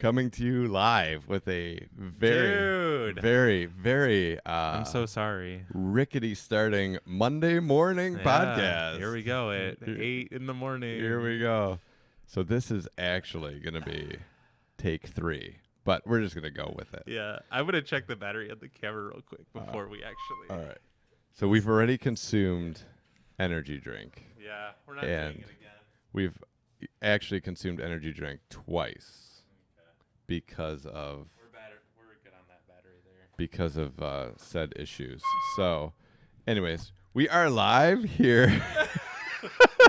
coming to you live with a very I'm so sorry. rickety starting Monday morning podcast. Here we go at 8 in the morning. Here we go. So this is actually going to be take 3, but we're just going to go with it. Yeah, I'm going to check the battery on the camera real quick before we actually. All right. So we've already consumed energy drink. Yeah, we're not doing it again. We've actually consumed energy drink twice because of we're good on that battery there. Because of said issues. So, anyways, we are live here.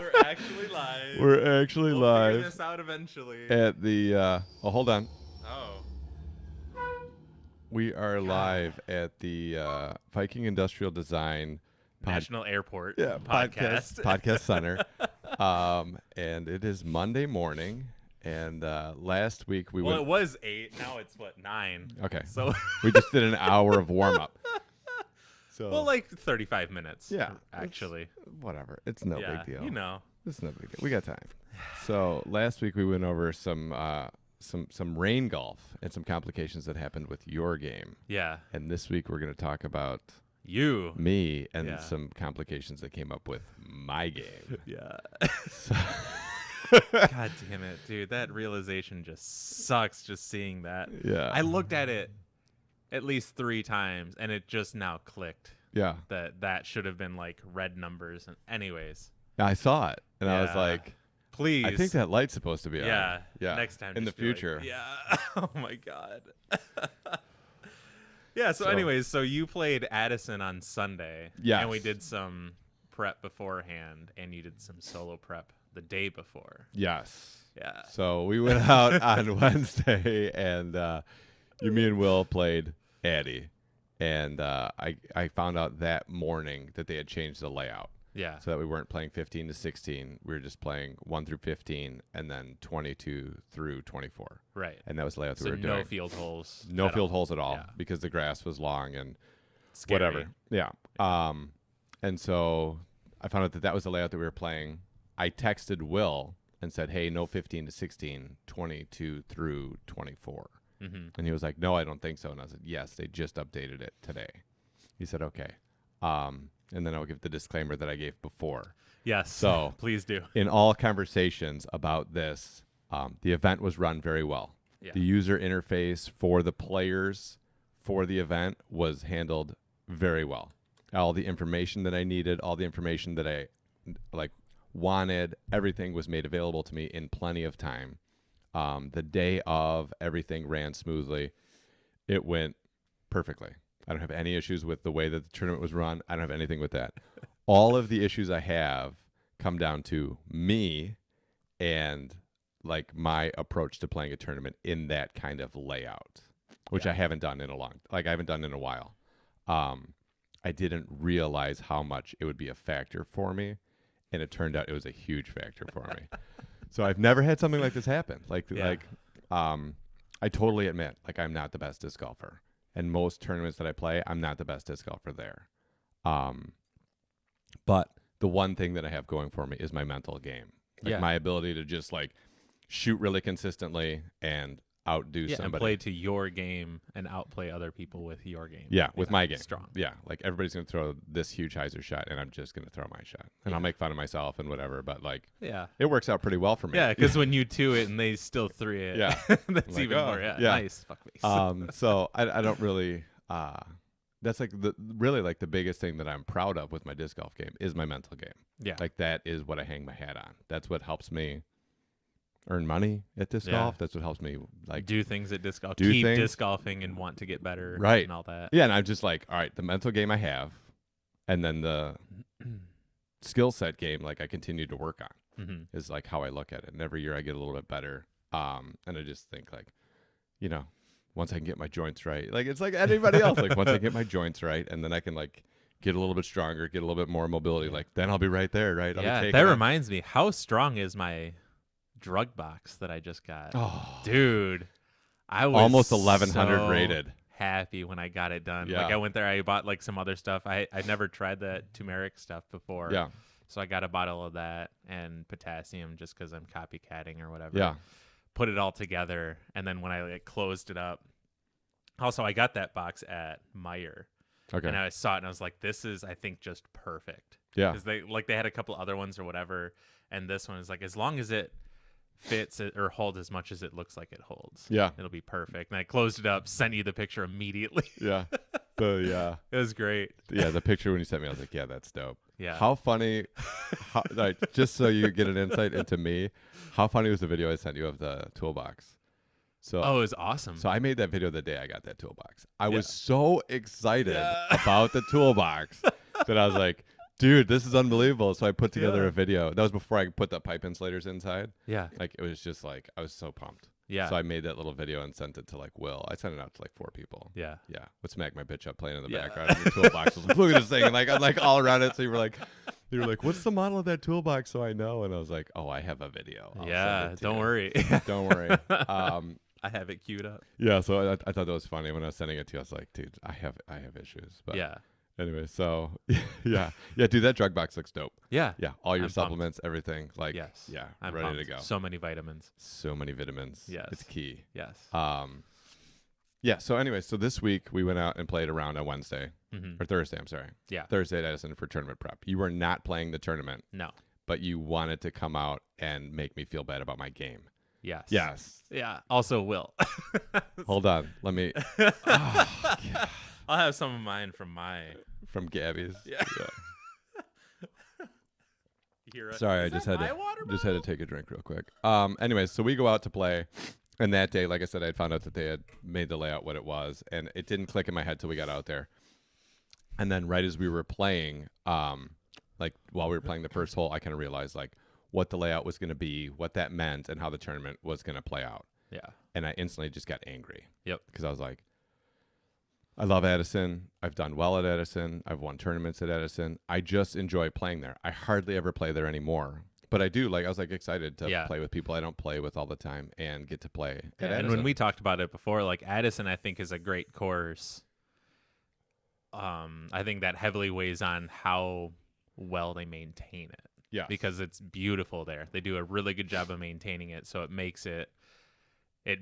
We're actually live. We're actually we'll live. Figure this out eventually. At the hold on. Oh. We are live at the Viking Industrial Design National Airport podcast center. And it is Monday morning, and last week we it was 8, now it's 9. Okay. So we just did an hour of warm up. So like 35 minutes. Yeah, actually. Whatever. It's no big deal. You know. It's no big deal. We got time. So last week we went over some rain golf and some complications that happened with your game. Yeah. And this week we're going to talk about me and some complications that came up with my game. Yeah. God damn it, dude. That realization just sucks, just seeing that. Yeah. I looked at it at least 3 times, and it just now clicked. Yeah. That should have been like red numbers. And anyways. I saw it, and I was like, please. I think that light's supposed to be on. Yeah. Yeah. Next time. In the future. Like, yeah. Oh, my God. Yeah, so anyways, so you played Addison on Sunday. Yes. And we did some prep beforehand, and you did some solo prep the day before. Yes. Yeah. So we went out on Wednesday, and me and Will played Addy. And I found out that morning that they had changed the layout. Yeah. So that we weren't playing 15 to 16. We were just playing 1 through 15 and then 22 through 24. Right. And that was the layout that so we were doing. no field holes. No field holes at all Yeah. because the grass was long and Scary. whatever. Yeah. And so I found out that was the layout that we were playing. I texted Will and said, hey, no 15 to 16, 22 through 24. Mm-hmm. And he was like, no, I don't think so. And I said, yes, they just updated it today. He said, okay. And then I'll give the disclaimer that I gave before. Yes. So please do. In all conversations about this, the event was run very well. Yeah. The user interface for the players for the event was handled very well. All the information that I needed, all the information that I wanted, everything was made available to me in plenty of time. The day of, everything ran smoothly. It went perfectly. I don't have any issues with the way that the tournament was run. I don't have anything with that. All of the issues I have come down to me and my approach to playing a tournament in that kind of layout, which I haven't done in I haven't done in a while. I didn't realize how much it would be a factor for me, and it turned out it was a huge factor for me. So I've never had something like this happen. I totally admit, I'm not the best disc golfer. And most tournaments that I play, I'm not the best disc golfer there. But the one thing that I have going for me is my mental game. My ability to just shoot really consistently and outdo somebody. And play to your game and outplay other people with your game. Yeah, with my game. Strong. Yeah, everybody's going to throw this huge hyzer shot, and I'm just going to throw my shot. And I'll make fun of myself and whatever, but it works out pretty well for me. Yeah, because when you 2 it and they still 3 it, that's even more. Yeah, nice. Fuck face. So I don't really. That's the biggest thing that I'm proud of with my disc golf game is my mental game. Yeah, that is what I hang my hat on. That's what helps me earn money at disc golf. That's what helps me do things at disc golf. Keep disc golfing and want to get better. Right. And all that. Yeah, and I'm just all right, the mental game I have, and then the skill set game I continue to work on is how I look at it. And every year I get a little bit better. And I just think once I can get my joints right, it's like anybody else. Once I get my joints right, and then I can get a little bit stronger, get a little bit more mobility. Then I'll be right there. Right. Yeah. That reminds me, how strong is my drug box that I just got? Oh, dude, I was almost 1100 rated. Happy when I got it done. Yeah. I went there, I bought some other stuff. I never tried the turmeric stuff before. Yeah. So I got a bottle of that and potassium just because I'm copycatting or whatever. Yeah. put it all together. And then when I like closed it up, also I got that box at Meijer. Okay. And I saw it and I was like, this is, I think, just perfect. Yeah. Because they had a couple other ones or whatever. And this one is like, as long as it fits or holds as much as it looks like it holds. Yeah. It'll be perfect. And I closed it up, sent you the picture immediately. Yeah. It was great. Yeah. The picture when you sent me, I was like, yeah, that's dope. Yeah. How funny, like, just so you get an insight into me, how funny was the video I sent you of the toolbox? So, Oh, it was awesome. So I made that video the day I got that toolbox. I Yeah. was so excited about the toolbox that I was like, dude, this is unbelievable. So I put together a video. That was before I put the pipe insulators inside. Yeah. Like, it was just like, I was so pumped. Yeah. So I made that little video and sent it to like Will. I sent it out to like 4 people. Yeah. Yeah. Would smack my bitch up playing in the Yeah. background. And the toolbox was like, look at this thing. And like, I'm like all around it. So you were like, what's the model of that toolbox? So I know. And I was like, oh, I have a video. I'll Yeah. send it to Don't you. worry. Don't worry. I have it queued up. Yeah. So I thought that was funny when I was sending it to you. I was like, dude, I have issues. But Yeah. anyway, so yeah. Yeah, dude, that drug box looks dope. Yeah. Yeah. All your I'm pumped. supplements, everything. Like, Yes. yeah, I'm ready pumped. to go. So many vitamins. So many vitamins. Yes. It's key. Yes. Yeah. So anyway, so this week we went out and played around on Wednesday Mm-hmm. or Thursday. I'm sorry. Yeah. Thursday at Edison for tournament prep. You were not playing the tournament, No. but you wanted to come out and make me feel bad about my game. Yes. Yes. Yeah. Also will. Hold on. Let me I'll have some of mine from my. from Gabby's. Yeah. Hear it. Sorry, I Is just that had my to water just had to bottle? take a drink real quick. Anyways, so we go out to play, and that day, like I said, I found out that they had made the layout what it was, and it didn't click in my head till we got out there. And then right as we were playing, like while we were playing the first hole, I kind of realized like what the layout was going to be, what that meant, and how the tournament was going to play out. Yeah. And I instantly just got angry. Yep. Because I was like, I love Edison. I've done well at Edison. I've won tournaments at Edison. I just enjoy playing there. I hardly ever play there anymore. But I do. Like, I was like excited to play with people I don't play with all the time and get to play at And Edison. when we talked about it before, like Addison, I think is a great course. I think that heavily weighs on how well they maintain it. Yeah. Because it's beautiful there. They do a really good job of maintaining it, so it makes it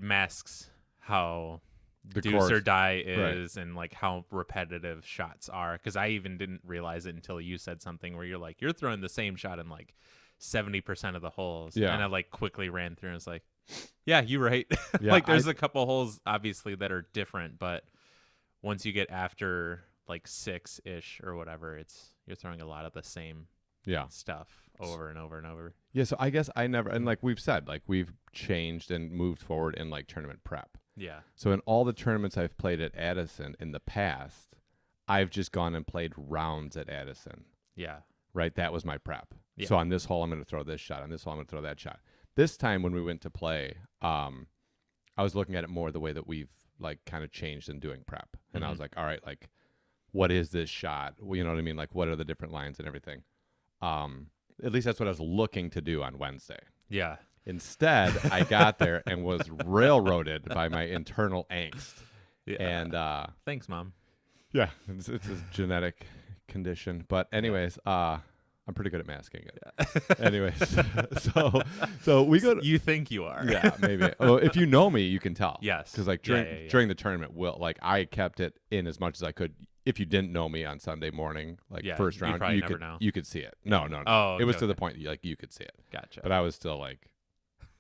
masks how The deuce course. or die is and like how repetitive shots are. Because I even didn't realize it until you said something where you're like, you're throwing the same shot in like 70% of the holes. Yeah. And I like quickly ran through and was like, yeah, you're right. Yeah, like there's a couple holes obviously that are different, but once you get after like 6-ish or whatever, you're throwing a lot of the same stuff over and over and over. Yeah, so I guess I never, and like we've said, like we've changed and moved forward in like tournament prep. Yeah. So in all the tournaments I've played at Addison in the past, I've just gone and played rounds at Addison. Yeah. Right? That was my prep. Yeah. So on this hole, I'm going to throw this shot. On this hole, I'm going to throw that shot. This time when we went to play, I was looking at it more the way that we've like kind of changed in doing prep. And I was like, all right, like, what is this shot? Well, you know what I mean? Like, what are the different lines and everything? At least that's what I was looking to do on Wednesday. Yeah. Instead, I got there and was railroaded by my internal angst. Yeah. And thanks, Mom. yeah, it's a genetic condition. But anyways, I'm pretty good at masking it. Yeah. Anyways, so we go to, You think you are. yeah, maybe. Oh, if you know me, you can tell. Yes. Because like during the tournament, I kept it in as much as I could. If you didn't know me on Sunday morning, like first round, probably never know. you could see it. No. Oh, it was okay, to the okay. point like you could see it. Gotcha. But I was still like,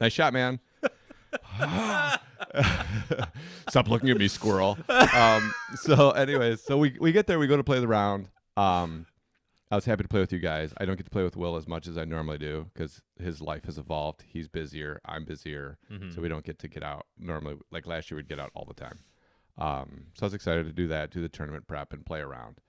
nice shot, man. Stop looking at me, squirrel. So anyways, so we get there, we go to play the round. I was happy to play with you guys. I don't get to play with Will as much as I normally do because his life has evolved. He's busier. I'm busier. So we don't get out normally. Like last year, we'd get out all the time. So I was excited to do that, do the tournament prep and play around.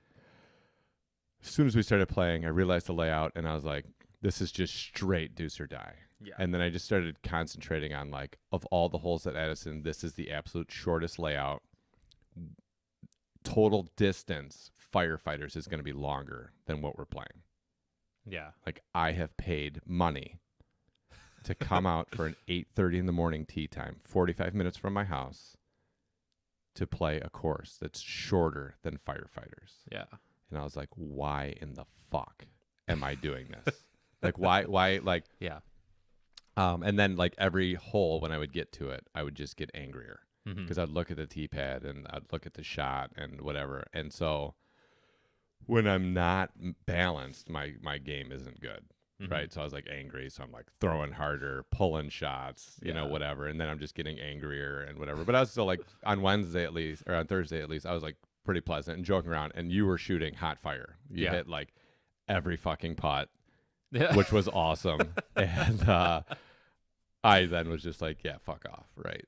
As soon as we started playing, I realized the layout and I was like, this is just straight deuce or die. Yeah. And then I just started concentrating on like, of all the holes at Edison, this is the absolute shortest layout. Total distance, firefighters is going to be longer than what we're playing. Yeah. Like I have paid money to come out for an 8:30 in the morning tee time, 45 minutes from my house, to play a course that's shorter than firefighters. Yeah. And I was like, why in the fuck am I doing this? Like, why, like, Yeah. And then like every hole when I would get to it, I would just get angrier because I'd look at the tee pad and I'd look at the shot and whatever. And so when I'm not balanced, my game isn't good. Right. So I was like angry. So I'm like throwing harder, pulling shots, you know, whatever. And then I'm just getting angrier and whatever. But I was still like on Wednesday at least, or on Thursday at least, I was like pretty pleasant and joking around. And you were shooting hot fire. You hit like every fucking putt, which was awesome. And I then was just like, yeah, fuck off. Right.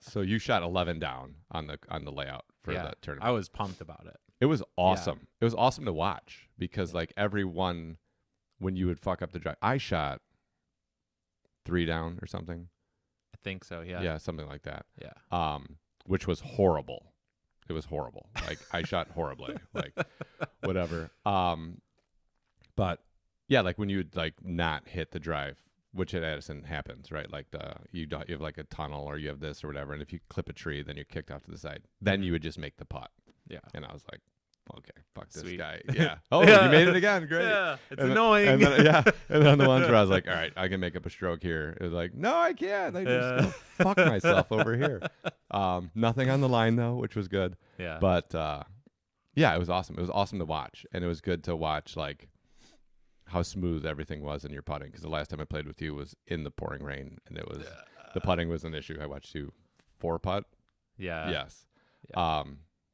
So you shot 11 down on the layout for the tournament. I was pumped about it. It was awesome. Yeah. It was awesome to watch because like everyone, when you would fuck up the drive, I shot 3 down or something. I think so. Yeah. Yeah. Something like that. Yeah. Which was horrible. It was horrible. Like I shot horribly, like whatever. But yeah, like when you would like not hit the drive, which at Addison happens, right? Like you have like a tunnel or you have this or whatever. And if you clip a tree, then you're kicked off to the side. Then you would just make the putt. Yeah. And I was like, okay, fuck this Sweet. guy. Yeah. Oh, you made it again. Great. Yeah. It's and annoying. And then the ones where I was like, all right, I can make up a stroke here. It was like, no, I can't. I just go fuck myself over here. Nothing on the line though, which was good. Yeah. But yeah, it was awesome. It was awesome to watch. And it was good to watch like how smooth everything was in your putting. Because the last time I played with you was in the pouring rain and it was the putting was an issue. I watched you 4 putt. Yeah. Yes. Yeah.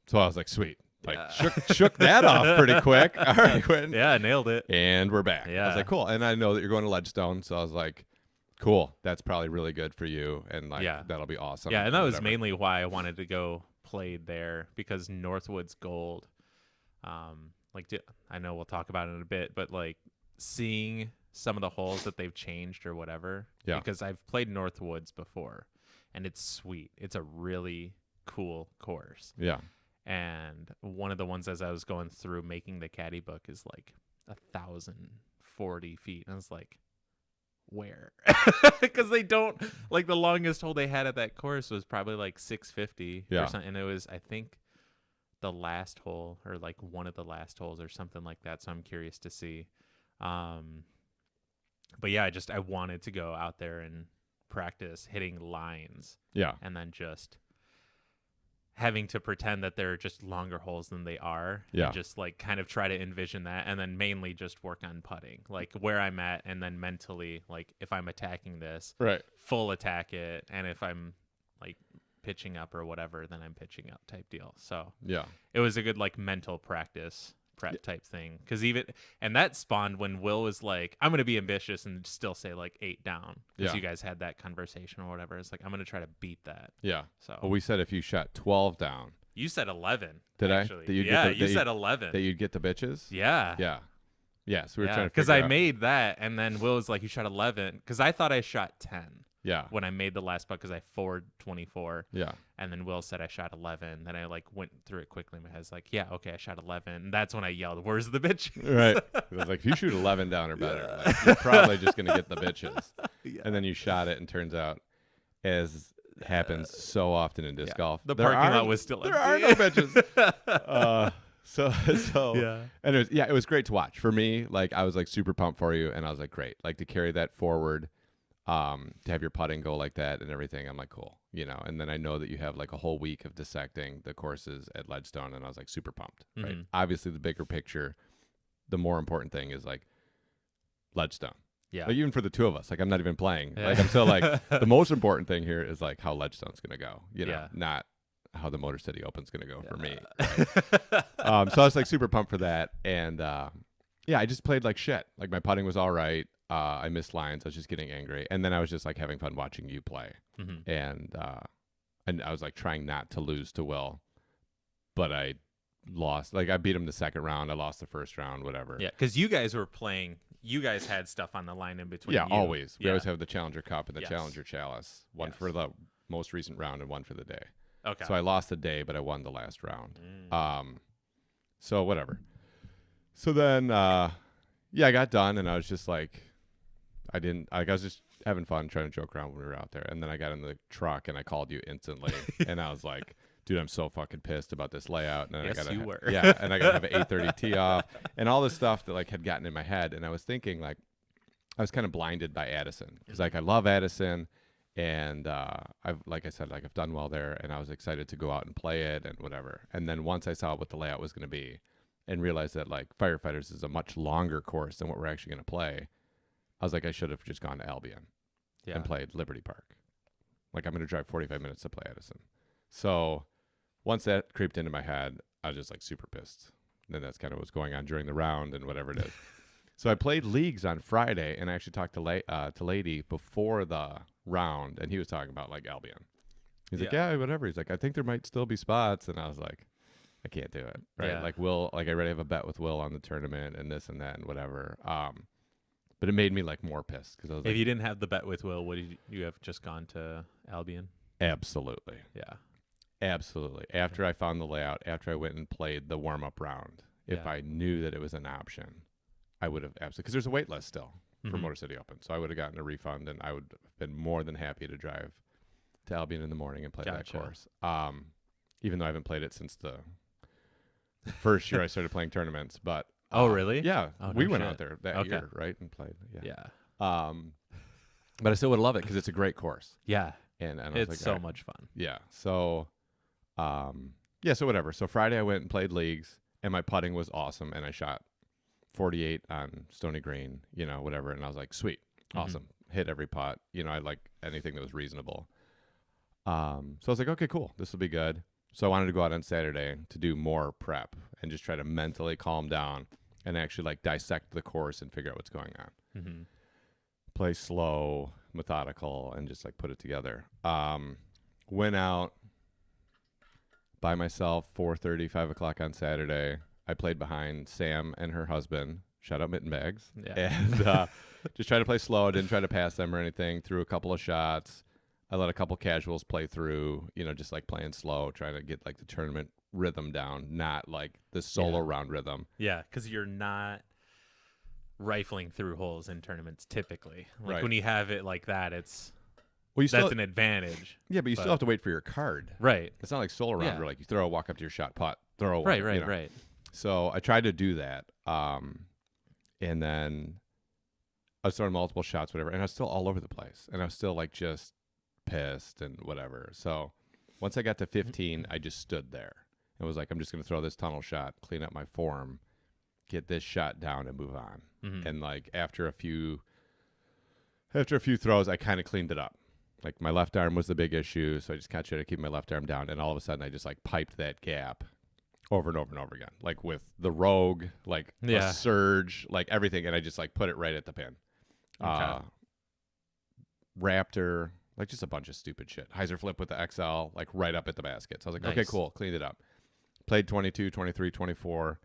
So I was like, sweet. Like shook that off pretty quick. All right, Quentin. Yeah, nailed it. And we're back. Yeah. I was like, cool. And I know that you're going to Ledgestone, so I was like, cool. That's probably really good for you, and like that'll be awesome. Yeah, and that was mainly why I wanted to go play there because Northwood's Gold. I know we'll talk about it in a bit, but like seeing some of the holes that they've changed or whatever. Yeah. Because I've played Northwoods before, and it's sweet. It's a really cool course. Yeah. And one of the ones as I was going through making the caddy book is like 1,040 feet. And I was like, where? Because they don't, like the longest hole they had at that course was probably like 650 or something. And it was, I think, the last hole or like one of the last holes or something like that. So I'm curious to see. But yeah, I wanted to go out there and practice hitting lines. Yeah. And then just having to pretend that they're just longer holes than they are. Yeah. And just like kind of try to envision that and then mainly just work on putting, like where I'm at. And then mentally, like if I'm attacking this, right, full attack it. And if I'm like pitching up or whatever, then I'm pitching up type deal. So yeah, it was a good like mental prep type thing. Cause and that spawned when Will was like, I'm going to be ambitious and still say like 8 down. Cause you guys had that conversation or whatever. It's like, I'm going to try to beat that. Yeah. So well, we said if you shot 12 down. You said 11. Did actually. You said 11. That you'd get the bitches? Yeah. Yeah. Yeah. So we were trying to because I made that and then Will was like, you shot 11. Cause I thought I shot 10. Yeah. When I made the last putt, because I forward 24. Yeah. And then Will said I shot 11. Then I like went through it quickly in my head. I was like, yeah, okay, I shot 11. And that's when I yelled, "Where's the bitch?" Right. I was like, if you shoot 11 down or better, like, you're probably just gonna get the bitches. Yeah. And then you shot it, and turns out, as happens so often in disc golf, the parking lot was still empty. There are no bitches. So yeah. And it was great to watch. For me, like I was like super pumped for you, and I was like, great, like to carry that forward. To have your putting go like that and everything, I'm like, cool, you know. And then I know that you have like a whole week of dissecting the courses at Ledgestone, and I was like super pumped. Right? Obviously, the bigger picture, the more important thing is like Ledgestone. Yeah. Like even for the two of us, like I'm not even playing. Yeah. Like I'm still like the most important thing here is like how Ledgestone's gonna go. You know, not how the Motor City Open's gonna go for me. Right? So I was like super pumped for that, and I just played like shit. Like my putting was all right. I missed lines. I was just getting angry. And then I was just like having fun watching you play. And I was like trying not to lose to Will, but I lost. Like I beat him the second round. I lost the first round, whatever. Yeah. Cause you guys were playing, you guys had stuff on the line in between. Yeah, always. We always have the Challenger Cup and the Challenger Chalice. One for the most recent round and one for the day. Okay. So I lost the day, but I won the last round. So whatever. So then, I got done and I was just like, I was just having fun trying to joke around when we were out there. And then I got in the truck and I called you instantly. And I was like, dude, I'm so fucking pissed about this layout. And you were. Yeah. And I got to have an 8:30 tee off and all this stuff that like had gotten in my head. And I was thinking like, I was kind of blinded by Addison because like I love Addison, and I've like I said, like I've done well there, and I was excited to go out and play it and whatever. And then once I saw what the layout was going to be, and realized that like Firefighters is a much longer course than what we're actually going to play, I was like, I should have just gone to Albion and played Liberty Park. Like I'm going to drive 45 minutes to play Addison. So once that creeped into my head, I was just like super pissed. And then that's kind of what's going on during the round and whatever it is. So I played leagues on Friday, and I actually talked to Lady before the round, and he was talking about like Albion. He's like, yeah, whatever. He's like, I think there might still be spots, and I was like, I can't do it, right? Yeah. Like Will, like I already have a bet with Will on the tournament and this and that and whatever. But it made me like more pissed because I was If like, you didn't have the bet with Will, would you have just gone to Albion? absolutely, Yeah. absolutely. After I found the layout, after I went and played the warm up round, if I knew that it was an option, I would have absolutely, because there's a wait list still for Motor City Open. So I would have gotten a refund, and I would have been more than happy to drive to Albion in the morning and play that course. Even though I haven't played it since the first year I started playing tournaments. But oh, really? Yeah, oh, we no went shit. out there that year, right, and played. Yeah. But I still would love it because it's a great course. Yeah. And I was It's like, so all right. much fun. Yeah. So, so whatever. So Friday I went and played leagues, and my putting was awesome, and I shot 48 on Stony Green, whatever. And I was like, sweet, awesome, hit every putt. I like anything that was reasonable. So I was like, okay, cool, this will be good. So I wanted to go out on Saturday to do more prep and just try to mentally calm down and actually like dissect the course and figure out what's going on. Play slow, methodical, and just like put it together. Went out by myself 4:30, 5 o'clock on Saturday. I played behind Sam and her husband. Shout out Mitten Bags. Yeah. And just try to play slow. Didn't try to pass them or anything. Threw a couple of shots. I let a couple casuals play through, just like playing slow, trying to get like the tournament rhythm down, not like the solo round rhythm. Yeah, because you're not rifling through holes in tournaments typically. Like Right. when you have it like that, that's Well, an advantage. Yeah, but you still have to wait for your card. Right. It's not like solo round where like you throw a walk up to your shot putt, throw a Right, walk, right. So I tried to do that. And then I was throwing multiple shots, whatever, and I was still all over the place. And I was still like just pissed and whatever. So once I got to 15, I just stood there and was like, I'm just going to throw this tunnel shot, clean up my form, get this shot down and move on. And like after a few throws, I kind of cleaned it up. Like my left arm was the big issue. So I just kind of tried to keep my left arm down. And all of a sudden I just like piped that gap over and over and over again, like with the Rogue, like a surge, like everything. And I just like put it right at the pin. Okay. Raptor, like just a bunch of stupid shit. Hyzer flip with the XL, like right up at the basket. So I was like, Nice. okay, cool. Cleaned it up. Played 22, 23, 24.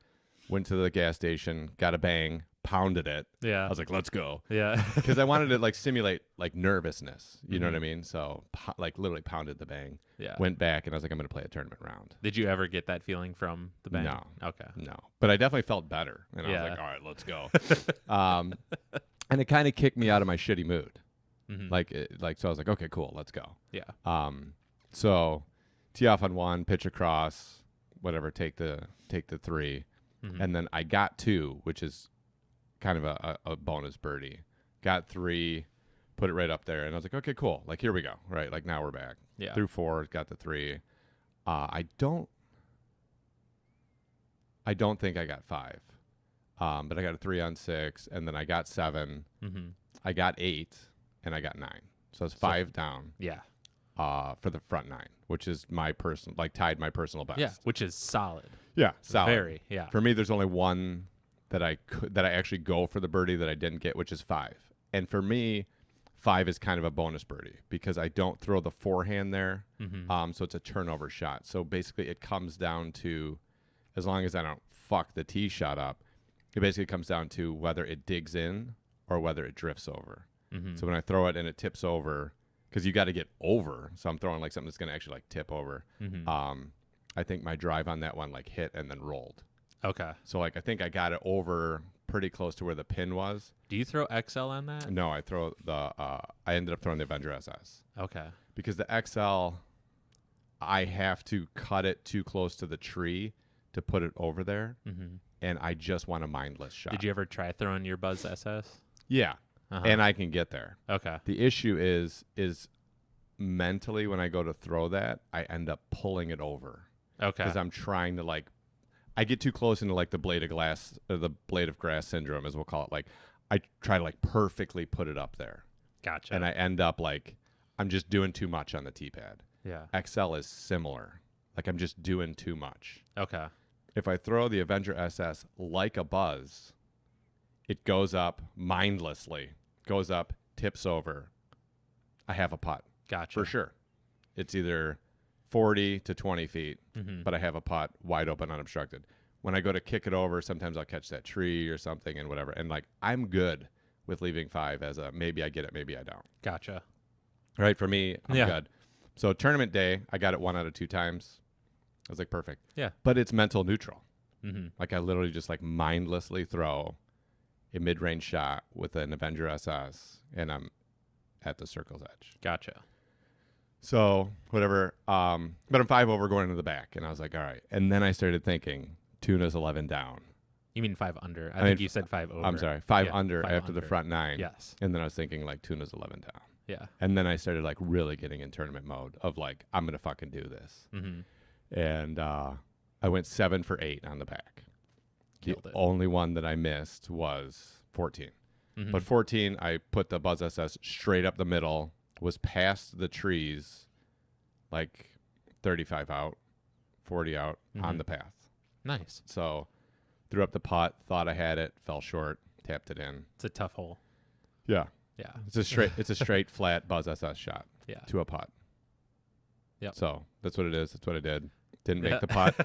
Went to the gas station, got a bang, pounded it. Yeah. I was like, let's go. Yeah. Because I wanted to like simulate like nervousness. You know what I mean? So like literally pounded the bang. Yeah. Went back and I was like, I'm going to play a tournament round. Did you ever get that feeling from the band? No. Okay. No. But I definitely felt better. And I Yeah. was like, all right, let's go. And it kind of kicked me out of my shitty mood. So I was like, okay, cool, let's go. Yeah. So tee off on one, pitch across, whatever, take the three. And then I got two, which is kind of a bonus birdie. Got three, put it right up there. And I was like, okay, cool. Like, here we go. Right. Like, now we're back. Yeah. Through four, got the three. I don't think I got five. But I got a 3 on 6, and then I got 7. I got 8, and I got 9. So it's 5 down. Yeah. For the front 9, which is tied my personal best. Yeah. Which is solid. Yeah, solid. Very. Yeah. For me, there's only one that I actually go for the birdie that I didn't get, which is 5. And for me, 5 is kind of a bonus birdie because I don't throw the forehand there. So it's a turnover shot. So basically, it comes down to, as long as I don't fuck the tee shot up, it basically comes down to whether it digs in or whether it drifts over. So when I throw it and it tips over, because you got to get over, so I'm throwing like something that's going to actually like tip over. I think my drive on that one like hit and then rolled. Okay. So like I think I got it over pretty close to where the pin was. Do you throw XL on that? No, I throw I ended up throwing the Avenger SS. Okay. Because the XL, I have to cut it too close to the tree to put it over there. And I just want a mindless shot. Did you ever try throwing your Buzz SS? Yeah. and I can get there. Okay. The issue is mentally when I go to throw that, I end up pulling it over. Okay. Because I'm trying to like, I get too close into like the blade of glass, or the blade of grass syndrome, as we'll call it. Like, I try to like perfectly put it up there. Gotcha. And I end up like, I'm just doing too much on the T-pad. Yeah. XL is similar. Like, I'm just doing too much. Okay. If I throw the Avenger SS like a buzz, it goes up mindlessly, goes up, tips over. I have a putt. Gotcha. For sure. It's either 40 to 20 feet, Mm-hmm. but I have a putt wide open, unobstructed. When I go to kick it over, sometimes I'll catch that tree or something and whatever. And like, I'm good with leaving 5 as a maybe I get it, maybe I don't. Gotcha. Right? For me, I'm Yeah. good. So tournament day, I got it 1 out of 2 times. I was like, perfect. Yeah. But it's mental neutral. Mm-hmm. Like, I literally just like mindlessly throw a mid-range shot with an Avenger SS, and I'm at the circle's edge. Gotcha. So whatever. But I'm 5 over going into the back, and I was like, all right. And then I started thinking, tuna's 11 down. You mean 5 under? I mean, think you said 5 over. I'm sorry, 5 Yeah, under 5 after under. the front 9. Yes. And then I was thinking like tuna's 11 down. Yeah. And then I started like really getting in tournament mode of like, I'm gonna fucking do this. Mm-hmm. And I went 7 for 8 on the back. Killed The it. only one that I missed was 14. Mm-hmm. But 14, I put the Buzz SS straight up the middle, was past the trees, like 35 out, 40 out on Mhm. the path. Nice. So threw up the putt, thought I had it, fell short, tapped it in. It's a tough hole. Yeah, Yeah. it's a straight flat Buzz SS shot Yeah. to a putt. Yep. So that's what it is. That's what I did. Didn't Yeah. make the putt.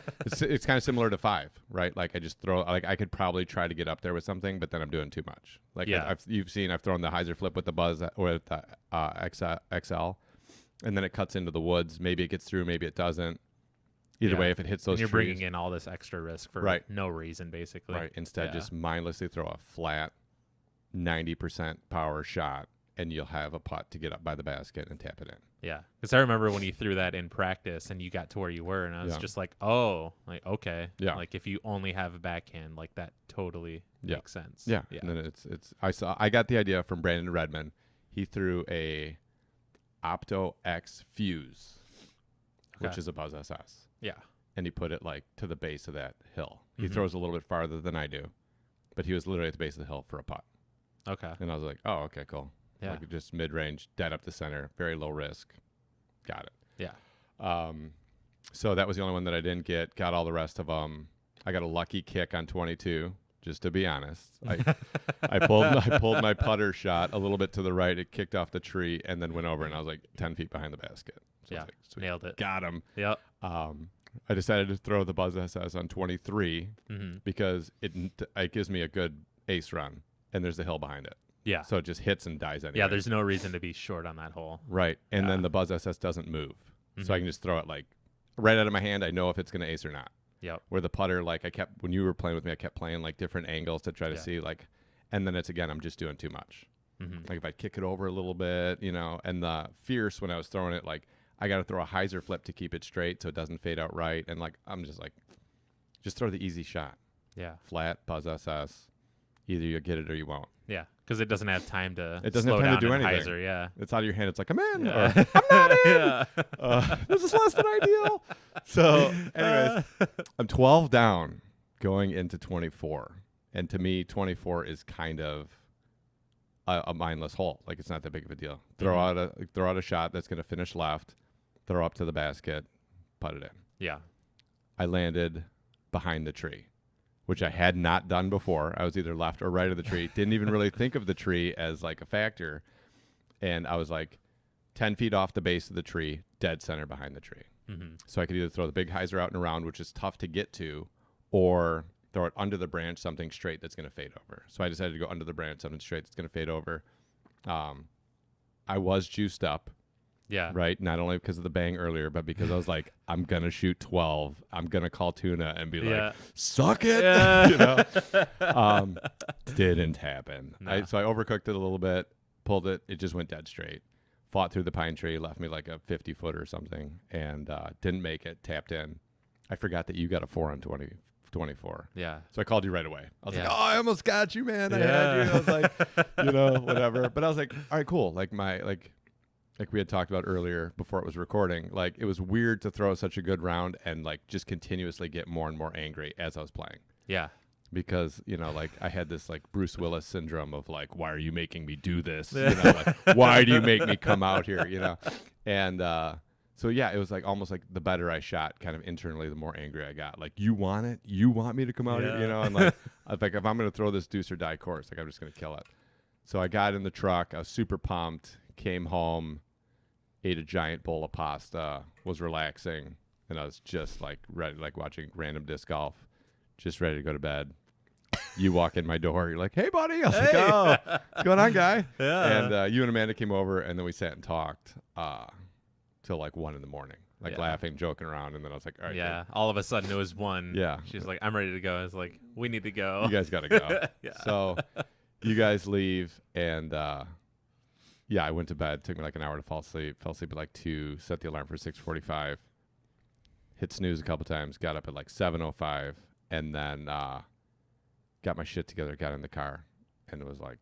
It's kind of similar to 5, right? Like I just throw, like I could probably try to get up there with something, but then I'm doing too much. Like Yeah. you've seen, I've thrown the hyzer flip with the Buzz or with the XL, and then it cuts into the woods. Maybe it gets through, maybe it doesn't. Either Yeah. way, if it hits those And you're trees, bringing in all this extra risk for Right. no reason, basically. right? Instead, Yeah. just mindlessly throw a flat 90% power shot, and you'll have a putt to get up by the basket and tap it in. Yeah. Because I remember when you threw that in practice and you got to where you were, and I was Yeah. just like, oh, like, okay. Yeah. Like, if you only have a backhand, like, that totally Yeah. makes sense. Yeah. Yeah. And then I got the idea from Brandon Redmond. He threw a Opto X Fuse, which Okay. is a Buzz SS, Yeah. and he put it like to the base of that hill. He Mhm. throws a little bit farther than I do, but he was literally at the base of the hill for a putt. Okay. And I was like, oh, okay, cool. Yeah. Like just mid-range, dead up the center, very low risk. Got it. Yeah. So that was the only one that I didn't get. Got all the rest of them. I got a lucky kick on 22, just to be honest. I pulled my putter shot a little bit to the right. It kicked off the tree and then went over, and I was like 10 feet behind the basket. So I Yeah. was like, sweet. Nailed it. Got him. Yep. I decided to throw the Buzz SS on 23 Mm-hmm. because it gives me a good ace run, and there's the hill behind it. Yeah. So it just hits and dies anyway. Yeah. There's no reason to be short on that hole. Right. And Yeah. then the Buzz SS doesn't move. So Mhm. I can just throw it like right out of my hand. I know if it's going to ace or not. Yep. Where the putter, like when you were playing with me, I kept playing like different angles to try to Yeah. see like, and then it's again, I'm just doing too much. Mm-hmm. Like if I kick it over a little bit, and the fierce when I was throwing it, like I got to throw a hyzer flip to keep it straight so it doesn't fade out right. And like, I'm just like, just throw the easy shot. Yeah. Flat, Buzz SS. Either you get it or you won't. Yeah. Because it doesn't have time to It doesn't slow have time down to do in anything. hyzer, yeah. It's out of your hand. It's like, I'm in. Yeah. Or, I'm not in. Yeah. This is less than ideal. So, anyways, I'm 12 down going into 24. And to me, 24 is kind of a mindless hole. Like, it's not that big of a deal. Throw out a shot that's going to finish left, throw up to the basket, put it in. Yeah. I landed behind the tree, which I had not done before. I was either left or right of the tree. Didn't even really think of the tree as like a factor. And I was like 10 feet off the base of the tree, dead center behind the tree. Mm-hmm. So I could either throw the big hyzer out and around, which is tough to get to, or throw it under the branch, something straight that's going to fade over. So I decided to go under the branch, something straight that's going to fade over. I was juiced up, Yeah. right? Not only because of the bang earlier, but because I was like, I'm going to shoot 12. I'm going to call tuna and be Yeah. like, suck it. Yeah. Didn't happen. No. So I overcooked it a little bit, pulled it. It just went dead straight. Fought through the pine tree, left me like a 50 foot or something, and didn't make it. Tapped in. I forgot that you got a 4 on 24 24. Yeah. So I called you right away. I was Yeah. like, oh, I almost got you, man. I Yeah. had you. I was like, whatever. But I was like, all right, cool. Like like we had talked about earlier before it was recording, like it was weird to throw such a good round and like just continuously get more and more angry as I was playing. Yeah. Because, like I had this like Bruce Willis syndrome of like, why are you making me do this? Like, why do you make me come out here? And so yeah, it was like almost like the better I shot kind of internally, the more angry I got. Like, you want it? You want me to come out here? And like, I was like, if I'm going to throw this deuce or die course, like I'm just going to kill it. So I got in the truck. I was super pumped, came home, ate a giant bowl of pasta, was relaxing. And I was just like ready, like watching random disc golf. Just ready to go to bed. You walk in my door. You're like, hey, buddy. I was like, oh, what's going on, guy? Yeah. And you and Amanda came over, and then we sat and talked till like 1 a.m, like laughing, joking around. And then I was like, all right. Yeah. All of a sudden, it was 1. Yeah. She's like, I'm ready to go. I was like, we need to go. You guys got to go. Yeah. So you guys leave, and I went to bed. Took me like an hour to fall asleep. Fell asleep at like 2, set the alarm for 6:45. Hit snooze a couple times, got up at like 7:05. And then got my shit together, got in the car, and it was like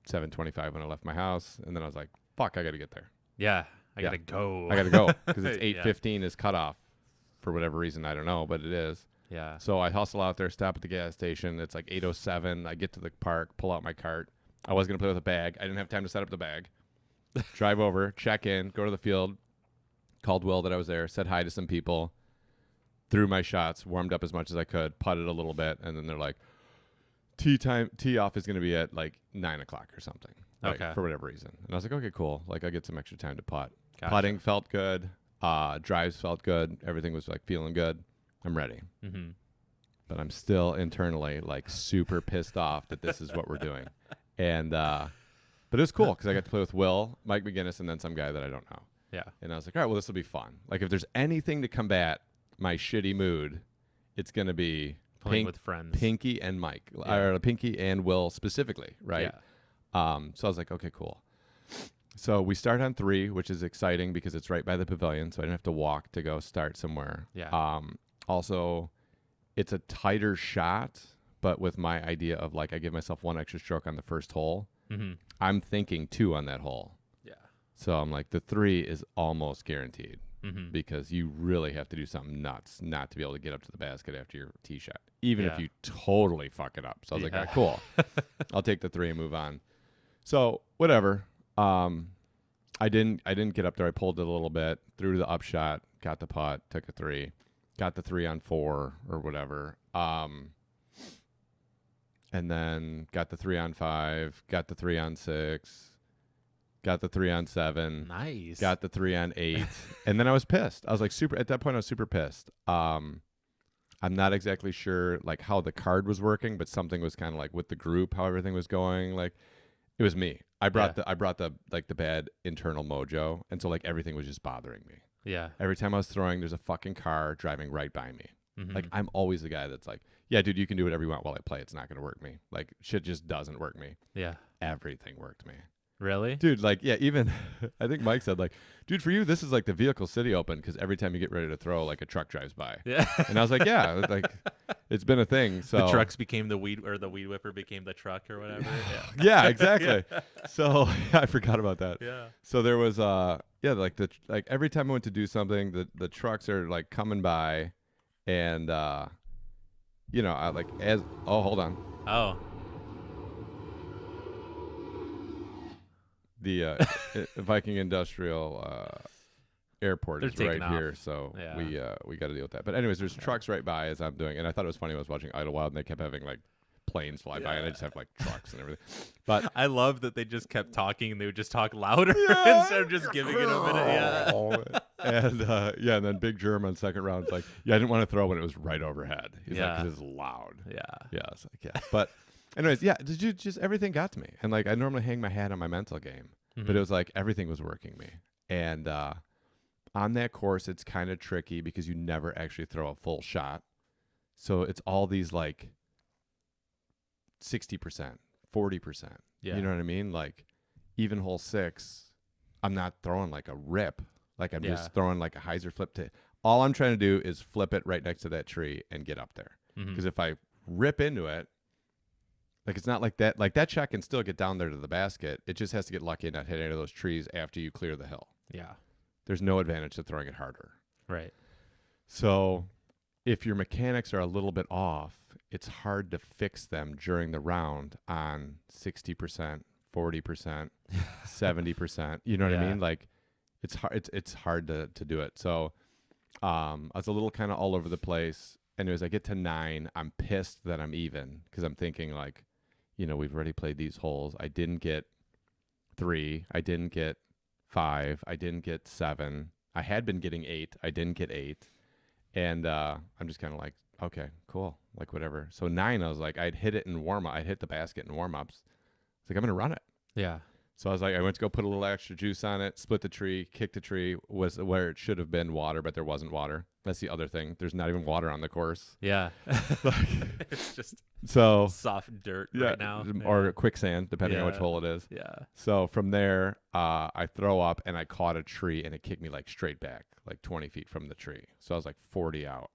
7:25 when I left my house. And then I was like, fuck, I got to get there. Yeah. I got to go. I got to go because it's Yeah. 8:15 is cutoff for whatever reason. I don't know, but it is. Yeah. So I hustle out there, stop at the gas station. It's like 8:07. I get to the park, pull out my cart. I was going to play with a bag. I didn't have time to set up the bag. Drive over, check in, go to the field, called Will that I was there, said hi to some people. Threw my shots, warmed up as much as I could, putted a little bit, and then they're like, tee off is going to be at like 9 o'clock or something. Like, Okay. for whatever reason. And I was like, okay, cool. Like, I get some extra time to putt. Gotcha. Putting felt good. Drives felt good. Everything was like feeling good. I'm ready. Mm-hmm. But I'm still internally like super pissed off that this is what we're doing. And, but it was cool because I got to play with Will, Mike McGinnis, and then some guy that I don't know. Yeah. And I was like, all right, well, this will be fun. Like, if there's anything to combat my shitty mood, it's going to be Playing with friends. Pinky and Mike, Yeah. or Pinky and Will specifically, right? Yeah. So I was like, okay, cool. So we start on 3, which is exciting because it's right by the pavilion, so I didn't have to walk to go start somewhere. Yeah. Also, it's a tighter shot, but with my idea of like I give myself 1 extra stroke on the first hole, Mm-hmm. I'm thinking 2 on that hole. Yeah. So I'm like, the 3 is almost guaranteed. Mm-hmm. Because you really have to do something nuts not to be able to get up to the basket after your tee shot, even if Yeah. you totally fuck it up. So I was like, Yeah. all right, cool. I'll take the 3 and move on. So whatever. I didn't get up there. I pulled it a little bit, threw to the upshot, got the putt, took a 3, got the 3 on 4 or whatever. And then got the 3 on 5, got the 3 on 6. Got the 3 on 7. Nice. Got the 3 on 8. And then I was pissed. I was like at that point I was super pissed. I'm not exactly sure like how the card was working, but something was kind of like with the group, how everything was going. Like it was me. I brought the like the bad internal mojo. And so like everything was just bothering me. Yeah. Every time I was throwing, there's a fucking car driving right by me. Mm-hmm. Like I'm always the guy that's like, yeah, dude, you can do whatever you want while I play. It's not going to work me. Like shit just doesn't work me. Yeah. Everything worked me. Really? Dude, like, yeah, even I think Mike said, like, dude, for you, this is like the Vehicle City Open because every time you get ready to throw, like, a truck drives by. Yeah. And I was like, yeah, like, it's been a thing. So The trucks became the weed, or the weed whipper became the truck, or whatever. Yeah. yeah, exactly. So I forgot about that. Yeah. So there was, like every time I went to do something, the trucks are like coming by, and I like hold on. Oh. The Viking Industrial Airport They're is right taking off. here, so Yeah. we got to deal with that. But anyways, there's trucks right by as I'm doing, and I thought it was funny. I was watching Idlewild, and they kept having like planes fly by, and I just have like trucks and everything. But I love that they just kept talking, and they would just talk louder Yeah. instead of just giving it a minute. Yeah. and then Big Germ on second round was like, yeah, I didn't want to throw when it was right overhead. He's like, Yeah. 'cause it's loud. Yeah. Yeah, it's like, yeah. But anyways, yeah, just everything got to me, and like I normally hang my hat on my mental game. But it was like everything was working me. And on that course, it's kind of tricky because you never actually throw a full shot. So it's all these like 60%, 40%. Yeah. You know what I mean? Like even hole 6, I'm not throwing like a rip. Like I'm just throwing like a hyzer flip to all I'm trying to do is flip it right next to that tree and get up there. Because if I rip into it, like it's not like that. Like that shot can still get down there to the basket. It just has to get lucky and not hit any of those trees after you clear the hill. Yeah. There's no advantage to throwing it harder. Right. So if your mechanics are a little bit off, it's hard to fix them during the round on 60%, 40%, 70%. You know what I mean? Like it's hard. It's hard to do it. So I was a little kind of all over the place. And as I get to 9, I'm pissed that I'm even because I'm thinking like, we've already played these holes. I didn't get 3. I didn't get 5. I didn't get 7. I had been getting 8. I didn't get 8. And I'm just kind of like, okay, cool. Like whatever. So 9, I was like, I'd hit it in warm-up. I'd hit the basket in warm-ups. It's like, I'm going to run it. Yeah. So I was like, I went to go put a little extra juice on it, split the tree, kicked the tree, was where it should have been water, but there wasn't water. That's the other thing. There's not even water on the course. Yeah. It's just soft dirt right now. Or quicksand, depending on which hole it is. Yeah. So from there, I throw up and I caught a tree and it kicked me like straight back, like 20 feet from the tree. So I was like 40 out.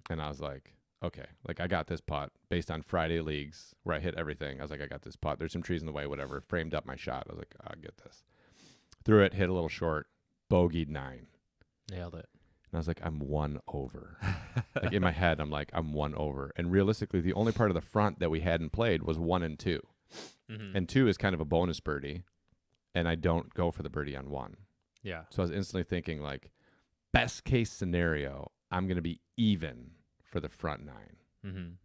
And I was like, okay, like I got this putt based on Friday leagues where I hit everything. I was like, I got this putt. There's some trees in the way, whatever. Framed up my shot. I was like, I'll get this. Threw it, hit a little short, bogeyed 9. Nailed it. And I was like, I'm 1 over. Like in my head, I'm like, I'm 1 over. And realistically, the only part of the front that we hadn't played was 1 and 2. And 2 is kind of a bonus birdie. And I don't go for the birdie on 1. Yeah. So I was instantly thinking like, best case scenario, I'm going to be even for the front 9.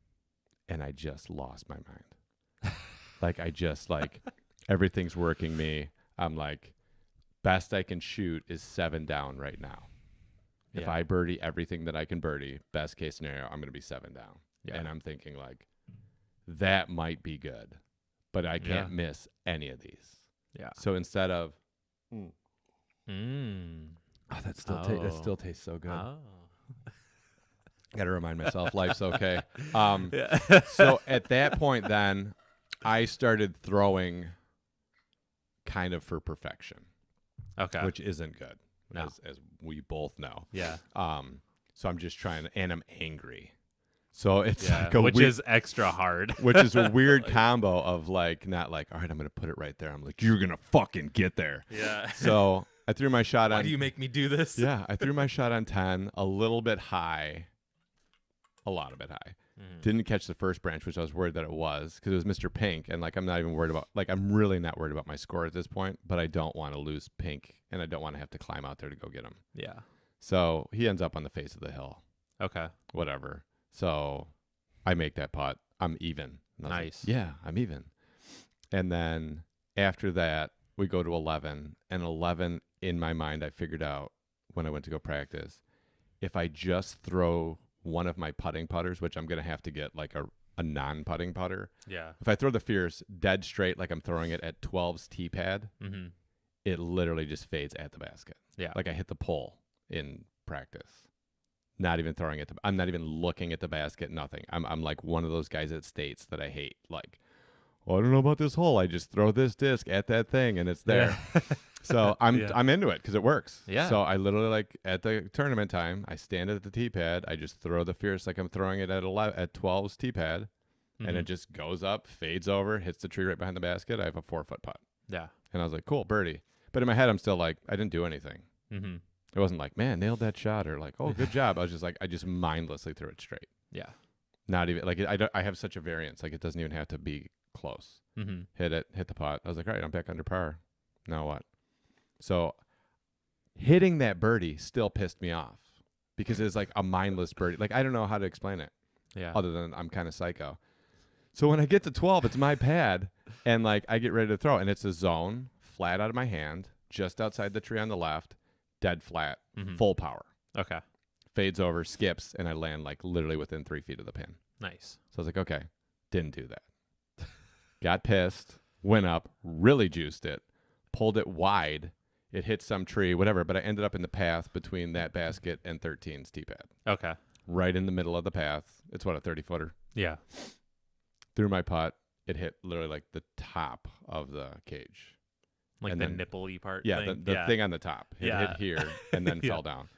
And I just lost my mind. Like I just like, everything's working me. I'm like, best I can shoot is 7 down right now. If I birdie everything that I can birdie, best case scenario, I'm going to be 7 down. Yeah. And I'm thinking like, that might be good, but I can't miss any of these. Yeah. So instead of, oh, that still tastes so good. Oh. Got to remind myself life's okay. So at that point, then I started throwing kind of for perfection. Okay. Which isn't good. No. As we both know. Yeah. So I'm just trying to, and I'm angry. So it's like which is extra hard. Which is a weird combo of like, not like, all right, I'm going to put it right there. I'm like, you're going to fucking get there. Yeah. So I threw my shot on. Why do you make me do this? Yeah. I threw my shot on 10, a little bit high, a lot of it high. Didn't catch the first branch, which I was worried that it was because it was Mr. Pink. And like, I'm not even worried about, like, I'm really not worried about my score at this point, but I don't want to lose Pink and I don't want to have to climb out there to go get him. Yeah. So he ends up on the face of the hill. Okay. Whatever. So I make that putt. I'm even. Nice. Like, yeah, I'm even. And then after that, we go to 11. And 11, in my mind, I figured out when I went to go practice, if I just throw one of my putting putters, which I'm going to have to get like a non-putting putter. Yeah. If I throw the Fierce dead straight like I'm throwing it at 12's tee pad, it literally just fades at the basket. Yeah. Like I hit the pole in practice. Not even throwing it. I'm not even looking at the basket, nothing. I'm like one of those guys that states that I hate. Like, well, I don't know about this hole. I just throw this disc at that thing and it's there. Yeah. So I'm into it because it works. Yeah. So I literally like at the tournament time, I stand at the tee pad. I just throw the Fierce like I'm throwing it at 12's tee pad, and it just goes up, fades over, hits the tree right behind the basket. I have a 4-foot putt. Yeah. And I was like, cool, birdie. But in my head, I'm still like, I didn't do anything. It wasn't like, man, nailed that shot or like, oh, good job. I was just like, I just mindlessly threw it straight. Yeah. Not even like I have such a variance. Like it doesn't even have to be close. Hit it, hit the pot. I was like, all right, I'm back under par. Now what? So hitting that birdie still pissed me off because it's like a mindless birdie. Like I don't know how to explain it. Yeah. Other than I'm kind of psycho. So when I get to 12, it's my pad and like I get ready to throw and it's a zone flat out of my hand, just outside the tree on the left, dead flat, full power. Okay. Fades over, skips, and I land like literally within 3 feet of the pin. Nice. So I was like, okay, didn't do that. Got pissed, went up, really juiced it, pulled it wide. It hit some tree, whatever, but I ended up in the path between that basket and 13's tee pad. Okay. Right in the middle of the path. It's what, a 30-footer? Yeah. Threw my putt. It hit literally like the top of the cage. Like and the nipple-y part? Yeah, thing? the thing on the top. It hit here and then fell down.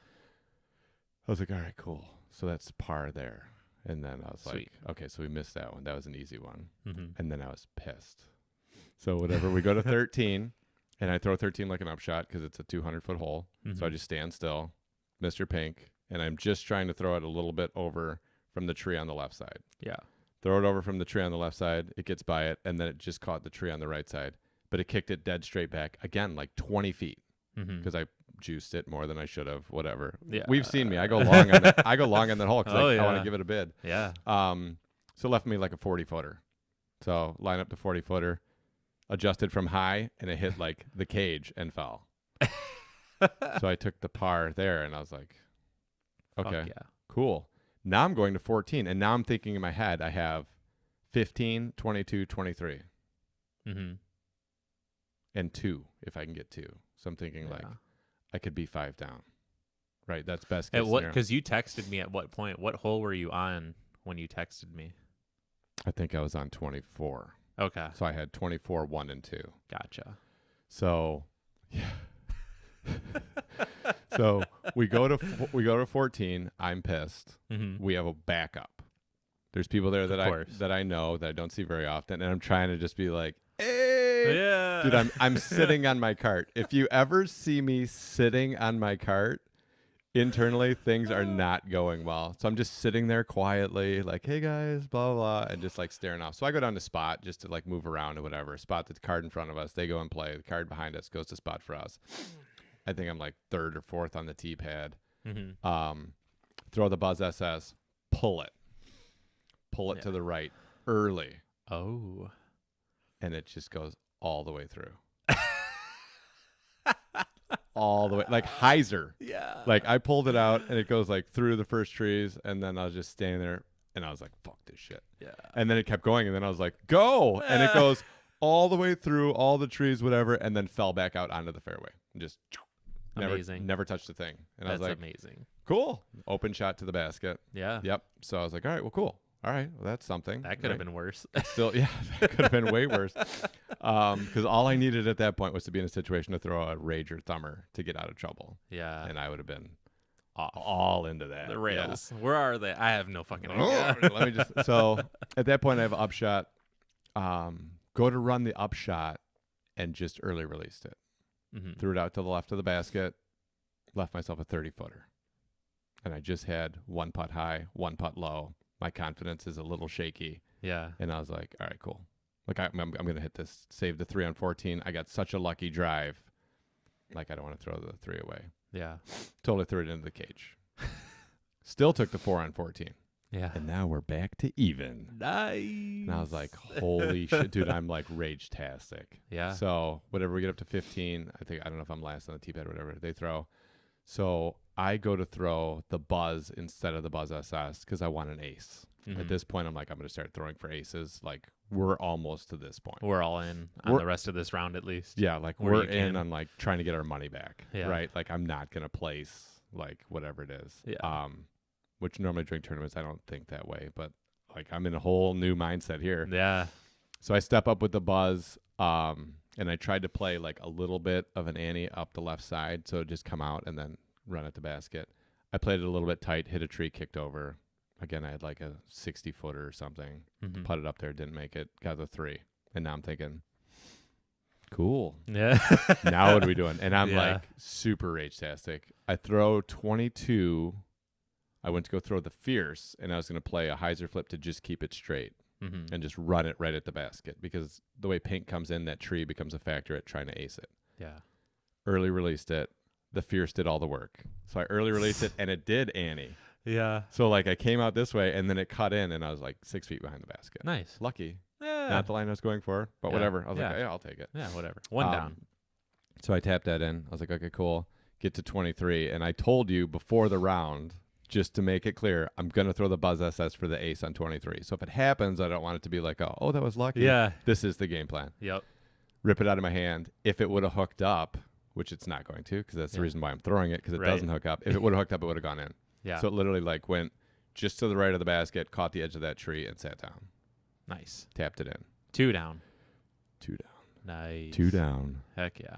I was like, all right, cool. So that's par there. And then I was Sweet. like, okay, so we missed that one. That was an easy one. Mm-hmm. And then I was pissed. So whatever, we go to 13, and I throw 13 like an upshot because it's a 200-foot hole. So I just stand still, Mr. Pink, and I'm just trying to throw it a little bit over from the tree on the left side. Yeah. Throw it over from the tree on the left side. It gets by it, and then it just caught the tree on the right side. But it kicked it dead straight back, again, like 20 feet because I juiced it more than I should have, whatever. Yeah. We've seen me. I go long on that. I go long on that hole because I want yeah. to give it a bid. Yeah. So it left me like a 40-footer. So line up the 40-footer, adjusted from high, and it hit like the cage and fell. So I took the par there, and I was like, okay, yeah. cool. Now I'm going to 14, and now I'm thinking in my head I have 15, 22, 23, and 2 if I can get 2. So I'm thinking like I could be 5 down. Right, that's best case scenario. Because you texted me at what point? What hole were you on when you texted me? I think I was on 24. Okay. So I had 24, 1, and 2. Gotcha. So, yeah. So we go to 14. I'm pissed. We have a backup. There's people there that I know that I don't see very often, and I'm trying to just be like, hey, yeah, dude, I'm sitting on my cart. If you ever see me sitting on my cart, internally things are not going well. So I'm just sitting there quietly, like, hey guys, blah blah, blah, and just like staring off. So I go down to spot just to like move around or whatever. Spot the card in front of us. They go and play. The card behind us goes to spot for us. I think I'm like 3rd or 4th on the tee pad. Throw the Buzz SS, pull it to the right early. Oh, and it just goes all the way through. All the way, like hyzer. Yeah. Like I pulled it out and it goes like through the first trees, and then I was just standing there and I was like, fuck this shit. Yeah. And then it kept going, and then I was like, go. And it goes all the way through all the trees, whatever, and then fell back out onto the fairway. And just never touched a thing. And I was like, amazing. Cool. Open shot to the basket. Yeah. Yep. So I was like, all right, well, cool. All right, well, that's something. That could have been worse. Still, yeah, that could have been way worse. Because all I needed at that point was to be in a situation to throw a rage or thumber to get out of trouble. Yeah. And I would have been all into that. The rails. Yeah. Where are they? I have no fucking idea. Let me just. So at that point, I have upshot. Go to run the upshot, and just early released it. Threw it out to the left of the basket. Left myself a 30-footer, and I just had 1 putt high, 1 putt low. My confidence is a little shaky. Yeah. And I was like, all right, cool. Like, I'm going to hit this, save the 3 on 14. I got such a lucky drive. Like, I don't want to throw the 3 away. Yeah. Totally threw it into the cage. Still took the 4 on 14. Yeah. And now we're back to even. Nice. And I was like, holy shit, dude, I'm like rage-tastic. Yeah. So whatever we get up to 15, I don't know if I'm last on the tee pad or whatever they throw. So I go to throw the Buzz instead of the Buzz SS because I want an ace. At this point, I'm like, I'm going to start throwing for aces. Like, we're almost to this point. We're all in on the rest of this round at least. Yeah, like we're in on like trying to get our money back. Yeah. Right? Like, I'm not going to place like whatever it is. Yeah. Which normally during tournaments, I don't think that way. But like, I'm in a whole new mindset here. Yeah. So I step up with the Buzz. And I tried to play like a little bit of an ante up the left side. So just come out and then run at the basket. I played it a little bit tight, hit a tree, kicked over. Again, I had like a 60-footer or something. Putted up there, didn't make it, got the 3. And now I'm thinking, cool. Yeah. Now what are we doing? And I'm like super rage-tastic. I throw 22. I went to go throw the Fierce, and I was going to play a hyzer flip to just keep it straight and just run it right at the basket. Because the way pink comes in, that tree becomes a factor at trying to ace it. Yeah. Early released it. The Fierce did all the work. So I early released it, and it did ante. Yeah. So, like, I came out this way, and then it cut in, and I was, like, 6 feet behind the basket. Nice. Lucky. Yeah. Not the line I was going for, but whatever. I was like, yeah, I'll take it. Yeah, whatever. One down. So I tapped that in. I was like, okay, cool. Get to 23. And I told you before the round, just to make it clear, I'm going to throw the Buzz SS for the ace on 23. So if it happens, I don't want it to be like, oh, that was lucky. Yeah. This is the game plan. Yep. Rip it out of my hand. If it would have hooked up, which it's not going to, because that's the reason why I'm throwing it, because it doesn't hook up. If it would have hooked up, it would have gone in. Yeah. So it literally like went just to the right of the basket, caught the edge of that tree, and sat down. Nice. Tapped it in. 2 down. 2 down. Nice. 2 down. Heck yeah.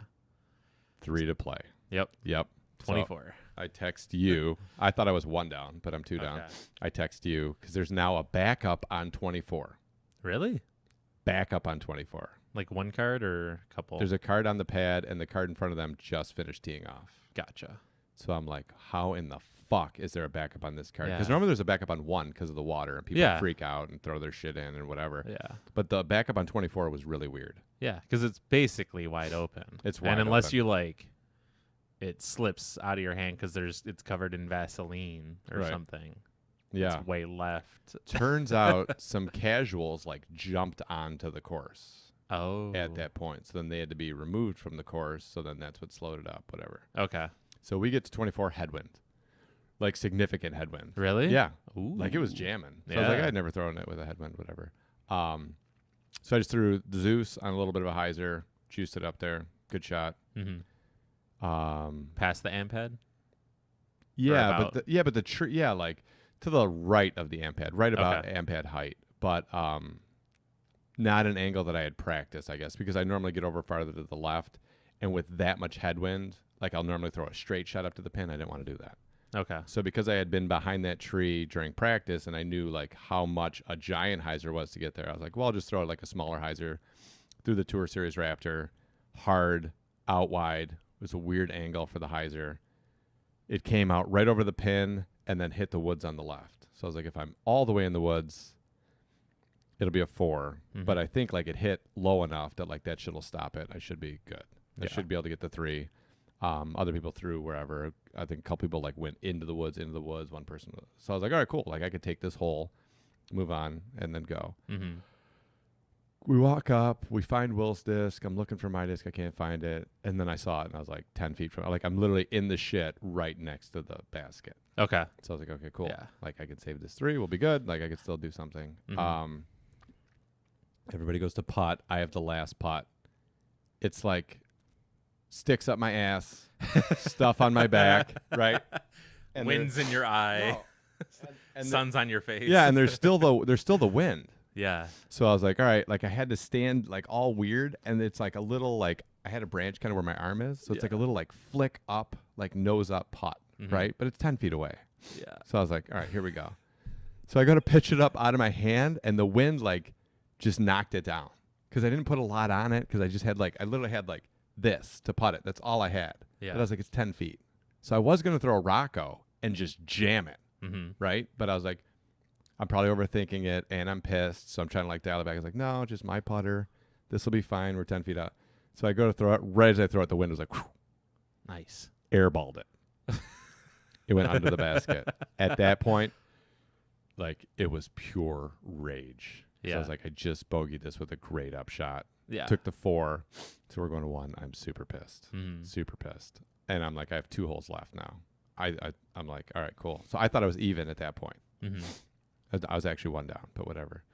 3 to play. Yep. 24. I text you. I thought I was 1 down, but I'm 2 down. Okay. I text you because there's now a backup on 24. Really? Backup on 24. Like one card or a couple? There's a card on the pad, and the card in front of them just finished teeing off. Gotcha. So I'm like, how in the fuck is there a backup on this card? Because Yeah. normally there's a backup on 1 because of the water, and people Yeah. freak out and throw their shit in and whatever. Yeah. But the backup on 24 was really weird. Yeah, because it's basically wide open. It's wide and unless open. you like, it slips out of your hand because it's covered in Vaseline or Right. something. Yeah. It's way left. Turns out some casuals like jumped onto the course Oh. at that point. So then they had to be removed from the course. So then that's what slowed it up, whatever. Okay. So we get to 24 headwind, like significant headwind. Really? Yeah. Ooh. Like it was jamming. So I was like, Yeah. I'd never thrown it with a headwind, whatever. So I just threw the Zeus on a little bit of a hyzer, juiced it up there. Good shot. Mm-hmm. Um, Past the amp head? yeah, about- but the tree, yeah, like to the right of the amp pad, right about Okay. amp pad height, but not an angle that I had practiced, I guess, because I normally get over farther to the left, and with that much headwind, like I'll normally throw a straight shot up to the pin. I didn't want to do that. Okay. So because I had been behind that tree during practice and I knew like how much a giant hyzer was to get there, I was like, well, I'll just throw like a smaller hyzer through the Tour Series Raptor, hard, out wide. It was a weird angle for the hyzer. It came out right over the pin and then hit the woods on the left. So I was like, if I'm all the way in the woods, it'll be a 4. Mhm. But I think like it hit low enough that like that shit will stop it. I should be good. I Yeah. should be able to get the 3. Other people threw wherever. I think a couple people like went into the woods. One person. So I was like, all right, cool. Like I could take this hole, move on, and then go. Mm-hmm. We walk up. We find Will's disc. I'm looking for my disc. I can't find it. And then I saw it, and I was like 10 feet from. Like I'm literally in the shit right next to the basket. Okay. So I was like, okay, cool. Yeah. Like I could save this 3. We'll be good. Like I could still do something. Mhm. Everybody goes to putt. I have the last putt. It's like sticks up my ass, stuff on my back, right? And Winds in your eye. No. And Sun's on your face. yeah, and there's still the wind. Yeah. So I was like, all right, like I had to stand like all weird, and it's like a little like I had a branch kind of where my arm is, so it's Yeah. like a little like flick up, like nose up putt, Mhm. right? But it's 10 feet away. Yeah. So I was like, all right, here we go. So I go to pitch it up out of my hand, and the wind like just knocked it down because I didn't put a lot on it because I just had like I literally had like this to putt it. That's all I had. Yeah. But I was like, it's 10 feet. So I was gonna throw a Rocco and just jam it, Mm-hmm. right? But I was like, I'm probably overthinking it, and I'm pissed. So I'm trying to like dial it back. I was like, no, just my putter. This will be fine. We're 10 feet out. So I go to throw it. Right as I throw it, the wind was like, whew, Nice. airballed it. It went under the basket. At that point, like it was pure rage. So Yeah. I was like, I just bogeyed this with a great upshot. Yeah. Took the 4. So we're going to 1. I'm super pissed. Mhm. Super pissed. And I'm like, I have 2 holes left now. I'm like, all right, cool. So I thought I was even at that point. Mhm. I was actually 1 down, but whatever.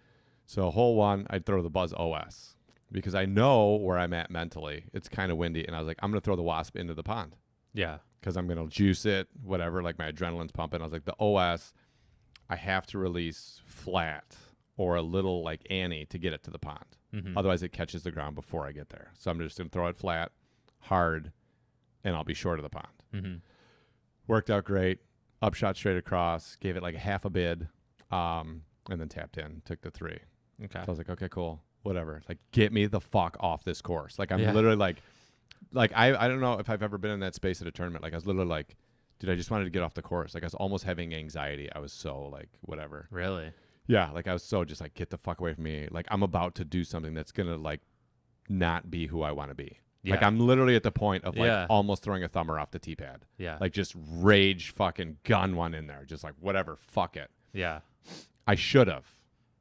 So hole 1, I'd throw the Buzz OS because I know where I'm at mentally. It's kind of windy, and I was like, I'm going to throw the Wasp into the pond Yeah. because I'm going to juice it, whatever, like my adrenaline's pumping. I was like, the OS, I have to release flat or a little like Annie to get it to the pond. Mhm. Otherwise, it catches the ground before I get there. So I'm just going to throw it flat, hard, and I'll be short of the pond. Mhm. Worked out great. Upshot straight across. Gave it like a half a bid, and then tapped in. Took the 3. Okay. So I was like, okay, cool, whatever. Like, get me the fuck off this course. Like, I'm Yeah. literally like I don't know if I've ever been in that space at a tournament. Like, I was literally like, dude, I just wanted to get off the course. Like, I was almost having anxiety. I was so like, whatever. Really? Yeah, like I was so just like, get the fuck away from me. Like, I'm about to do something that's gonna like not be who I want to be. Yeah. Like, I'm literally at the point of like Yeah. almost throwing a thumber off the tee pad. Yeah. Like, just rage fucking gun one in there. Just like, whatever, fuck it. Yeah. I should have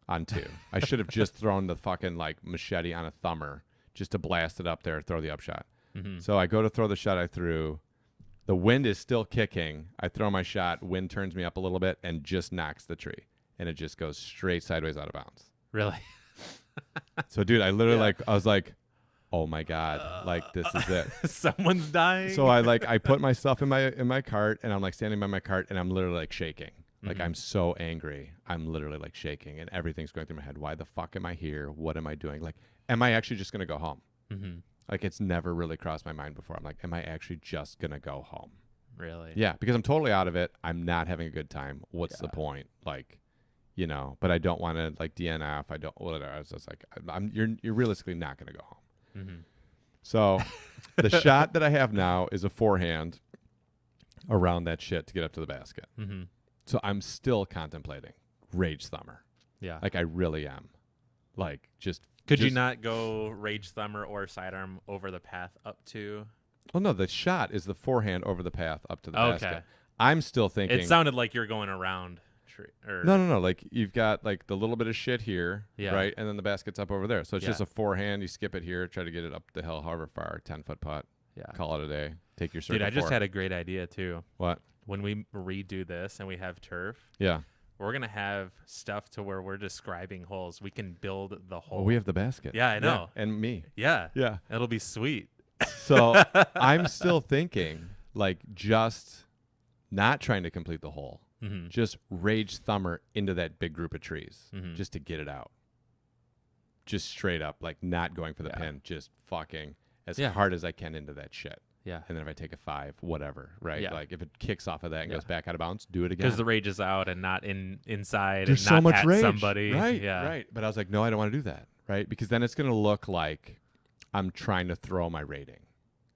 on 2. I should have just thrown the fucking like machete on a thumber just to blast it up there, throw the upshot. Mhm. So I go to throw the shot I threw. The wind is still kicking. I throw my shot. Wind turns me up a little bit and just knocks the tree. And it just goes straight sideways out of bounds. Really? So, dude, I literally Yeah. I was like, oh my God, like this is it. Someone's dying. So I put my stuff in my cart, and I'm like standing by my cart, and I'm literally like shaking. Like, Mhm. I'm so angry. I'm literally like shaking, and everything's going through my head. Why the fuck am I here? What am I doing? Like, am I actually just going to go home? Mm-hmm. Like, it's never really crossed my mind before. I'm like, am I actually just going to go home? Really? Yeah, because I'm totally out of it. I'm not having a good time. What's the point? Like, you know, but I don't want to like DNF. I don't. Whatever. I was just like, you're realistically not going to go home. Mm-hmm. So the shot that I have now is a forehand around that shit to get up to the basket. Mm-hmm. So I'm still contemplating Rage Thumber. Yeah. Like I really am. Like Could you not go Rage Thumber or sidearm over the path up to? Well, no, the shot is the forehand over the path up to the basket. I'm still thinking. It sounded like you're going around. No. Like you've got like the little bit of shit here, Yeah. right? And then the basket's up over there. So it's Yeah. just a forehand. You skip it here, try to get it up the hill, however far, 10-foot putt. Yeah. Call it a day. Take your circle. Dude, I just had a great idea too. What? When we redo this and we have turf, Yeah. we're going to have stuff to where we're describing holes. We can build the hole. Well, we have the basket. Yeah, I know. And me. Yeah. Yeah. It'll be sweet. So I'm still thinking like just not trying to complete the hole. Mm-hmm. Just Rage Thumber into that big group of trees Mm-hmm. just to get it out. Just straight up, like not going for the pin, just fucking as hard as I can into that shit. Yeah. And then if I take a 5, whatever, right? Yeah. Like if it kicks off of that and goes back out of bounds, do it again. Because the rage is out and not inside There's and not so much at rage. somebody. Right, Yeah. right. But I was like, no, I don't want to do that, right? Because then it's going to look like I'm trying to throw my rating.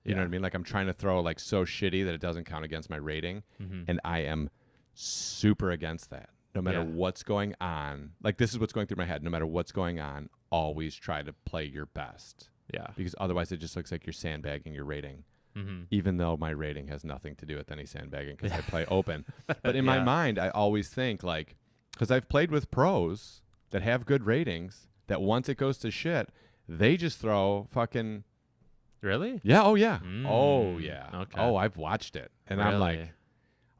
You know what I mean? Like I'm trying to throw like so shitty that it doesn't count against my rating. Mm-hmm. And I am super against that. No matter what's going on. Like this is what's going through my head. No matter what's going on, always try to play your best. Yeah. Because otherwise it just looks like you're sandbagging your rating. Mm-hmm. Even though my rating has nothing to do with any sandbagging because I play open. But in my mind, I always think like, because I've played with pros that have good ratings that once it goes to shit, they just throw fucking... Really? Yeah. Oh, yeah. Mm, Oh, yeah. okay. Oh, I've watched it. And Really? I'm like,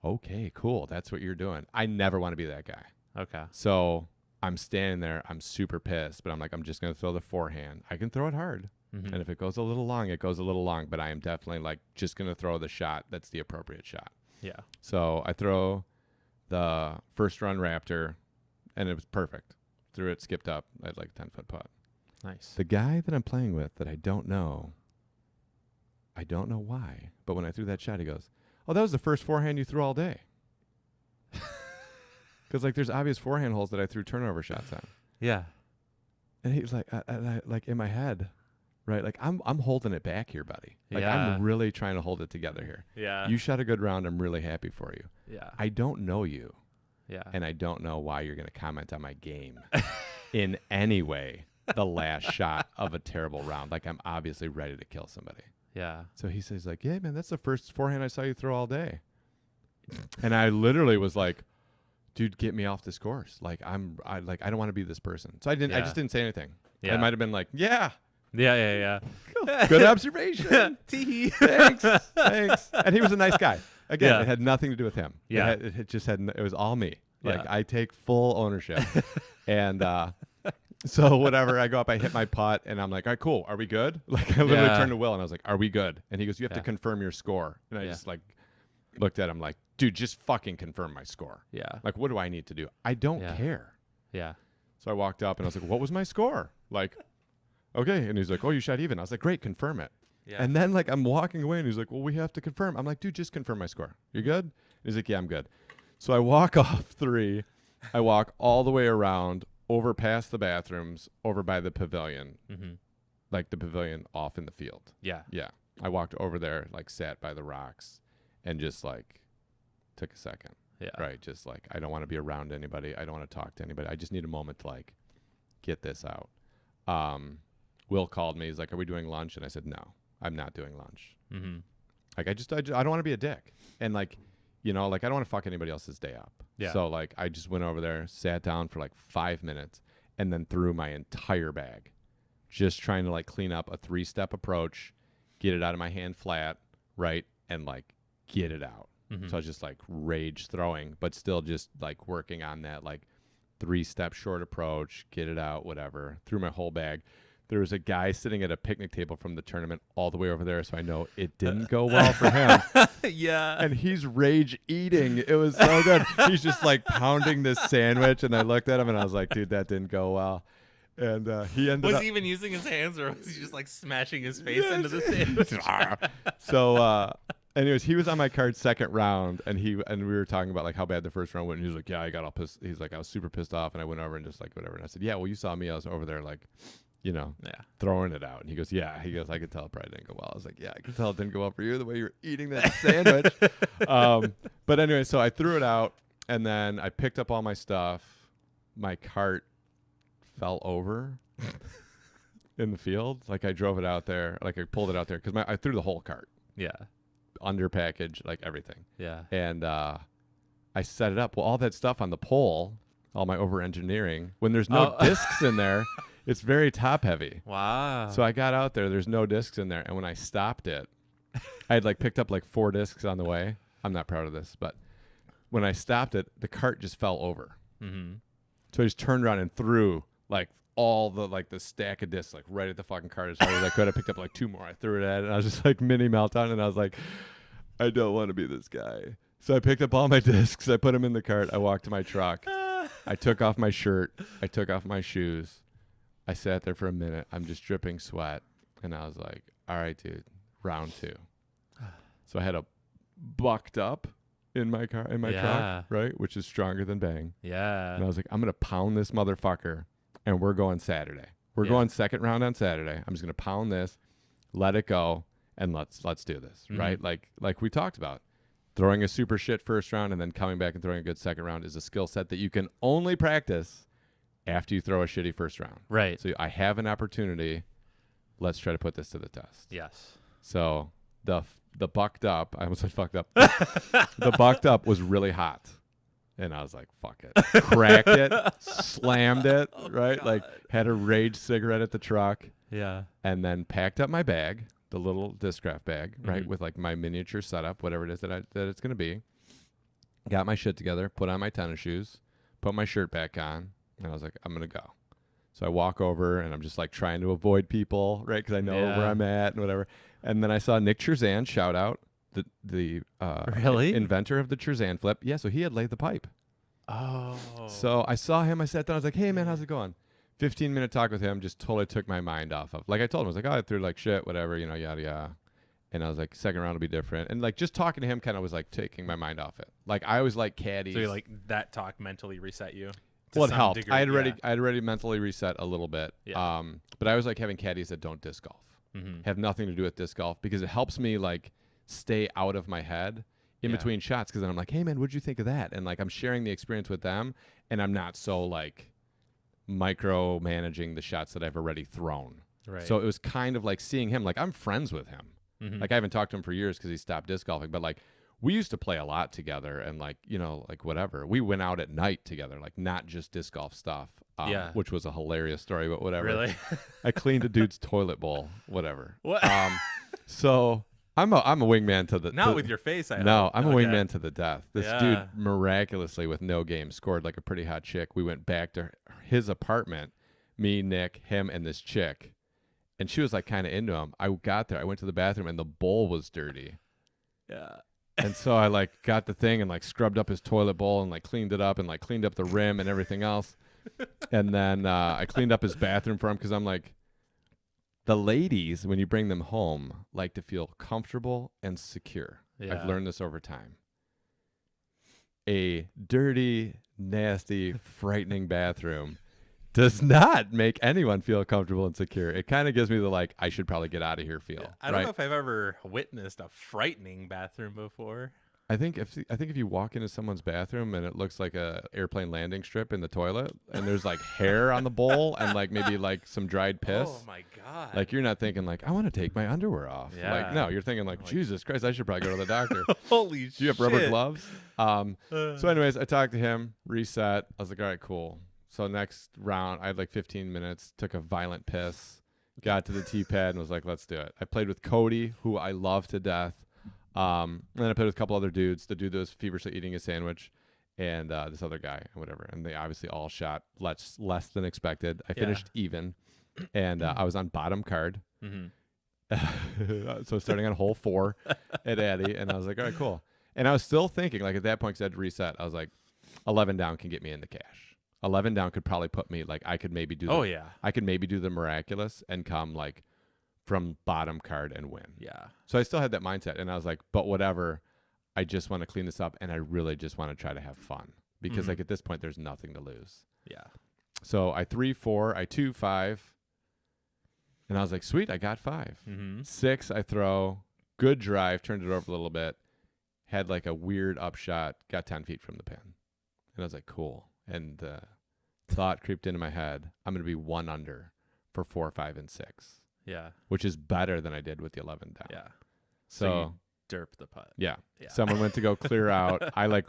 okay, cool. That's what you're doing. I never want to be that guy. Okay. So I'm standing there. I'm super pissed, but I'm like, I'm just going to throw the forehand. I can throw it hard. Mm-hmm. And if it goes a little long, it goes a little long. But I am definitely like just going to throw the shot that's the appropriate shot. Yeah. So I throw the first run Raptor, and it was perfect. Threw it, skipped up. I had like a 10-foot putt. Nice. The guy that I'm playing with that I don't know why, but when I threw that shot, he goes, oh, that was the first forehand you threw all day. Because like there's obvious forehand holes that I threw turnover shots on. Yeah. And he's like, I like in my head, right? Like I'm holding it back here, buddy. Like Yeah. I'm really trying to hold it together here. Yeah. You shot a good round. I'm really happy for you. Yeah. I don't know you, Yeah. and I don't know why you're going to comment on my game in any way. The last shot of a terrible round. Like I'm obviously ready to kill somebody. Yeah. So he says like, yeah, man, that's the first forehand I saw you throw all day. And I literally was like, dude, get me off this course. Like I don't want to be this person. So I just didn't say anything. Yeah. I might have been like, yeah, Yeah. good observation. Thanks. And he was a nice guy. Again, Yeah. it had nothing to do with him. Yeah. It was all me. Like Yeah. I take full ownership. And so whatever, I go up, I hit my putt, and I'm like, all right, cool. Are we good? Like I literally Yeah. turned to Will and I was like, are we good? And he goes, you have to Yeah. confirm your score. And I Yeah. just like looked at him like, dude, just fucking confirm my score. Yeah. Like, what do I need to do? I don't Yeah. care. Yeah. So I walked up and I was like, what was my score? Like, okay. And he's like, oh, you shot even. I was like, great, confirm it. Yeah. And then like I'm walking away and he's like, well, we have to confirm. I'm like, dude, just confirm my score. You good? And he's like, yeah, I'm good. So I walk off 3. I walk all the way around, over past the bathrooms, over by the pavilion, Mm-hmm. like the pavilion off in the field. Yeah. Yeah. I walked over there, like sat by the rocks and just like took a second. Yeah. Right. Just like, I don't want to be around anybody. I don't want to talk to anybody. I just need a moment to like get this out. Will called me. He's like, are we doing lunch? And I said, no, I'm not doing lunch. Mm-hmm. Like, I don't want to be a dick. And like, you know, like I don't want to fuck anybody else's day up. Yeah. So like, I just went over there, sat down for like 5 minutes and then threw my entire bag, just trying to like clean up a 3-step approach, get it out of my hand flat. Right. And like get it out. Mm-hmm. So I was just like rage throwing, but still just like working on that like 3-step short approach, get it out, whatever. Threw my whole bag. There was a guy sitting at a picnic table from the tournament all the way over there, so I know it didn't go well for him. Yeah. And he's rage eating. It was so good. He's just like pounding this sandwich, and I looked at him and I was like, dude, that didn't go well. And he ended Was up... he even using his hands, or was he just like smashing his face into the sandwich? Anyways, he was on my card second round, and we were talking about like how bad the first round went. And he was like, "Yeah, I got all pissed." He's like, "I was super pissed off," and I went over and just like whatever. And I said, "Yeah, well, you saw me. I was over there like, throwing it out." And he goes, "Yeah." He goes, "I could tell it probably didn't go well." I was like, "Yeah, I could tell it didn't go well for you the way you were eating that sandwich." But anyway, so I threw it out, and then I picked up all my stuff. My cart fell over in the field. Like I drove it out there, like I pulled it out there because I threw the whole cart. Yeah. Under package, like everything. Yeah. And I set it up. Well, all that stuff on the pole, all my over engineering, when there's no discs in there, it's very top heavy. Wow. So I got out there, there's no discs in there. And when I stopped it, I had like picked up like 4 discs on the way. I'm not proud of this, but when I stopped it, the cart just fell over. Mm-hmm. So I just turned around and threw like all the stack of discs like right at the fucking cart as hard as I could. I picked up like 2 more. I threw it at it, and I was just like mini meltdown, and I was like, I don't want to be this guy. So I picked up all my discs. I put them in the cart. I walked to my truck. I took off my shirt. I took off my shoes. I sat there for a minute. I'm just dripping sweat, and I was like, all right, dude, round 2. So I had a bucked up in my car, in my truck, right, which is stronger than bang. Yeah. And I was like, I'm gonna pound this motherfucker, and we're going Saturday. We're going second round on Saturday. I'm just gonna pound this, let it go, and let's do this, right? Like we talked about, throwing a super shit first round and then coming back and throwing a good second round is a skill set that you can only practice after you throw a shitty first round. Right. So I have an opportunity. Let's try to put this to the test. Yes. So the bucked up, I almost said fucked up. The bucked up was really hot. And I was like, fuck it. Cracked it, slammed it, right? God. Like had a rage cigarette at the truck. Yeah. And then packed up my bag, the little Discraft bag, right? With like my miniature setup, whatever it is that it's going to be. Got my shit together, put on my tennis shoes, put my shirt back on, and I was like, I'm going to go. So I walk over and I'm just like trying to avoid people, right? Because I know where I'm at and whatever. And then I saw Nick Cherzan, shout out, the really? inventor of the Cherzan flip. Yeah, so he had laid the pipe. Oh. So I saw him. I sat down. I was like, hey, man, how's it going? 15-minute talk with him just totally took my mind off of. Like I told him, I was like, oh, I threw like shit, whatever, yada, yada. And I was like, second round will be different. And like just talking to him kind of was like taking my mind off it. Like I always like caddies. So like that talk mentally reset you? Well, it helped. I had already mentally reset a little bit. Yeah. But I always like having caddies that don't disc golf. Have nothing to do with disc golf because it helps me like stay out of my head in between shots because then I'm like, hey man, what'd you think of that? And like I'm sharing the experience with them and I'm not so like micromanaging the shots that I've already thrown. Right. So it was kind of like seeing him, like I'm friends with him. Like I haven't talked to him for years because he stopped disc golfing, but like we used to play a lot together and like, you know, like whatever. We went out at night together, like not just disc golf stuff, which was a hilarious story, but whatever. Really? I cleaned a dude's toilet bowl, whatever. What? So I'm a wingman to the... Not with your face, I'm a wingman to the death. This dude miraculously with no game scored like a pretty hot chick. We went back to his apartment, me, Nick, him, and this chick. And she was like kind of into him. I got there. I went to the bathroom and the bowl was dirty. Yeah. And so I like got the thing and like scrubbed up his toilet bowl and like cleaned it up and like cleaned up the rim and everything else. And then I cleaned up his bathroom for him because I'm like, the ladies, when you bring them home, like to feel comfortable and secure. Yeah. I've learned this over time. A dirty, nasty, frightening bathroom does not make anyone feel comfortable and secure. It kind of gives me the like, I should probably get out of here feel. Yeah. I don't know if I've ever witnessed a frightening bathroom before. I think if you walk into someone's bathroom and it looks like a airplane landing strip in the toilet and there's like hair on the bowl and like maybe like some dried piss. Oh my God. Like you're not thinking like, I want to take my underwear off. Yeah. Like no, you're thinking like, Jesus Christ, I should probably go to the doctor. Holy shit. Do you have rubber gloves? So anyways, I talked to him, reset. I was like, all right, cool. So next round, I had like 15 minutes, took a violent piss, got to the tee pad and was like, let's do it. I played with Cody, who I love to death. And then I played with a couple other dudes. The dude that was feverishly eating a sandwich and this other guy and whatever. And they obviously all shot less than expected. I finished even and I was on bottom card. So starting on hole 4 at Addy. And I was like, all right, cool. And I was still thinking like at that point, because I had to reset, I was like, 11 down can get me in the cash. 11 down could probably put me like I could maybe do I could maybe do the miraculous and come like from bottom card and win. Yeah. So I still had that mindset, and I was like, but whatever, I just want to clean this up, and I really just want to try to have fun because like at this point, there's nothing to lose. Yeah. So I 3-4, I 2-5, and I was like, sweet, I got 5. 6, I throw, good drive, turned it over a little bit, had like a weird upshot, got 10 feet from the pin. And I was like, cool. And thought creeped into my head, I'm going to be 1 under for 4, 5, and 6. Yeah. Which is better than I did with the 11 down. Yeah. So you derp the putt. yeah. Yeah. Someone went to go clear out. I like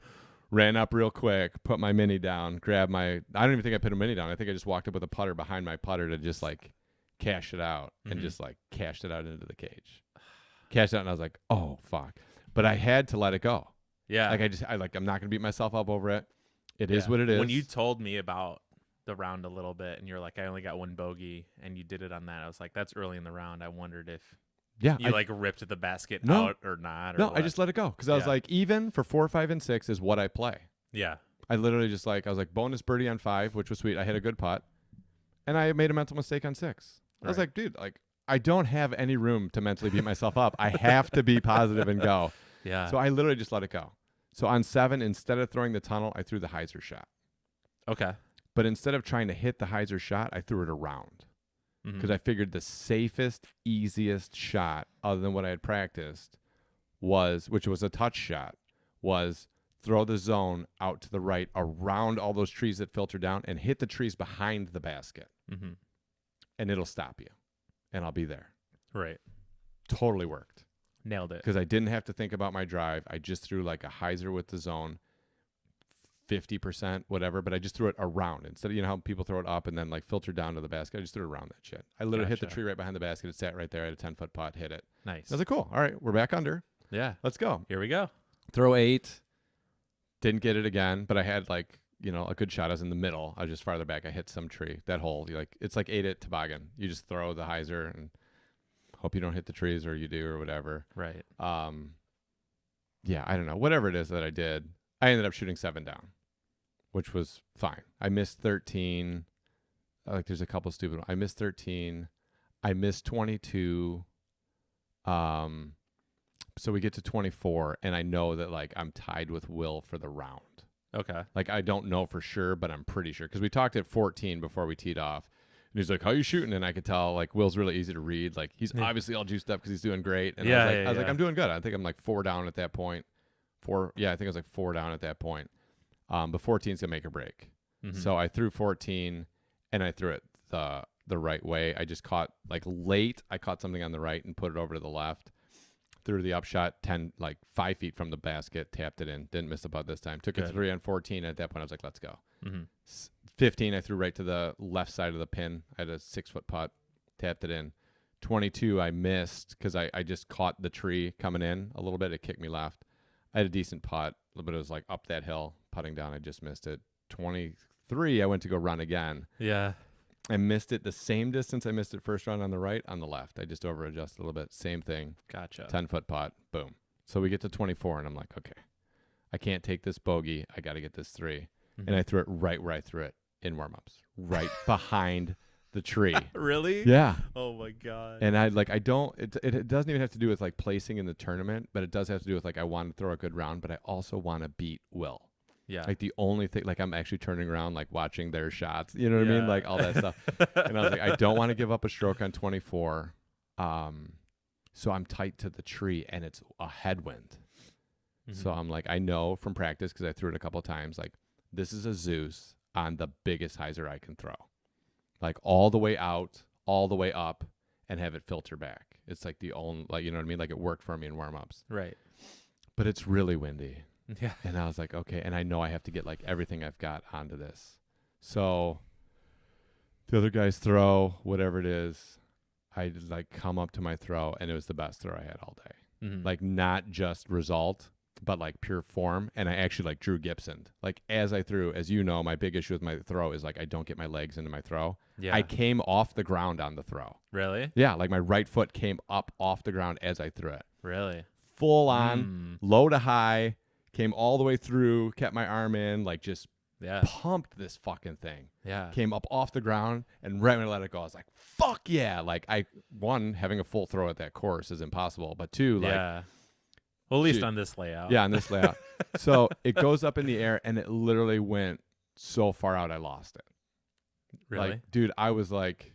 ran up real quick, put my mini down, grabbed my, I don't even think I put a mini down. I think I just walked up with a putter behind my putter to just like cash it out and just like cashed it out into the cage. Cashed it out, and I was like, oh, fuck. But I had to let it go. Yeah. Like I'm not going to beat myself up over it. It is what it is. When you told me about the round a little bit and you're like, I only got 1 bogey and you did it on that, I was like, that's early in the round. I wondered if you like ripped the basket out or not. Or no, what. I just let it go because I was like, even for 4, 5, and 6 is what I play. Yeah. I literally just like, I was like bonus birdie on 5, which was sweet. I hit a good putt. And I made a mental mistake on 6. I was like, dude, like I don't have any room to mentally beat myself up. I have to be positive and go. Yeah. So I literally just let it go. So on 7, instead of throwing the tunnel, I threw the hyzer shot. Okay. But instead of trying to hit the hyzer shot, I threw it around because I figured the safest, easiest shot other than what I had practiced was, which was a touch shot, was throw the zone out to the right around all those trees that filter down and hit the trees behind the basket. And it'll stop you. And I'll be there. Right. Totally worked. Nailed it. Because I didn't have to think about my drive. I just threw like a hyzer with the zone, 50%, whatever, but I just threw it around. Instead of, you know how people throw it up and then like filter down to the basket, I just threw it around that shit. I literally hit the tree right behind the basket. It sat right there. I had a 10-foot putt, hit it. Nice. I was like, cool. All right, we're back under. Yeah. Let's go. Here we go. Throw 8. Didn't get it again, but I had like, you know, a good shot. I was in the middle. I was just farther back. I hit some tree. That hole, it's like 8 at toboggan. You just throw the hyzer and hope you don't hit the trees, or you do, or whatever. Right. Yeah, I don't know. Whatever it is that I did, I ended up shooting 7 down, which was fine. I missed 13. Like, there's a couple stupid ones. I missed 13. I missed 22. So we get to 24, and I know that, like, I'm tied with Will for the round. Okay. Like, I don't know for sure, but I'm pretty sure. Because we talked at 14 before we teed off. And he's like, how you shooting? And I could tell, like, Will's really easy to read. Like, he's obviously all juiced up because he's doing great. And I was like, I'm doing good. I think I'm like 4 down at that point. I think I was like 4 down at that point. But 14's going to make or break. So I threw 14, and I threw it the right way. I just caught, like, late. I caught something on the right and put it over to the left. Threw the upshot 5 feet from the basket, tapped it in. Didn't miss the putt this time. Took a 3 on 14. At that point, I was like, let's go. 15, I threw right to the left side of the pin. I had a 6-foot putt, tapped it in. 22, I missed because I just caught the tree coming in a little bit. It kicked me left. I had a decent putt, but it was like up that hill, putting down. I just missed it. 23, I went to go run again. Yeah. I missed it the same distance I missed it first round on the right, on the left. I just over-adjusted a little bit. Same thing. Gotcha. 10-foot putt. Boom. So we get to 24, and I'm like, okay, I can't take this bogey. I got to get this 3. And I threw it right where I threw it in warm-ups, right behind the tree. Really? Yeah. Oh, my God. And it doesn't even have to do with, like, placing in the tournament, but it does have to do with, like, I want to throw a good round, but I also want to beat Will. Yeah. Like, the only thing, like, I'm actually turning around, like, watching their shots. You know what I mean? Like, all that stuff. And I was like, I don't want to give up a stroke on 24. So I'm tight to the tree, and it's a headwind. So I'm like, I know from practice, because I threw it a couple of times, like, this is a Zeus on the biggest hyzer I can throw. Like, all the way out, all the way up, and have it filter back. It's like the only, like, you know what I mean? Like, it worked for me in warm-ups. Right. But it's really windy. Yeah. And I was like, okay. And I know I have to get, like, everything I've got onto this. So the other guys throw, whatever it is, I just, like, come up to my throw, and it was the best throw I had all day. Like, not just result, but, like, pure form. And I actually, like, Drew Gibson. Like, as I threw, as you know, my big issue with my throw is, like, I don't get my legs into my throw. Yeah. I came off the ground on the throw. Really? Yeah, like, my right foot came up off the ground as I threw it. Really? Full on, low to high, came all the way through, kept my arm in, like, just Yeah. pumped this fucking thing. Yeah. Came up off the ground, and right when I let it go, I was like, fuck yeah. Like, having a full throw at that course is impossible. But two, like, Yeah. Well, at least shoot. on this layout. Yeah, on this layout. So it goes up in the air, and it literally went so far out, I lost it. Really? Like, dude, I was like,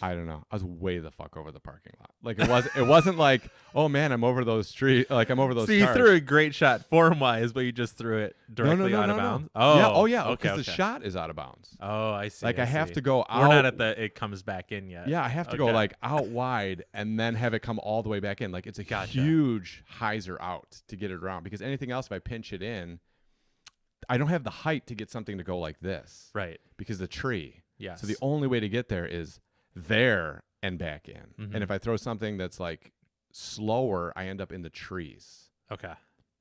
I don't know. I was way the fuck over the parking lot. Like, it wasn't like, oh man, I'm over those trees. Like, I'm over those So you cars. threw a great shot form-wise, but you just threw it directly out of bounds? Oh, Yeah. Oh yeah. Okay. Because the shot is out of bounds. Oh, I see. Like, I have to go out. We're not at the it comes back in yet. Yeah, I have to go Okay. like out wide and then have it come all the way back in. Like, it's a Gotcha. huge hyzer out to get it around, because anything else, if I pinch it in, I don't have the height to get something to go like this. Right. Because the tree. Yes. So the only way to get there is there and back in. Mhm. And if I throw something that's like slower, I end up in the trees. Okay.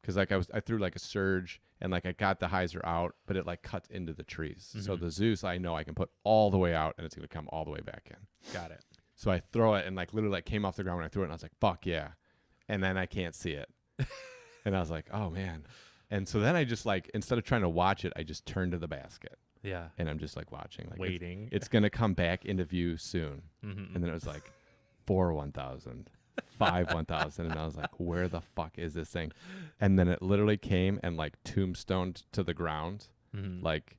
Because like I threw like a surge, and like I got the hyzer out, but it like cuts into the trees. So Mhm. the Zeus, I know I can put all the way out, and it's gonna come all the way back in. Got it. So I throw it, and like literally like came off the ground when I threw it, and I was like, fuck yeah. And then I can't see it. And I was like, oh man. And so then I just like, instead of trying to watch it, I just turned to the basket, Yeah. and I'm just like watching, like Waiting. it's gonna come back into view soon. Mhm. And then it was like 4 1,000, 5 1,000, and I was like, where the fuck is this thing? And then it literally came and like tombstoned to the ground, Mhm. like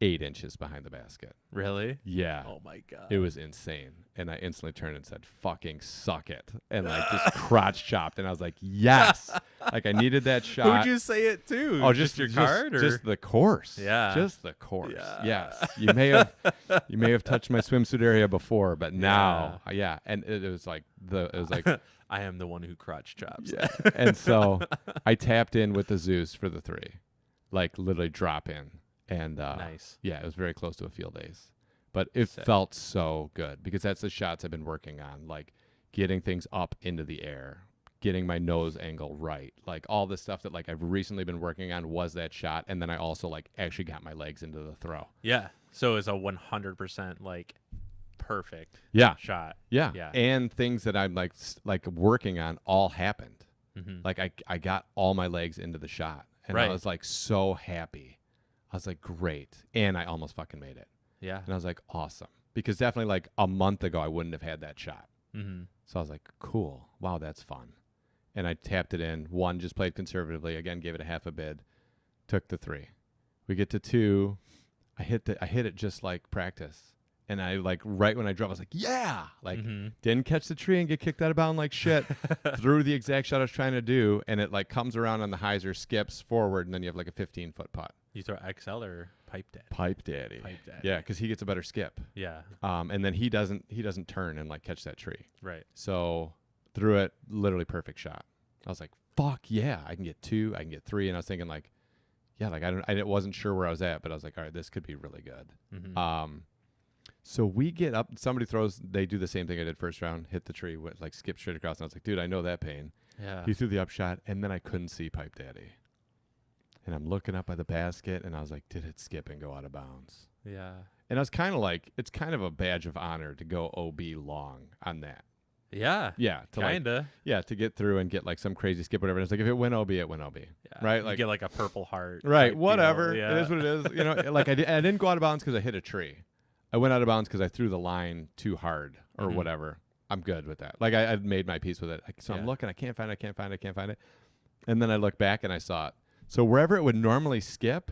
8 inches behind the basket. Really? Yeah. Oh my god. It was insane. And I instantly turned and said, fucking suck it. And like just crotch chopped. And I was like, yes. Like, I needed that shot. Who'd you say it to? Oh, just your card, or just the course. Yeah. Just the course. Yeah. Yes. You may have touched my swimsuit area before, but now, yeah. And it was like I am the one who crotch chops. yeah. And so I tapped in with the Zeus for the 3, like literally drop in, and Nice. yeah, it was very close to a field ace, but it Sick. felt so good, because that's the shots I've been working on, like getting things up into the air, getting my nose angle right, like all the stuff that like I've recently been working on was that shot. And then I also like actually got my legs into the throw. Yeah. So it's a 100% like perfect Yeah. shot. Yeah. Yeah. And things that I'm like working on all happened. Mhm. Like I got all my legs into the shot, and I Right. was like so happy. I was like, great. And I almost fucking made it. Yeah. And I was like, awesome. Because definitely like a month ago, I wouldn't have had that shot. Mhm. So I was like, cool. Wow, that's fun. And I tapped it in. 1, just played conservatively. Again, gave it a half a bid. Took the 3. We get to 2. I hit it just like practice. And I like right when I drove, I was like, yeah. Like Mhm. didn't catch the tree and get kicked out of bounds like shit. Threw the exact shot I was trying to do, and it like comes around on the hyzer, skips forward, and then you have like a 15-foot putt. You throw XL or pipe daddy? Pipe daddy. Pipe daddy. Yeah, because he gets a better skip. Yeah. And then he doesn't turn and like catch that tree. Right. So threw it, literally perfect shot. I was like, fuck yeah, I can get 2, I can get 3, and I was thinking like, yeah, like I wasn't sure where I was at, but I was like, all right, this could be really good. Mhm. So we get up, somebody throws, they do the same thing I did first round, hit the tree, with like skip straight across, and I was like, dude, I know that pain. Yeah. He threw the upshot, and then I couldn't see Pipe Daddy. And I'm looking up by the basket, and I was like, did it skip and go out of bounds? Yeah. And I was kind of like, it's kind of a badge of honor to go OB long on that. Yeah. Yeah. To like, Kinda. yeah, to get through and get like some crazy skip, whatever. And it's like, if it went OB, it went OB. Yeah. Right? You Like, get like a Purple Heart. right. type Whatever. deal. It Yeah. is what it is. You know, like I didn't go out of bounds because I hit a tree. I went out of bounds because I threw the line too hard or Mhm. whatever. I'm good with that. Like I made my peace with it. So Yeah. I'm looking, I can't find it. And then I look back and I saw it. So wherever it would normally skip,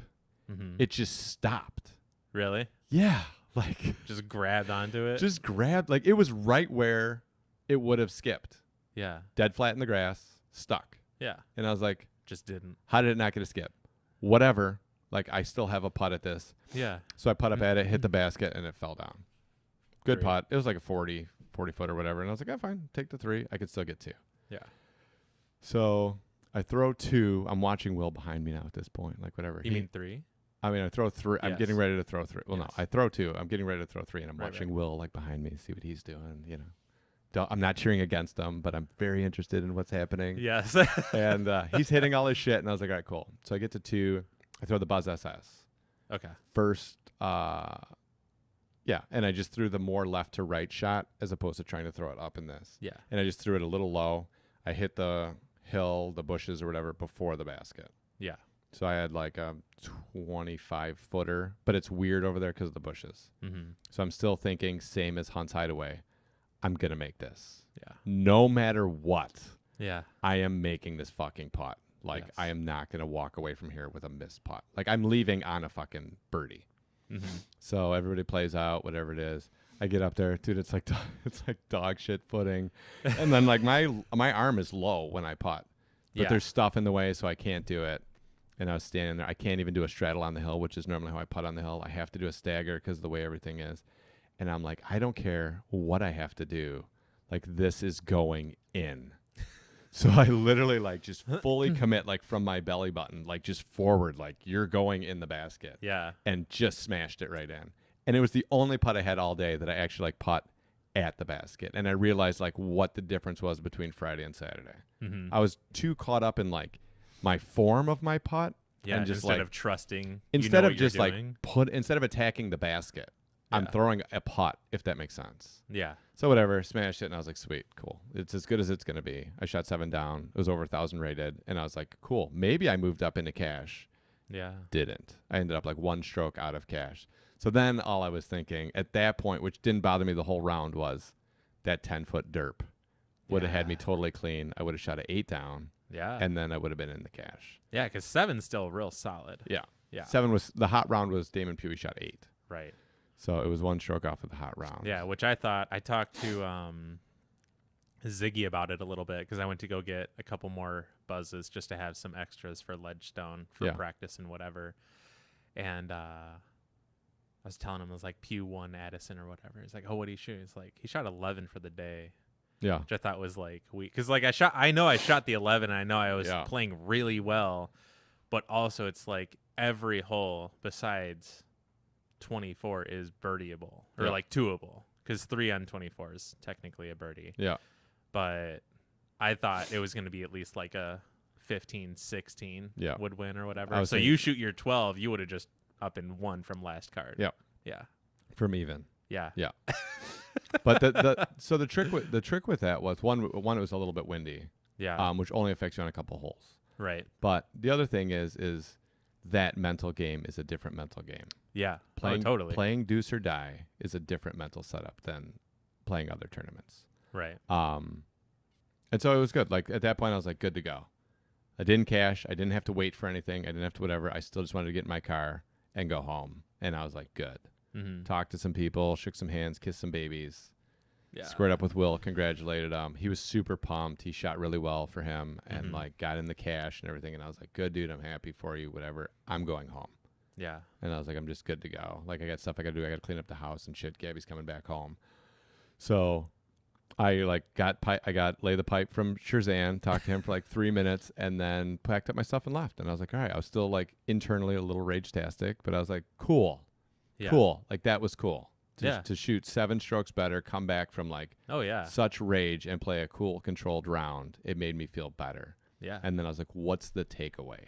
Mhm. it just stopped. Really? Yeah. Like Just grabbed onto it? just grabbed, like it was right where it would have skipped. Yeah. Dead flat in the grass, stuck. Yeah. And I was like, Just didn't. how did it not get a skip? Whatever. Like I still have a putt at this. Yeah. So I put up at it, hit the basket, and it fell down. Good Great. putt. It was like a 40 foot or whatever. And I was like, oh, fine. Take the 3. I could still get 2. Yeah. So I throw 2. I'm watching Will behind me now at this point. Like whatever. You mean 3? I throw 3. I'm Yes. getting ready to throw 3. Well, Yes. no, I throw 2. I'm getting ready to throw 3, and I'm Right, watching Will like behind me, see what he's doing. You know, I'm not cheering against him, but I'm very interested in what's happening. Yes. And he's hitting all his shit, and I was like, all right, cool. So I get to 2. I throw the Buzz SS. Okay. First, yeah, and I just threw the more left to right shot as opposed to trying to throw it up in this. Yeah. And I just threw it a little low. I hit the hill, the bushes or whatever before the basket. Yeah. So I had like a 25 footer, but it's weird over there because of the bushes. Mm-hmm. So I'm still thinking, same as Hunt's Hideaway, I'm going to make this. Yeah. No matter what, Yeah. I am making this fucking putt. Like, Yes. I am not going to walk away from here with a missed putt. Like, I'm leaving on a fucking birdie. Mm-hmm. So everybody plays out, whatever it is. I get up there, dude. It's like dog shit footing, and then like my arm is low when I putt, but there's stuff in the way, so I can't do it. And I was standing there. I can't even do a straddle on the hill, which is normally how I putt on the hill. I have to do a stagger because of the way everything is. And I'm like, I don't care what I have to do. Like, this is going in. So I literally like just fully commit, like from my belly button, like just forward, like you're going in the basket. Yeah. And just smashed it right in. And it was the only putt I had all day that I actually like putt at the basket. And I realized like what the difference was between Friday and Saturday. Mm-hmm. I was too caught up in like my form of my putt. Yeah. And just instead like, of trusting, instead you know of what you're just like doing. instead of attacking the basket, I'm Yeah. throwing a putt, if that makes sense. Yeah. So whatever, smashed it, and I was like, sweet, cool. It's as good as it's going to be. I shot 7 down. It was over 1,000 rated, and I was like, cool. Maybe I moved up into cash. Yeah. Didn't. I ended up like 1 stroke out of cash. So then all I was thinking at that point, which didn't bother me the whole round, was that 10-foot derp would have had me totally clean. I would have shot an 8 down, Yeah. and then I would have been in the cash. Yeah, because 7's still real solid. Yeah. Yeah. 7 was, the hot round was Damon Pugh, shot 8. Right. So it was 1 stroke off of the hot round. Yeah, which I talked to Ziggy about it a little bit because I went to go get a couple more buzzes just to have some extras for Ledgestone for practice and whatever. And I was telling him, it was like Pew 1 Addison or whatever. He's like, oh, what did he shoot? It's like, he shot 11 for the day. Yeah. Which I thought was like weak. Because like I know I shot the 11 and I know I was playing really well. But also it's like every hole besides 24 is birdieable or like twoable because 3 on 24 is technically a birdie. Yeah. But I thought it was going to be at least like a 15-16 would win or whatever. So you shoot your 12, you would have just up and won from last card. Yep. Yeah. From even. Yeah. Yeah. But the trick with that was one it was a little bit windy. Yeah. Which only affects you on a couple holes. Right. But the other thing is that mental game is a different mental game. Yeah. Totally. Playing deuce or die is a different mental setup than playing other tournaments. Right. And so it was good. Like at that point I was like good to go. I didn't cash. I didn't have to wait for anything. I didn't have to whatever. I still just wanted to get in my car and go home. And I was like, good. Mm-hmm. Talked to some people, shook some hands, kissed some babies. Yeah. Squared up with Will, congratulated him. He was super pumped. He shot really well for him and like got in the cash and everything. And I was like, good dude, I'm happy for you, whatever. I'm going home. Yeah. And I was like, I'm just good to go. Like I got stuff I got to do. I got to clean up the house and shit. Gabby's coming back home. So I like lay the pipe from Shirzan, talked to him for like 3 minutes and then packed up my stuff and left. And I was like, all right, I was still like internally a little rage-tastic, but I was like, cool. Yeah. Cool. Like that was cool. Yeah. To shoot 7 strokes better, come back from like such rage and play a cool, controlled round. It made me feel better. Yeah. And then I was like, what's the takeaway?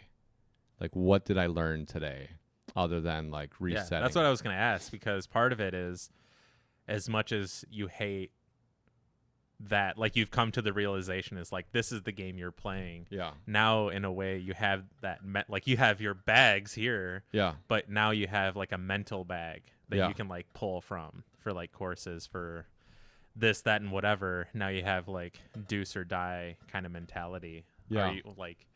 Like, what did I learn today other than like resetting? Yeah, that's what I was going to ask because part of it is as much as you hate that, like you've come to the realization is like, this is the game you're playing. Yeah. Now, in a way, you have that, like you have your bags here. Yeah. But now you have like a mental bag that Yeah. you can like pull from for like courses for this, that, and whatever. Now you have like deuce or die kind of mentality. Yeah. Are you, like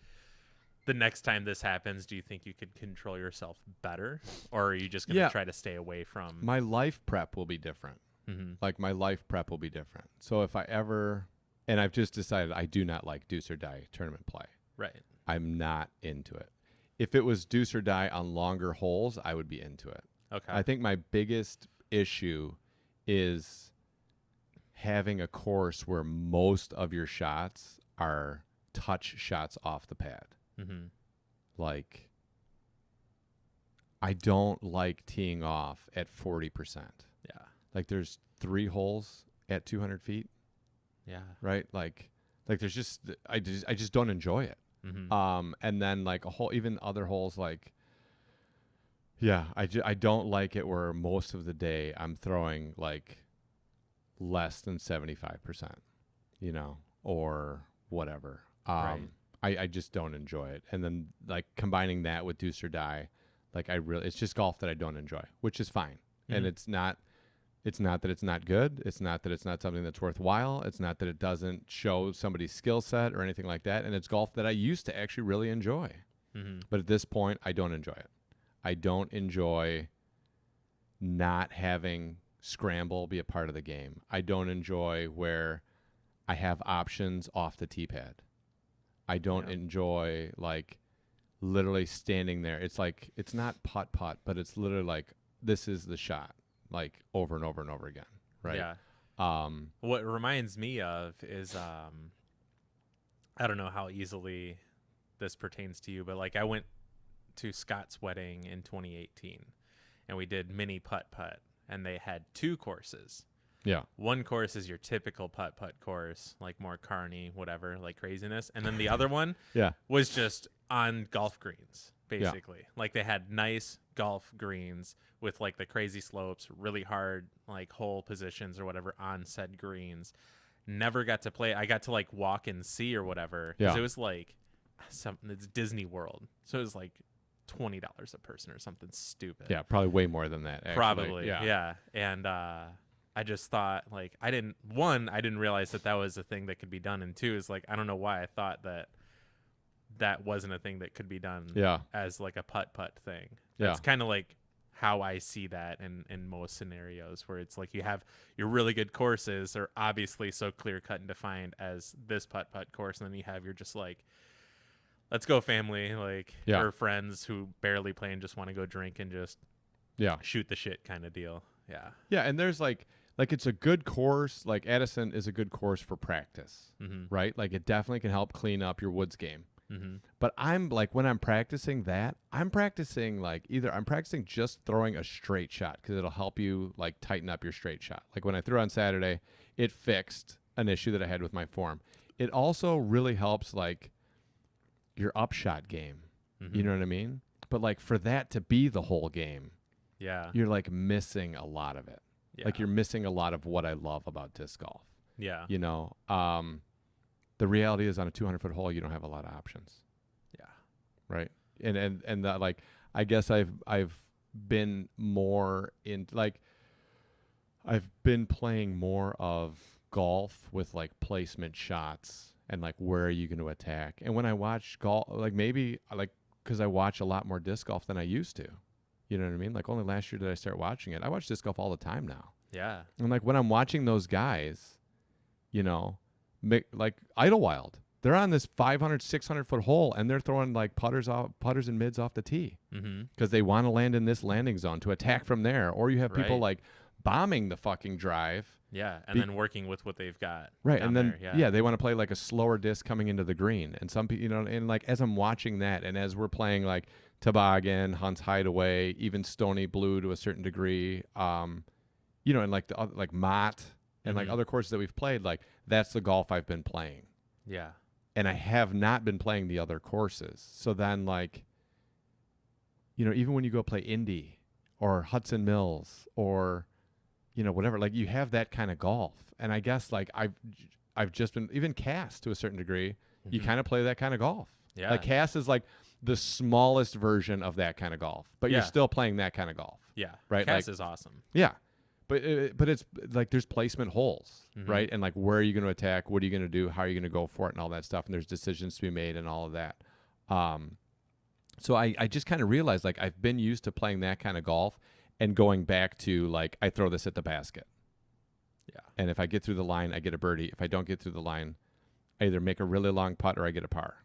the next time this happens, do you think you could control yourself better, or are you just going to try to stay away from? My life prep will be different. Mm-hmm. Like my life prep will be different. So if I ever, and I've just decided I do not like deuce or die tournament play. Right. I'm not into it. If it was deuce or die on longer holes, I would be into it. Okay. I think my biggest issue is having a course where most of your shots are touch shots off the pad. Mm-hmm. Like, I don't like teeing off at 40%. Yeah. Like, there's 3 holes at 200 feet, Yeah. right? Like there's just I just don't enjoy it. Mm-hmm. And then like a whole, even other holes, like, yeah, I don't like it where most of the day I'm throwing like less than 75%, you know, or whatever. Right. I just don't enjoy it. And then like combining that with Deuce or Die, like it's just golf that I don't enjoy, which is fine. And it's not that it's not good. It's not that it's not something that's worthwhile. It's not that it doesn't show somebody's skill set or anything like that. And it's golf that I used to actually really enjoy. But at this point, I don't enjoy it. I don't enjoy not having scramble be a part of the game. I don't enjoy where I have options off the tee pad. I don't enjoy like literally standing there. It's like, it's not putt, but it's literally like, this is the shot, like over and over and over again. Right. Yeah. What it reminds me of is, I don't know how easily this pertains to you, but like I went to Scott's wedding in 2018 and we did mini putt, and they had 2 courses. Yeah. One course is your typical putt course, like more carny, whatever, like craziness. And then the other one was just on golf greens, basically. Like they had nice golf greens with like the crazy slopes, really hard like hole positions or whatever on said greens. Never got to play. I got to like walk and see or whatever. Because it was like it's Disney World. So it was like $20 a person or something stupid. Yeah, probably way more than that. Actually. Probably. Yeah. And I just thought like I didn't realize that was a thing that could be done, and 2 is like I don't know why I thought that wasn't a thing that could be done as like a putt thing. That's kind of like how I see that in most scenarios, where it's like you have your really good courses are obviously so clear cut and defined as this putt course, and then you have your just like let's go family, like or friends who barely play and just want to go drink and just shoot the shit kind of deal. Yeah, and there's like it's a good course. Like Addison is a good course for practice, right? Like it definitely can help clean up your woods game. But I'm like, when I'm practicing that, I'm practicing like I'm practicing just throwing a straight shot because it'll help you like tighten up your straight shot. Like when I threw on Saturday, it fixed an issue that I had with my form. It also really helps like your upshot game. You know what I mean? But like for that to be the whole game, you're like missing a lot of it. Like you're missing a lot of what I love about disc golf. You know, the reality is on a 200-foot hole, you don't have a lot of options. Right. And like, I guess I've been more in like, I've been playing more of golf with like placement shots and like, where are you going to attack? And when I watch golf, like maybe like, cause I watch a lot more disc golf than I used to. You know what I mean? Like only last year did I start watching it. I watch disc golf all the time now. Yeah. And like when I'm watching those guys, you know, like Idlewild, they're on this 500, 600-foot hole and they're throwing like putters and mids off the tee because they want to land in this landing zone to attack from there. Or you have people like bombing the fucking drive. Yeah, and then working with what they've got. Right, and then they want to play like a slower disc coming into the green. And some people, you know, and like as I'm watching that, and as we're playing like Toboggan, Hunt's Hideaway, even Stony Blue to a certain degree, you know, and like the like Mott and like other courses that we've played, like that's the golf I've been playing. Yeah, and I have not been playing the other courses. So then, like, you know, even when you go play Indy or Hudson Mills or, you know, whatever, like you have that kind of golf. And I guess like I've just been even Cast to a certain degree. You kind of play that kind of golf. Yeah, like Cast is like the smallest version of that kind of golf, but you're still playing that kind of golf. Yeah, right. Cast like, is awesome. Yeah, but it's like there's placement holes, right? And like where are you going to attack? What are you going to do? How are you going to go for it? And all that stuff. And there's decisions to be made and all of that. So I just kind of realized like I've been used to playing that kind of golf and going back to like I throw this at the basket. Yeah. And if I get through the line, I get a birdie. If I don't get through the line, I either make a really long putt or I get a par.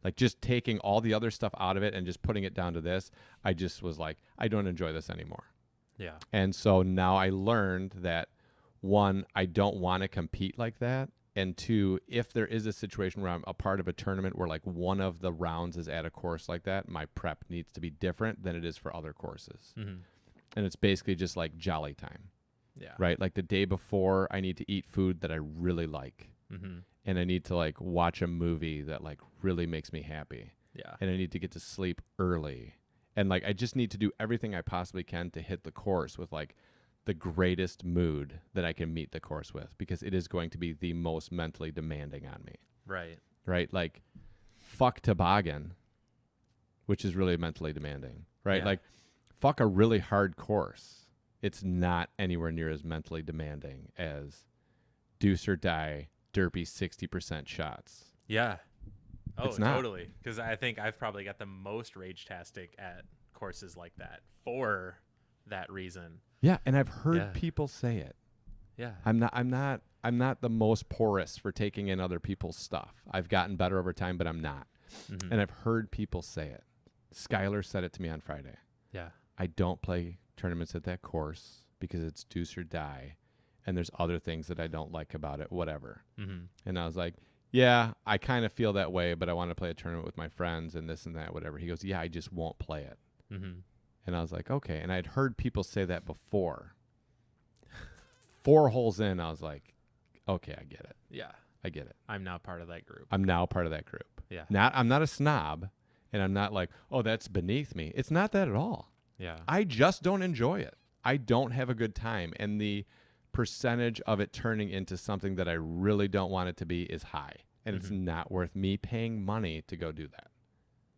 Like just taking all the other stuff out of it and just putting it down to this, I just was like, I don't enjoy this anymore. Yeah. And so now I learned that, one, I don't want to compete like that. And two, if there is a situation where I'm a part of a tournament where like one of the rounds is at a course like that, my prep needs to be different than it is for other courses. And it's basically just like jolly time. Yeah. Right? Like the day before, I need to eat food that I really like. And I need to like watch a movie that like really makes me happy. Yeah. And I need to get to sleep early. And like I just need to do everything I possibly can to hit the course with like the greatest mood that I can meet the course with, because it is going to be the most mentally demanding on me. Right. Right? Like fuck toboggan, which is really mentally demanding, right? Yeah. Like, fuck a really hard course. It's not anywhere near as mentally demanding as deuce or die, derpy 60% shots. Yeah. Oh, It's not. totally. Because I think I've probably got the most rage-tastic at courses like that for that reason. Yeah, and I've heard Yeah. people say it. Yeah. I'm not the most porous for taking in other people's stuff. I've gotten better over time, but I'm not. Mhm. And I've heard people say it. Skylar said it to me on Friday. Yeah. I don't play tournaments at that course because it's deuce or die, and there's other things that I don't like about it, whatever. Mhm. And I was like, yeah, I kind of feel that way, but I want to play a tournament with my friends and this and that, whatever. He goes, yeah, I just won't play it. Mhm. And I was like, okay. And I'd heard people say that before. 4 holes in, I was like, okay, I get it. Yeah. I get it. I'm now part of that group. I'm now part of that group. Yeah. I'm not a snob, and I'm not like, oh, that's beneath me. It's not that at all. Yeah. I just don't enjoy it. I don't have a good time, and the percentage of it turning into something that I really don't want it to be is high, and it's not worth me paying money to go do that.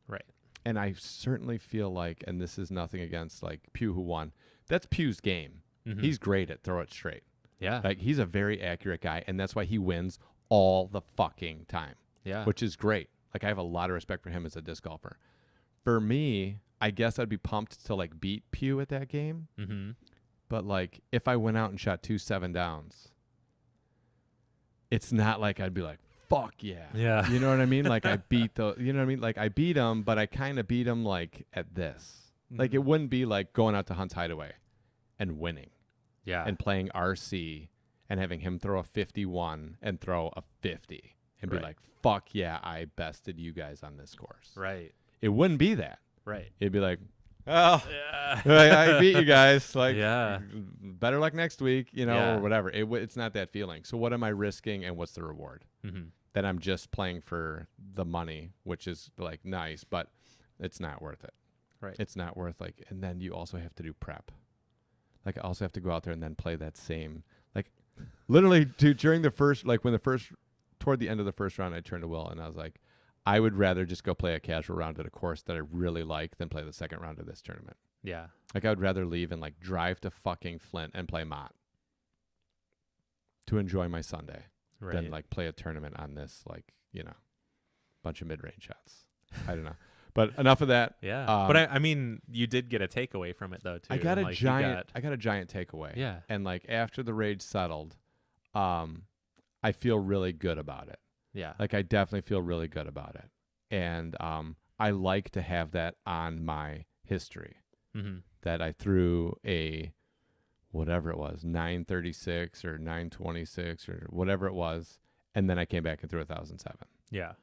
Right. And I certainly feel like, and this is nothing against like Pew who won, that's Pew's game. Mhm. He's great at throw it straight. Yeah. Like, he's a very accurate guy, and that's why he wins all the fucking time, Yeah. which is great. Like, I have a lot of respect for him as a disc golfer. For me, I guess I'd be pumped to like beat Pew at that game. Mm-hmm. But like, if I went out and shot 2 7-downs, it's not like I'd be like, fuck yeah. Yeah. You know what I mean? Like, I beat the, you know what I mean? Like, I beat him, but I kind of beat him like at this. Like, it wouldn't be like going out to Hunt's Hideaway and winning Yeah. and playing RC and having him throw a 51 and throw a 50 and be Right. like, fuck yeah, I bested you guys on this course. Right. It wouldn't be that. Right. It'd be like, oh, Yeah. I beat you guys. Like, Yeah. better luck next week, you know, Yeah. or whatever. It's not that feeling. So what am I risking, and what's the reward? Mm-hmm. That I'm just playing for the money, which is like nice, but it's not worth it. Right. It's not worth like, and then you also have to do prep. Like, I also have to go out there and then play that same, like, literally during the first, like toward the end of the first round, I turned to Will and I was like, I would rather just go play a casual round at a course that I really like than play the second round of this tournament. Yeah. Like, I would rather leave and like drive to fucking Flint and play Mott to enjoy my Sunday Right. than like play a tournament on this, like, you know, bunch of mid-range shots. I don't know. But enough of that. Yeah. Um, But I mean, you did get a takeaway from it though too. I got a Like, you giant. got- I got a giant takeaway. Yeah. And like after the rage settled, I feel really good about it. Yeah. Like, I definitely feel really good about it, and I like to have that on my history. Mm-hmm. That I threw a whatever it was, 936 or 926 or whatever it was, and then I came back and threw 1,007 Yeah.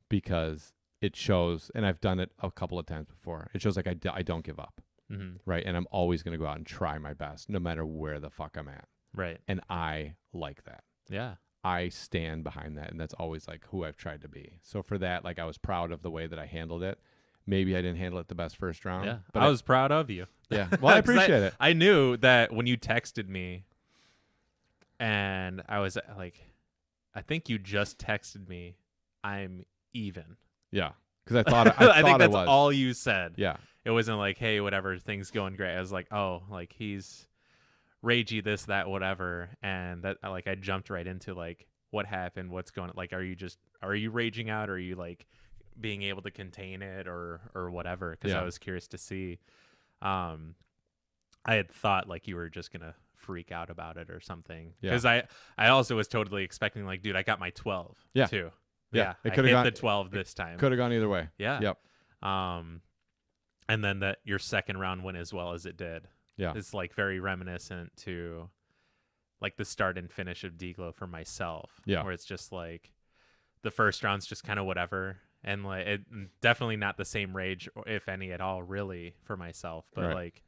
because it shows, and I've done it a couple of times before. It shows like I don't give up. Mm-hmm. Right. And I'm always going to go out and try my best no matter where the fuck I'm at. Right. And I like that. Yeah. I stand behind that. And that's always like who I've tried to be. So for that, like, I was proud of the way that I handled it. Maybe I didn't handle it the best first round. Yeah. But I was proud of you. yeah. Well, I 'Cause appreciate it. I knew that when you texted me, and I was like, I think you just texted me, I'm even. Yeah. Because I thought I think thought that's was. all you said. Yeah. It wasn't like, hey, whatever, things going great. I was like, oh, like, he's ragey, this, that, whatever. And that, like, I jumped right into like, what happened? What's going on? Like, are you raging out? Or are you like being able to contain it or whatever? Because Yeah. I was curious to see. I had thought like you were just gonna freak out about it or something. Yeah. Because I also was totally expecting like, dude, I got my 12 Yeah. too. Yeah. It I could've hit gone- the 12 this time. Could have gone either way. Yeah. Yep. And then that your second round went as well as it did. Yeah. It's like very reminiscent to like the start and finish of Deglo for myself. Yeah. Where it's just like the first round's just kind of whatever. And like it definitely not the same rage, if any at all, really, for myself. But Right. like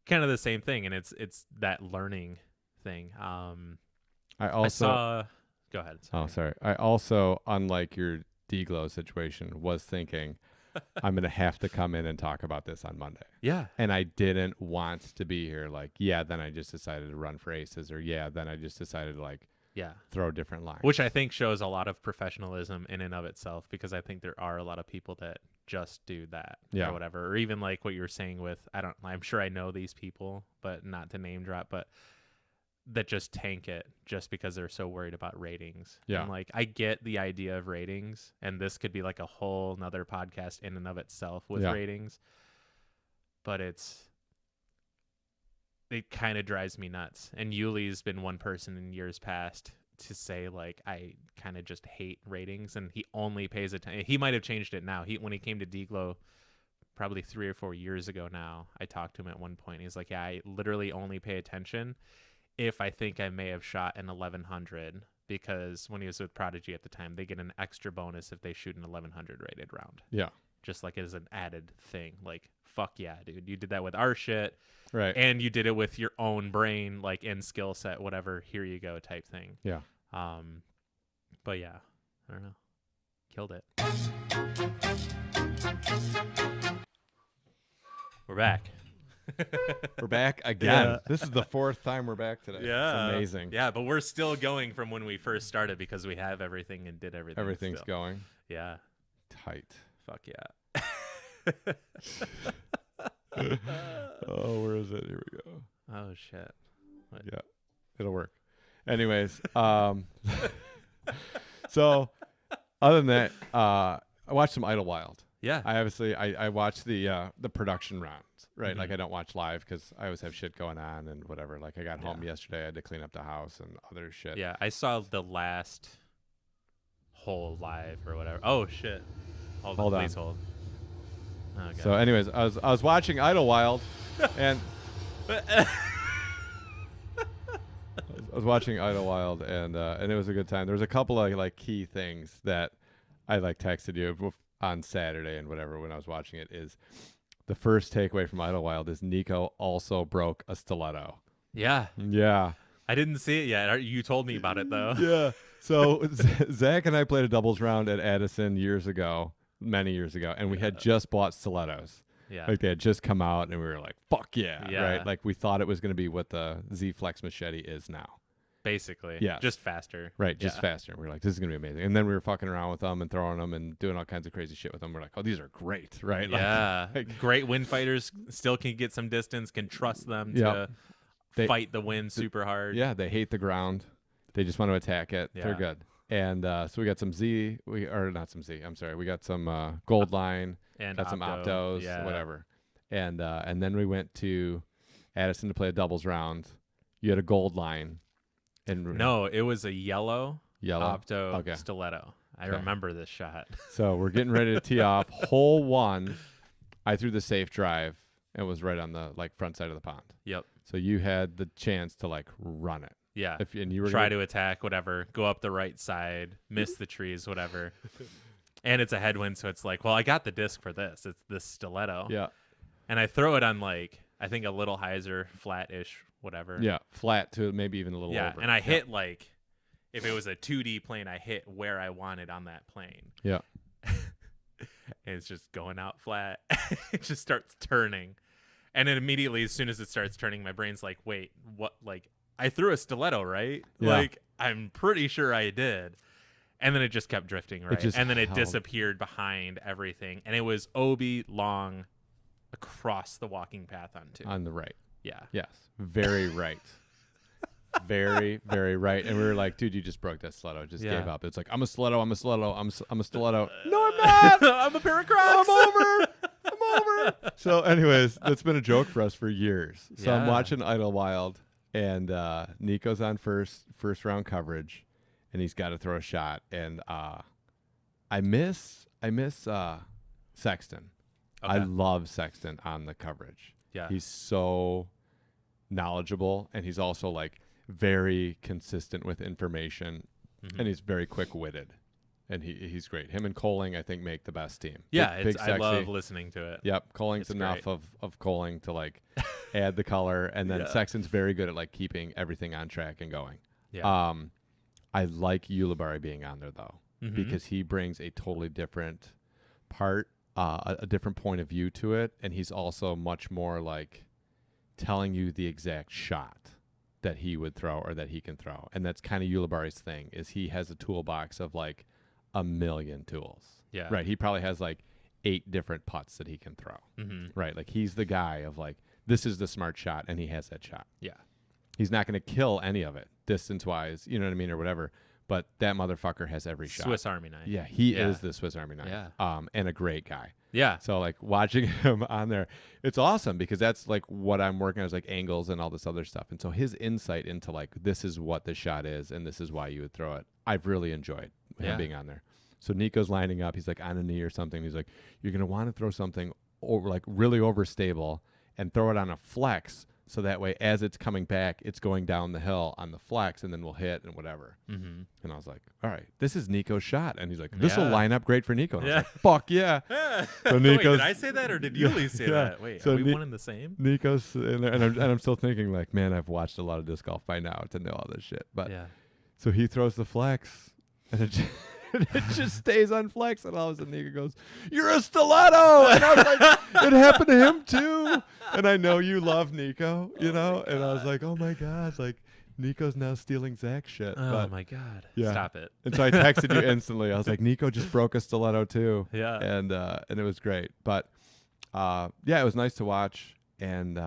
kind of the same thing. And it's that learning thing. I also. Go ahead. Oh, sorry. I also, unlike your Deglo situation, was thinking I'm going to have to come in and talk about this on Monday. Yeah. And I didn't want to be here like, yeah, then I just decided to run for aces, or yeah, then I just decided to like Yeah. throw different lines. Which I think shows a lot of professionalism in and of itself, because I think there are a lot of people that just do that Yeah. or whatever. Or even like what you were saying with, I'm sure I know these people, but not to name drop, but that just tank it just because they're so worried about ratings. Yeah. And like, I get the idea of ratings, and this could be like a whole nother podcast in and of itself with Yeah. ratings, but it kind of drives me nuts. And Yuli's been one person in years past to say, like, I kind of just hate ratings, and he only pays attention. He might have changed it now. When he came to Deglow probably 3 or 4 years ago now, I talked to him at one point. He's like, yeah, I literally only pay attention if I think I may have shot an 1100, because when he was with Prodigy at the time, they get an extra bonus if they shoot an 1100 rated round. Yeah. Just like as an added thing. Like, fuck yeah, dude. You did that with our shit. Right. And you did it with your own brain, like, in skill set, whatever, here you go type thing. Yeah. But yeah, I don't know. Killed it. We're back. We're back again. Yeah. This is the 4th time we're back today. Yeah. It's amazing. Yeah, but we're still going from when we first started because we have everything and did everything. Everything's still. going. Yeah. Tight. Fuck yeah. Oh, where is it? Here we go. Oh shit. What? Yeah. It'll work. Anyways, so other than that, I watched some Idlewild. Yeah. I watched the production rounds, right? Mhm. Like, I don't watch live because I always have shit going on and whatever. Like, I got home yesterday, I had to clean up the house and other shit. Yeah, I saw the last whole live or whatever. Oh shit. Hold on. Please hold. Oh, God. So anyways, I was watching Idlewild and I was watching Idlewild and it was a good time. There was a couple of like key things that I like texted you on Saturday and whatever when I was watching it. Is the first takeaway from Idlewild is Nico also broke a stiletto. Yeah. Yeah. I didn't see it yet. You told me about it though. Yeah. So Zach and I played a doubles round at Addison many years ago, and we had just bought stilettos. Yeah. Like, they had just come out, and we were like, fuck yeah, Yeah. right? Like, we thought it was going to be what the Z Flex machete is now. Basically. Yes. Just faster. Right, just Yeah. faster. We were like, this is going to be amazing. And then we were fucking around with them and throwing them and doing all kinds of crazy shit with them. We're like, oh, these are great, right? Yeah. Like, Great wind fighters still can get some distance, can trust them to fight the wind super hard. yeah, they hate the ground. They just want to attack it. Yeah. They're good. And so we got some Z, we got some Gold Line, And got some Opto. Optos, Yeah. whatever. And then we went to Addison to play a doubles round. You had a Gold Line. And No, it was a yellow Opto Okay. stiletto. I Okay. remember this shot. So we're getting ready to tee off. Hole 1, I threw the safe drive and was right on the front side of the pond. Yep. So you had the chance to run it. Yeah. And you were Try to attack, whatever. Go up the right side, miss the trees, whatever. And it's a headwind, so it's like, well, I got the disc for this. It's this stiletto. Yeah. And I throw it on I think a little hyzer, flat-ish, whatever. Yeah. Flat to maybe even a little over. And I hit if it was a 2D plane, I hit where I wanted on that plane. Yeah. And it's just going out flat. It just starts turning. And then immediately, as soon as it starts turning, my brain's like, wait, what? I threw a stiletto, right? Yeah. I'm pretty sure I did. And then it just kept drifting, right? just And then it held. disappeared behind everything. And it was OB long across the walking path On the right. Yeah. Yes. Very right. Very, very right. And we were like, dude, you just broke that stiletto. Just Yeah. gave up. It's like, I'm a stiletto. I'm a stiletto. I'm a stiletto. No, I'm not. I'm a pair of Crocs. I'm over. So anyways, that's been a joke for us for years. So I'm Yeah. watching Idlewild, and Nico's on first round coverage, and he's got to throw a shot. And I miss Sexton. I Okay. love Sexton on the coverage. Yeah. He's so knowledgeable, and he's also very consistent with information, Mhm. and he's very quick-witted, and he's great. Him and Coling, I think, make the best team. Yeah, Big I sexy. love listening to it. Yep, Coling's It's enough great. of Coling to add the color, and then Yeah. Sexton's very good at keeping everything on track and going. Yeah. I like Ulibarri being on there though, Mhm. because he brings a totally different part, a different point of view to it, and he's also much more telling you the exact shot. that he would throw or that he can throw. And that's kind of Ulibarri's thing, is he has a toolbox of like a million tools. Yeah. Right. He probably has like 8 different putts that he can throw. Mm-hmm. Right. Like he's the guy of like, this is the smart shot, and he has that shot. Yeah. He's not going to kill any of it distance wise, you know what I mean, or whatever. But that motherfucker has every shot. Swiss Army knife. Yeah, he is the Swiss Army knife. Yeah. And a great guy. Yeah. So like watching him on there, it's awesome because that's like what I'm working on is like angles and all this other stuff. And so his insight into like, this is what the shot is and this is why you would throw it. I've really enjoyed him being on there. So Nico's lining up. He's like on a knee or something. He's like, you're going to want to throw something over, like really overstable and throw it on a flex. So that way, as it's coming back, it's going down the hill on the flex, and then we'll hit and whatever. Mm-hmm. And I was like, all right, this is Nico's shot. And he's like, this will line up great for Nico. And I was like, fuck yeah. So Nico's, wait, did I say that or did Yuli say that? Wait, so are we one and the same? Nico's in there, and I'm still thinking like, man, I've watched a lot of disc golf by now to know all this shit. But so he throws the flex, and it just stays on flex, and all of a sudden Nico goes, "You're a stiletto!" And I was like, "It happened to him too." And I know you love Nico, you know, and I was like, "Oh my god!" Like Nico's now stealing Zach's shit. Oh my god! Yeah. Stop it! And so I texted you instantly. I was like, "Nico just broke a stiletto too." Yeah. And it was great, but it was nice to watch, and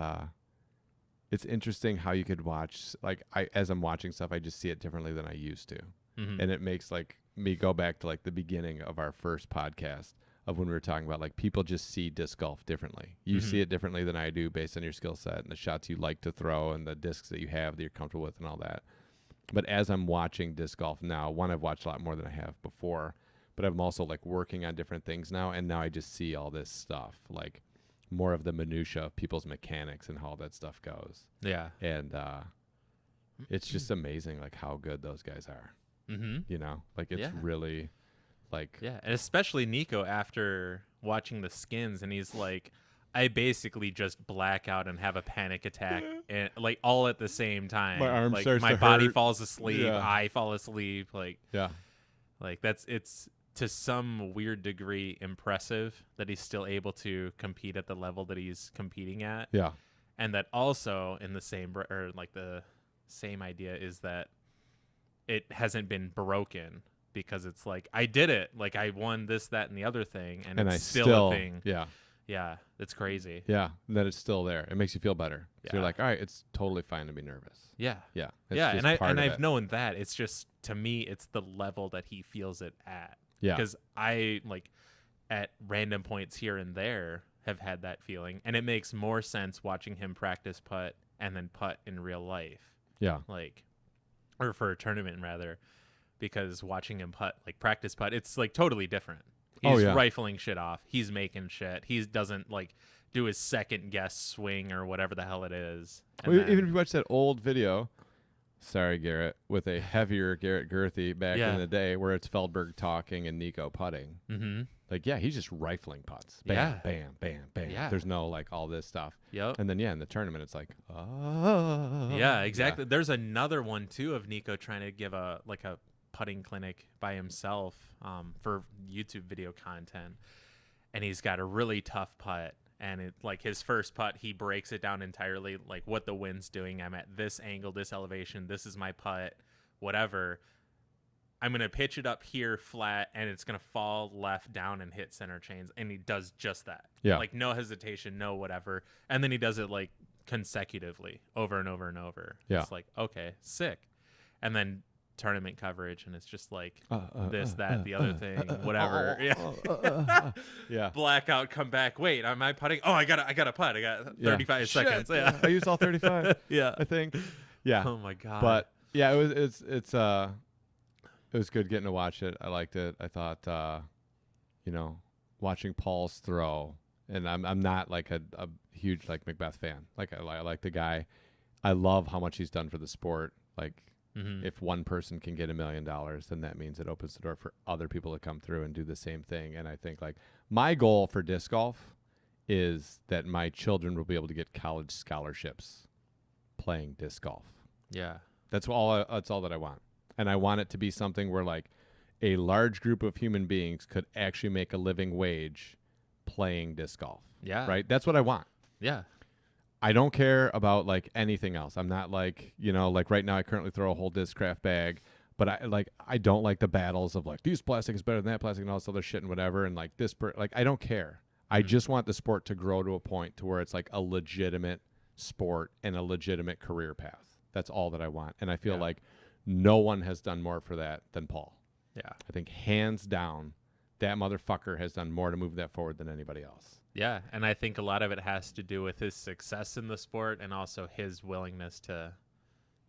it's interesting how you could watch. Like as I'm watching stuff, I just see it differently than I used to, and it makes like me go back to like the beginning of our first podcast of when we were talking about like people just see disc golf differently. You see it differently than I do based on your skill set and the shots you like to throw and the discs that you have that you're comfortable with and all that. But as I'm watching disc golf now, one, I've watched a lot more than I have before, but I'm also like working on different things now, and now I just see all this stuff, like more of the minutia of people's mechanics and how all that stuff goes. Yeah. And it's just amazing like how good those guys are. You know, like it's really like and especially Nico after watching the skins, and he's like, I basically just black out and have a panic attack and like all at the same time. My arm like starts my to body hurt. falls asleep, I fall asleep, like it's to some weird degree impressive that he's still able to compete at the level that he's competing at. And that also in the same or like the same idea is that it hasn't been broken, because it's like, I did it. Like I won this, that, and the other thing. And it's still a thing. Yeah. It's crazy. Yeah. That it's still there. It makes you feel better. So you're like, all right, it's totally fine to be nervous. Yeah. And I've known that. It's just, to me, it's the level that he feels it at. Yeah. Because I like at random points here and there have had that feeling. And it makes more sense watching him practice putt and then putt in real life. Yeah. Like, or for a tournament rather, because watching him putt, like practice putt, it's like totally different. He's rifling shit off. He's making shit. He doesn't like do his second guess swing or whatever the hell it is. Well, even if you watch that old video, sorry Garrett, with a heavier Garrett Girthy back in the day, where it's Feldberg talking and Nico putting. Like, he's just rifling putts. Bam, bam, bam, bam. There's no like all this stuff. And then in the tournament, it's like, oh. Yeah, exactly. There's another one too of Nico trying to give a putting clinic by himself for YouTube video content, and he's got a really tough putt, and it like his first putt, he breaks it down entirely, like what the wind's doing. I'm at this angle, this elevation, this is my putt, whatever. I'm going to pitch it up here flat, and it's going to fall left down and hit center chains. And he does just that. Like, no hesitation, no whatever. And then he does it, like, consecutively over and over and over. It's like, okay, sick. And then tournament coverage, and it's just like this, that, the other thing, whatever. Blackout, come back. Wait, am I putting? Oh, I got a putt. I got 35 seconds. I used all 35. I think. Oh, my God. But, it was good getting to watch it. I liked it. I thought, watching Paul's throw, and I'm not like a huge like Macbeth fan. Like I like the guy. I love how much he's done for the sport. Like if one person can get $1 million, then that means it opens the door for other people to come through and do the same thing. And I think like my goal for disc golf is that my children will be able to get college scholarships playing disc golf. That's all that I want. And I want it to be something where like a large group of human beings could actually make a living wage playing disc golf. Right? That's what I want. I don't care about like anything else. I'm not like, like right now I currently throw a whole Discraft bag, but I don't like the battles of like these plastic is better than that plastic and all this other shit and whatever. And like like, I don't care. I just want the sport to grow to a point to where it's like a legitimate sport and a legitimate career path. That's all that I want. And I feel like no one has done more for that than Paul. Yeah. I think hands down, that motherfucker has done more to move that forward than anybody else. Yeah, and I think a lot of it has to do with his success in the sport and also his willingness to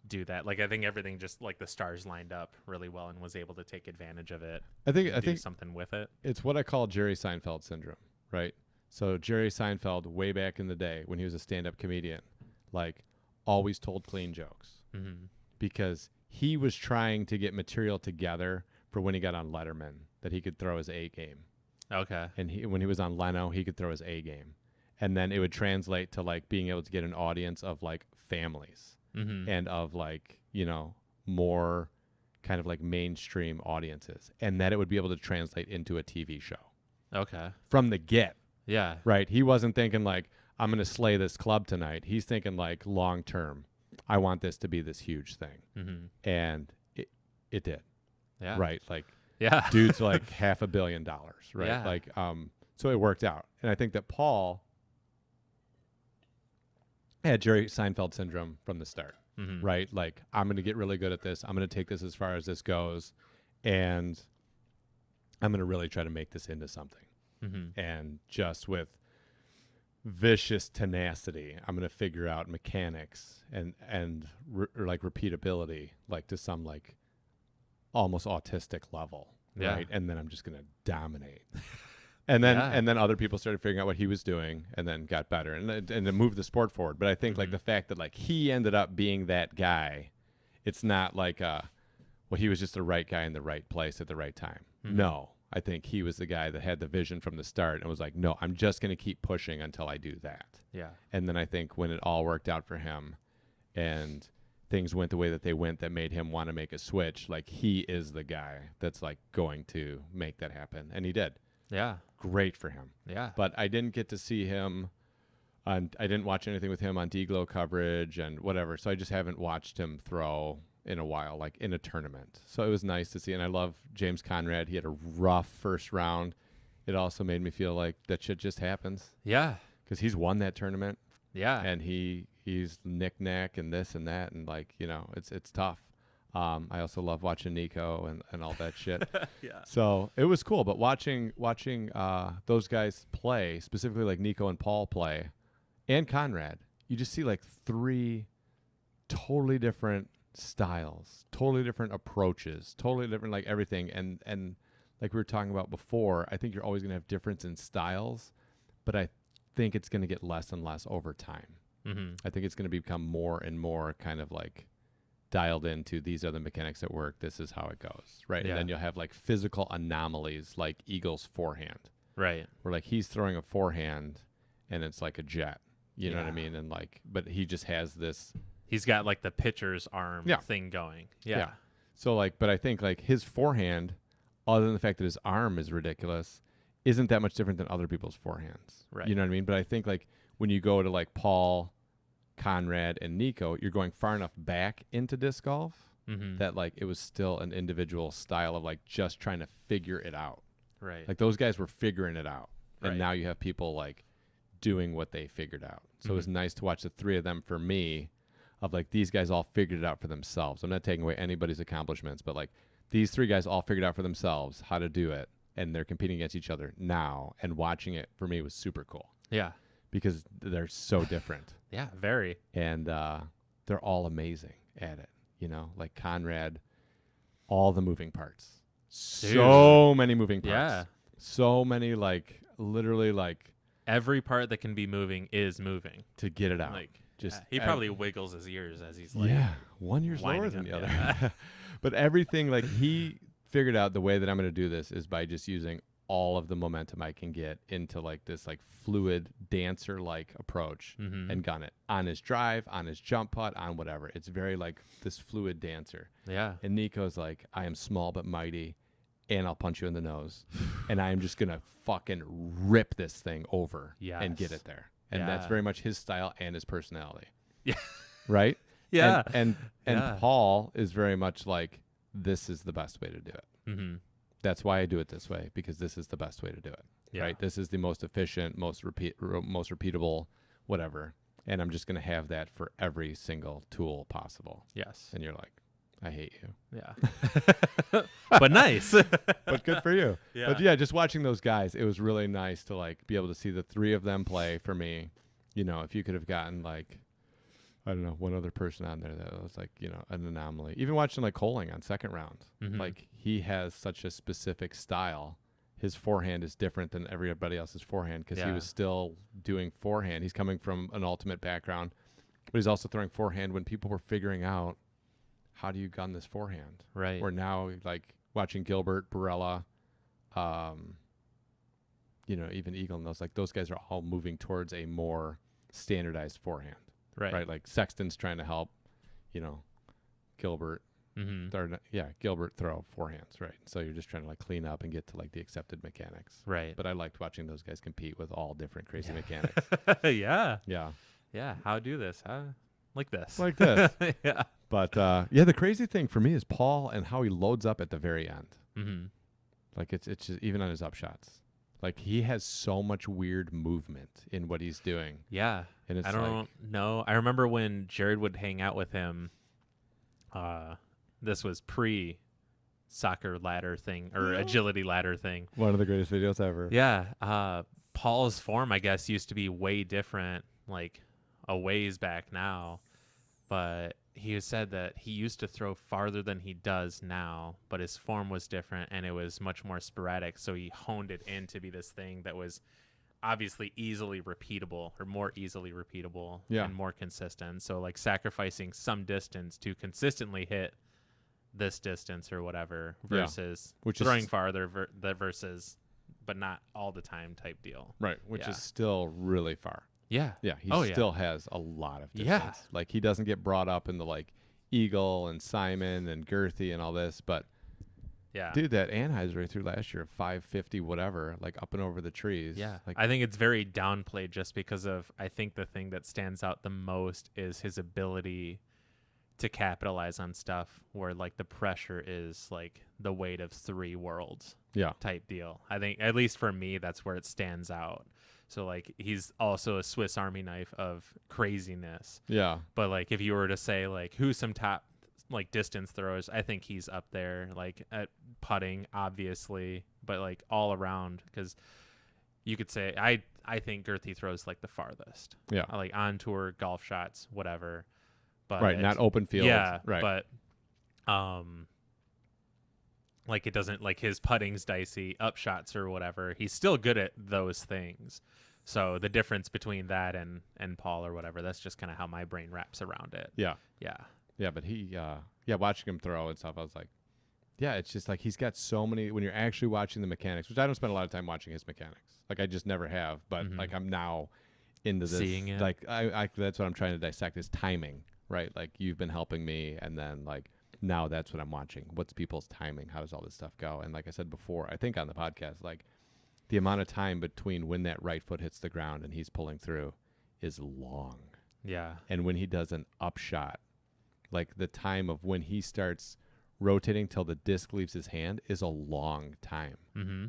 do that. Like I think everything just like the stars lined up really well and was able to take advantage of it. I think do something with it. It's what I call Jerry Seinfeld syndrome, right? So Jerry Seinfeld, way back in the day when he was a stand-up comedian, like always told clean jokes because he was trying to get material together for when he got on Letterman that he could throw his A game. Okay. And when he was on Leno, he could throw his A game. And then it would translate to like being able to get an audience of like families and of like, more kind of like mainstream audiences. And that it would be able to translate into a TV show. Okay. From the get. Yeah. Right. He wasn't thinking like, I'm going to slay this club tonight. He's thinking like long term. I want this to be this huge thing. And it did. Yeah. Right. Like, yeah. dude's like $500 million. Right. Yeah. Like, so it worked out. And I think that Paul had Jerry Seinfeld syndrome from the start. Right. Like, I'm going to get really good at this. I'm going to take this as far as this goes. And I'm going to really try to make this into something. And just with vicious tenacity, I'm going to figure out mechanics and like repeatability, like to some like almost autistic level. Yeah. Right. And then I'm just going to dominate. And then other people started figuring out what he was doing and then got better and it moved the sport forward. But I think like the fact that like he ended up being that guy, it's not like he was just the right guy in the right place at the right time. No, I think he was the guy that had the vision from the start and was like, no, I'm just going to keep pushing until I do that. Yeah. And then I think when it all worked out for him and things went the way that they went that made him want to make a switch, like he is the guy that's like going to make that happen. And he did. Yeah. Great for him. Yeah. But I didn't get to see him I didn't watch anything with him on D-Glow coverage and whatever. So I just haven't watched him throw in a while, like in a tournament. So it was nice to see. And I love James Conrad. He had a rough first round. It also made me feel like that shit just happens. Yeah. Because he's won that tournament. Yeah. And he's knick-knack and this and that. And like, it's tough. I also love watching Nico and all that shit. Yeah. So it was cool. But watching those guys play, specifically like Nico and Paul play, and Conrad, you just see like three totally different styles, totally different approaches, totally different like everything. And like we were talking about before, I think you're always going to have difference in styles, but I think it's going to get less and less over time. I think it's going to become more and more kind of like dialed into these are the mechanics that work. This is how it goes. Right. Yeah. And then you'll have like physical anomalies like Eagle's forehand. Right. Where like he's throwing a forehand and it's like a jet. You know what I mean? And like, but he just has this. He's got like the pitcher's arm thing going. Yeah. So like, but I think like his forehand, other than the fact that his arm is ridiculous, isn't that much different than other people's forehands. Right. You know what I mean? But I think like when you go to like Paul, Conrad, and Nico, you're going far enough back into disc golf that like it was still an individual style of like just trying to figure it out. Right. Like those guys were figuring it out. And now you have people like doing what they figured out. So it was nice to watch the three of them for me of like these guys all figured it out for themselves. I'm not taking away anybody's accomplishments, but like these three guys all figured out for themselves how to do it. And they're competing against each other now. And watching it for me was super cool. Yeah. Because they're so different. Yeah, very. And they're all amazing at it. Like Conrad, all the moving parts. Dude. So many moving parts. Yeah. So many like literally like every part that can be moving is moving to get it out. Like just he probably wiggles his ears as he's like 1 year slower than the other. Yeah. But everything like he figured out the way that I'm going to do this is by just using all of the momentum I can get into like this like fluid dancer like approach and gun it on his drive, on his jump putt, on whatever. It's very like this fluid dancer. Yeah. And Nico's like, I am small but mighty and I'll punch you in the nose and I am just going to fucking rip this thing over and get it there. And that's Yeah. very much his style and his personality. Yeah. Right? Yeah. And Yeah. Paul is very much like, this is the best way to do it. Mm-hmm. That's why I do it this way, because this is the best way to do it. Yeah. Right? This is the most efficient, most repeatable, whatever. And I'm just going to have that for every single tool possible. Yes. And you're like, I hate you. Yeah. But nice. But good for you. Yeah. But yeah, just watching those guys, it was really nice to like be able to see the three of them play for me. You know, if you could have gotten like, I don't know, one other person on there that was like, you know, an anomaly. Even watching like Coling on second round, Mhm. like he has such a specific style. His forehand is different than everybody else's forehand because he Yeah. was still doing forehand. He's coming from an ultimate background, but he's also throwing forehand when people were figuring out how do you gun this forehand. Right. Where now, like watching Gilbert, Barella, you know, even Eagle and those guys are all moving towards a more standardized forehand. Right. Like Sexton's trying to help, you know, Gilbert. Mm-hmm. Gilbert throw forehands. Right. So you're just trying to like clean up and get to like the accepted mechanics. Right. But I liked watching those guys compete with all different crazy mechanics. Yeah. Yeah. Yeah. How do this? Huh? Like this. Like this. Yeah. But yeah, the crazy thing for me is Paul and how he loads up at the very end. Mm-hmm. Like it's just even on his upshots. Like he has so much weird movement in what he's doing. Yeah. And it's I don't know. I remember when Jared would hang out with him. This was pre soccer ladder thing or agility ladder thing. One of the greatest videos ever. Yeah. Paul's form, I guess, used to be way different, like a ways back now. But he said that he used to throw farther than he does now, but his form was different and it was much more sporadic. So he honed it in to be this thing that was obviously easily repeatable or more easily repeatable and more consistent. So like sacrificing some distance to consistently hit this distance or whatever versus which throwing is farther versus but not all the time type deal. Right, which is still really far. Yeah. Yeah, he still has a lot of distance. Yeah. Like he doesn't get brought up in the like Eagle and Simon and Girthy and all this, but yeah. Dude, that Anheuser I threw last year, 550 whatever, like up and over the trees. Yeah. Like I think it's very downplayed just because of I think the thing that stands out the most is his ability to capitalize on stuff where like the pressure is like the weight of 3 worlds type deal. I think at least for me that's where it stands out. So like he's also a Swiss Army knife of craziness. Yeah. But like if you were to say like who's some top like distance throwers, I think he's up there like at putting obviously, but like all around because you could say I think Girthy throws like the farthest. Yeah. Like on tour golf shots, whatever. But right, not open field. Yeah, right. But like it doesn't like his putting's dicey, up shots or whatever. He's still good at those things. So the difference between that and Paul or whatever, that's just kind of how my brain wraps around it. Yeah. Yeah. Yeah, but he watching him throw and stuff, I was like, yeah, it's just like he's got so many when you're actually watching the mechanics, which I don't spend a lot of time watching his mechanics. Like I just never have, but like I'm now into this. Seeing it. Like I that's what I'm trying to dissect is timing, right? Like you've been helping me and then like now that's what I'm watching. What's people's timing? How does all this stuff go? And like I said before, I think on the podcast, like the amount of time between when that right foot hits the ground and he's pulling through is long. Yeah. And when he does an upshot, like the time of when he starts rotating till the disc leaves his hand is a long time. Mm-hmm.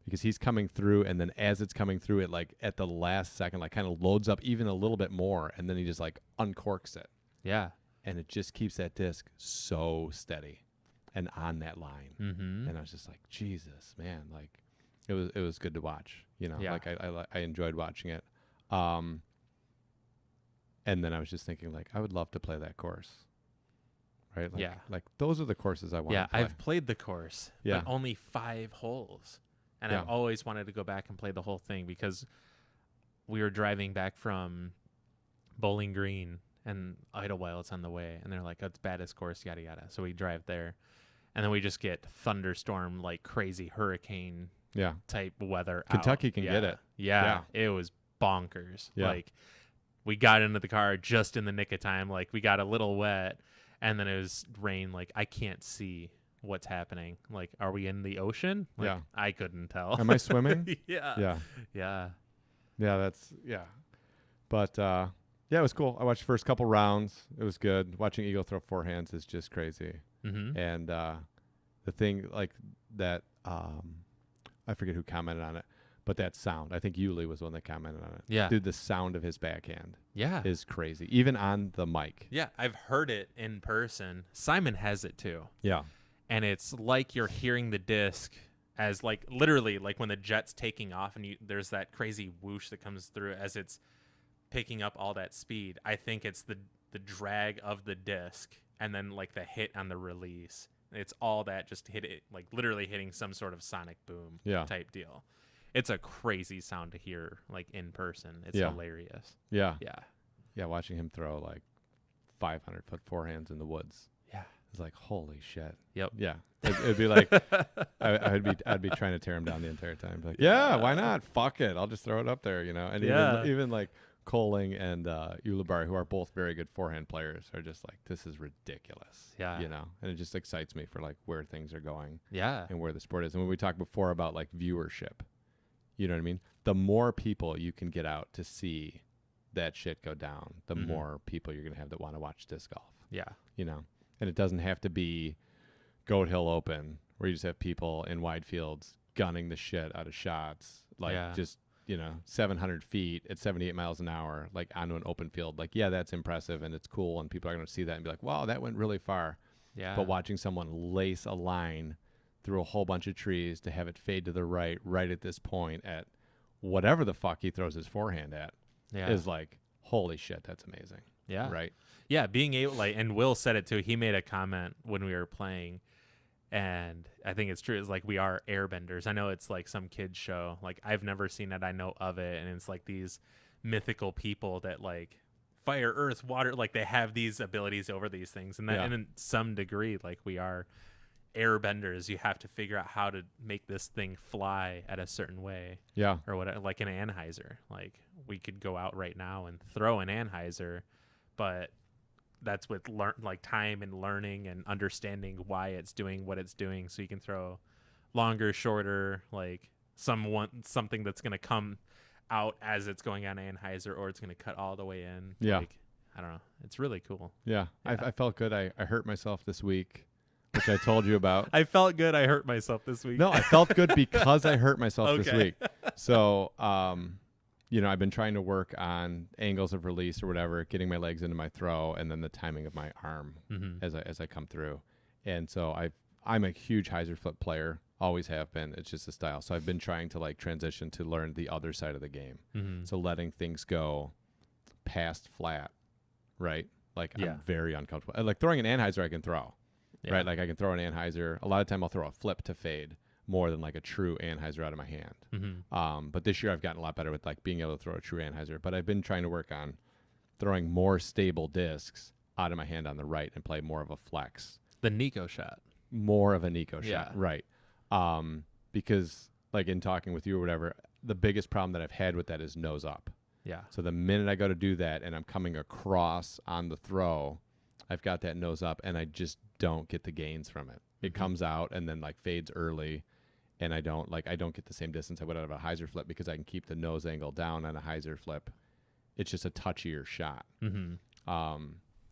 Because he's coming through and then as it's coming through it like at the last second like kind of loads up even a little bit more and then he just like uncorks it. Yeah. And it just keeps that disc so steady and on that line. Mm-hmm. And I was just like, Jesus, man, like it was good to watch, you know. Yeah. Like I enjoyed watching it. And then I was just thinking like I would love to play that course. Right? Like, Yeah. Like those are the courses I want Yeah, to play. I've played the course, but only 5 holes. And I've always wanted to go back and play the whole thing because we were driving back from Bowling Green and Idlewild on the way, and they're like, "Oh, it's baddest course, yada yada." So we drive there, and then we just get thunderstorm, like crazy hurricane type weather. Kentucky out. can get it. Yeah, it was bonkers. Yeah. Like we got into the car just in the nick of time. Like we got a little wet, and then it was rain. Like I can't see what's happening. Like, are we in the ocean? Like, Yeah. I couldn't tell. Am I swimming? Yeah. Yeah. Yeah. Yeah, that's But yeah, it was cool. I watched the first couple rounds. It was good. Watching Eagle throw forehands is just crazy. Mm-hmm. And the thing like that, I forget who commented on it, but that sound. I think Yuli was the one that commented on it. Yeah. Dude, the sound of his backhand is crazy, even on the mic. Yeah, I've heard it in person. Simon has it too. Yeah. And it's like you're hearing the disc as like literally like when the jet's taking off and there's that crazy whoosh that comes through as it's picking up all that speed. I think it's the drag of the disc and then like the hit on the release. It's all that just hit it, like literally hitting some sort of sonic boom type deal. It's a crazy sound to hear like in person. It's hilarious. Yeah. Yeah. Yeah, watching him throw like 500-foot forehands in the woods. Yeah. It's like, holy shit. Yep. Yeah. It'd be like, I'd be trying to tear him down the entire time. Like, yeah, why not? Fuck it. I'll just throw it up there, And even like Coling and Ulibarri, who are both very good forehand players, are just like, this is ridiculous. Yeah. And it just excites me for like where things are going. Yeah. And where the sport is. And when we talked before about like viewership, you know what I mean? The more people you can get out to see that shit go down, the more people you're going to have that want to watch disc golf. Yeah. And it doesn't have to be Goat Hill Open where you just have people in wide fields gunning the shit out of shots, like just 700 feet at 78 miles an hour, like onto an open field. Like, yeah, that's impressive and it's cool, and people are going to see that and be like, wow, that went really far. Yeah. But watching someone lace a line through a whole bunch of trees to have it fade to the right at this point at whatever the fuck he throws his forehand at is like, holy shit, that's amazing. Yeah. Right. Yeah, being able and Will said it too. He made a comment when we were playing, and I think it's true. It's like we are airbenders. I know it's like some kid's show. Like I've never seen it. I know of it, and it's like these mythical people that like fire, earth, water. Like they have these abilities over these things, and that, and in some degree, like we are airbenders. You have to figure out how to make this thing fly at a certain way. Yeah. Or whatever. Like an Anheuser. Like we could go out right now and throw an Anheuser, but that's with time and learning and understanding why it's doing what it's doing, so you can throw longer, shorter, like something that's going to come out as it's going on Anheuser, or it's going to cut all the way in. Yeah. Like, I don't know. It's really cool. Yeah. I felt good. I hurt myself this week, which I told you about. I felt good. I hurt myself this week. No, I felt good because I hurt myself this Okay. week. So, I've been trying to work on angles of release or whatever, getting my legs into my throw, and then the timing of my arm as I come through. And so I'm a huge hyzer flip player, always have been. It's just a style. So I've been trying to like transition to learn the other side of the game. So letting things go past flat, right? Like I'm very uncomfortable. Like throwing an Anheuser I can throw, right? Like I can throw an Anheuser. A lot of time I'll throw a flip to fade more than like a true Anheuser out of my hand. But this year I've gotten a lot better with like being able to throw a true Anheuser. But I've been trying to work on throwing more stable discs out of my hand on the right and play more of a flex. The Nico shot. More of a Nico shot, right. Because like in talking with you or whatever, the biggest problem that I've had with that is nose up. Yeah. So the minute I go to do that and I'm coming across on the throw, I've got that nose up and I just don't get the gains from it. It comes out and then like fades early. And I don't get the same distance I would out of a hyzer flip because I can keep the nose angle down on a hyzer flip. It's just a touchier shot,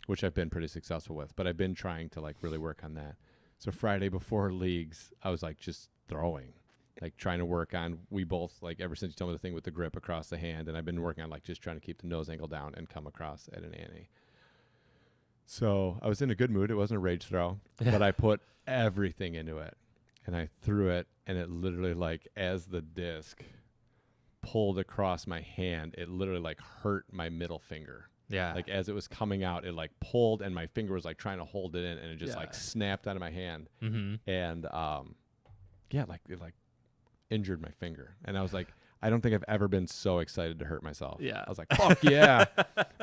which I've been pretty successful with. But I've been trying to like really work on that. So Friday before leagues, I was like just throwing, like trying to work on. We both like ever since you told me the thing with the grip across the hand, and I've been working on like just trying to keep the nose angle down and come across at an ante. So I was in a good mood. It wasn't a rage throw, but I put everything into it. And I threw it, and it literally, like, as the disc pulled across my hand, it literally, like, hurt my middle finger. Yeah. Like, as it was coming out, it, like, pulled, and my finger was, like, trying to hold it in, and it just, like, snapped out of my hand. And, it, like, injured my finger. And I was like, I don't think I've ever been so excited to hurt myself. Yeah. I was like, fuck yeah.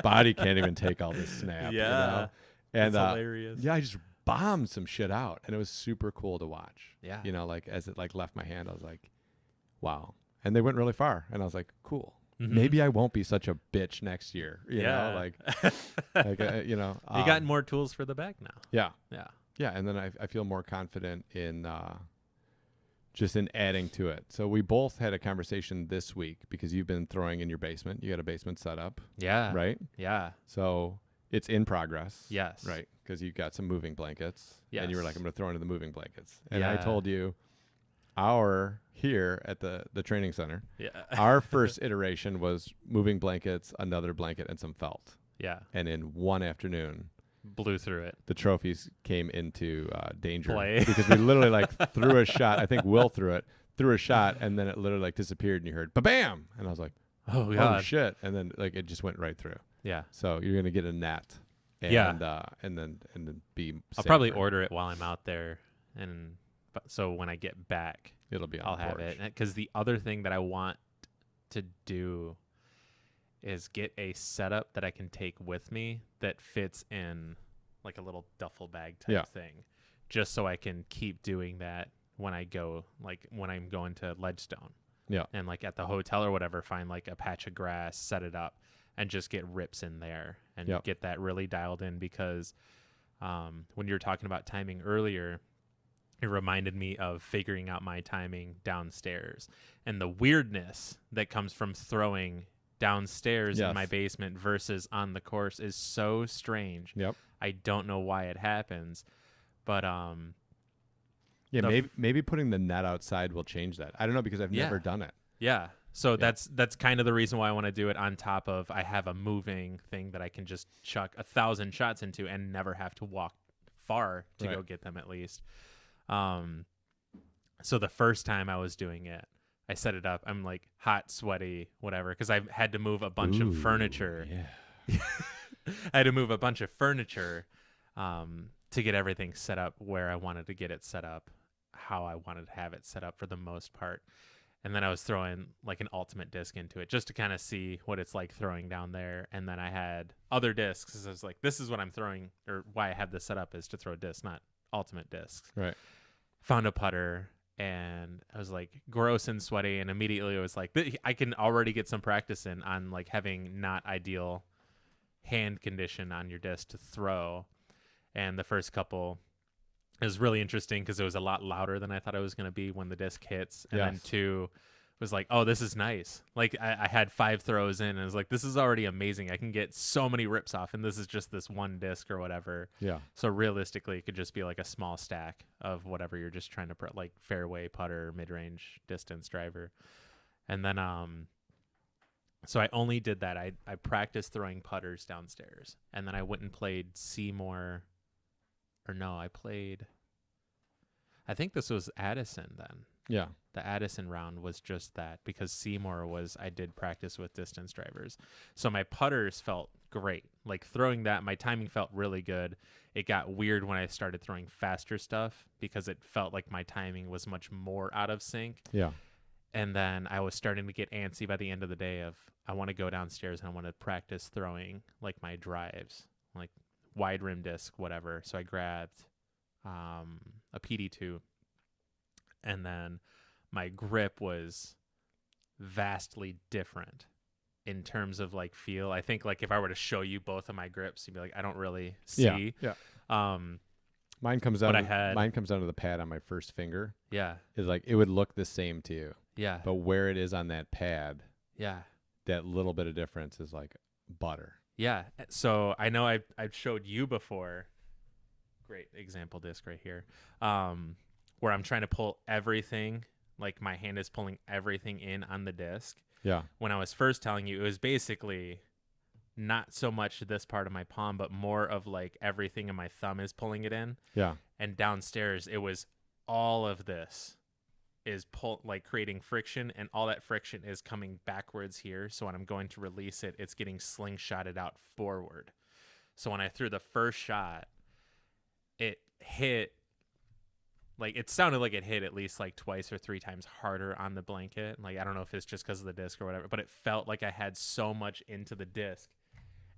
Body can't even take all this snap. Yeah. You know? And, it's hilarious. Yeah, I just bombed some shit out, and it was super cool to watch. Yeah. Like as it like left my hand, I was like, wow. And they went really far, and I was like, cool. Maybe I won't be such a bitch next year. You know, like you got more tools for the bag now. Yeah. Yeah. Yeah. And then I feel more confident in just in adding to it. So we both had a conversation this week because you've been throwing in your basement. You got a basement set up, Yeah. right? Yeah. So it's in progress. Yes. Right. Because you got some moving blankets. Yes. And you were like, I'm going to throw into the moving blankets. And I Yeah. told you here at the training center, Yeah. our first iteration was moving blankets, another blanket, and some felt. Yeah. And in one afternoon, Blew through it. the trophies came into danger Play. because we literally like threw a shot. I think Will threw a shot, and then it literally like disappeared, and you heard ba-bam, and I was like, Oh oh God. shit, and then like it just went right through. Yeah. So you're gonna get a net, and Yeah. and then be. I'll probably safer. order it while I'm out there, and so when I get back, It'll be on I'll the have porch. it. Because the other thing that I want to do is get a setup that I can take with me that fits in like a little duffel bag type Yeah. thing, just so I can keep doing that when I go, like when I'm going to Ledgestone. Yeah. And like at the hotel or whatever, find like a patch of grass, set it up, and just get rips in there and Yep. get that really dialed in. Because when you were talking about timing earlier, it reminded me of figuring out my timing downstairs and the weirdness that comes from throwing downstairs in my Yes. basement versus on the course is so strange. Yep. I don't know why it happens, but Yeah. The Maybe putting the net outside will change that. I don't know because I've Yeah. never done it. yeah. So Yeah. that's kind of the reason why I want to do it, on top of I have a moving thing that I can just chuck 1,000 shots into and never have to walk far to Right. go get them at least. So the first time I was doing it, I set it up. I'm like hot, sweaty, whatever, because I had to move a bunch of Ooh, furniture. Yeah. I had to move a bunch of furniture to get everything set up where I wanted to get it set up, how I wanted to have it set up for the most part. And then I was throwing like an ultimate disc into it just to kind of see what it's like throwing down there. And then I had other discs. I was like, this is what I'm throwing, or why I have this set up is to throw discs, not ultimate discs. Right. Found a putter, and I was like gross and sweaty, and immediately it was like I can already get some practice in on like having not ideal hand condition on your disc to throw. And the first couple is really interesting because it was a lot louder than I thought it was going to be when the disc hits. And then Yes. 2 was like, oh, this is nice. Like I had 5 throws in, and I was like, this is already amazing. I can get so many rips off, and this is just this one disc or whatever. Yeah. So realistically, it could just be like a small stack of whatever you're just trying to like fairway, putter, mid-range, distance, driver. And then so I only did that. I practiced throwing putters downstairs, and then I went and played Seymour. Or no, I think this was Addison then. Yeah. The Addison round was just that, because Seymour was, I did practice with distance drivers. So my putters felt great. Like throwing that, my timing felt really good. It got weird when I started throwing faster stuff because it felt like my timing was much more out of sync. Yeah. And then I was starting to get antsy by the end of the day of, I want to go downstairs and I want to practice throwing like my drives, like wide rim disc, whatever. So I grabbed a PD2, and then my grip was vastly different in terms of like feel. I think like if I were to show you both of my grips, you'd be like, I don't really see. Yeah. Um, Mine comes down. But I had- Mine comes down to the pad on my first finger. yeah, Is like it would look the same to you, yeah, but where it is on that pad, yeah. that little bit of difference is like butter. Yeah. So I know I've showed you before. Great example disc right here. Where I'm trying to pull everything, like my hand is pulling everything in on the disc. Yeah. When I was first telling you, it was basically not so much this part of my palm, but more of like everything in my thumb is pulling it in. Yeah. And downstairs, it was all of this is like creating friction, and all that friction is coming backwards here. So when I'm going to release it, it's getting slingshotted out forward. So when I threw the first shot, it hit, like it sounded like it hit at least like 2 or 3 times harder on the blanket. Like I don't know if it's just because of the disc or whatever, but it felt like I had so much into the disc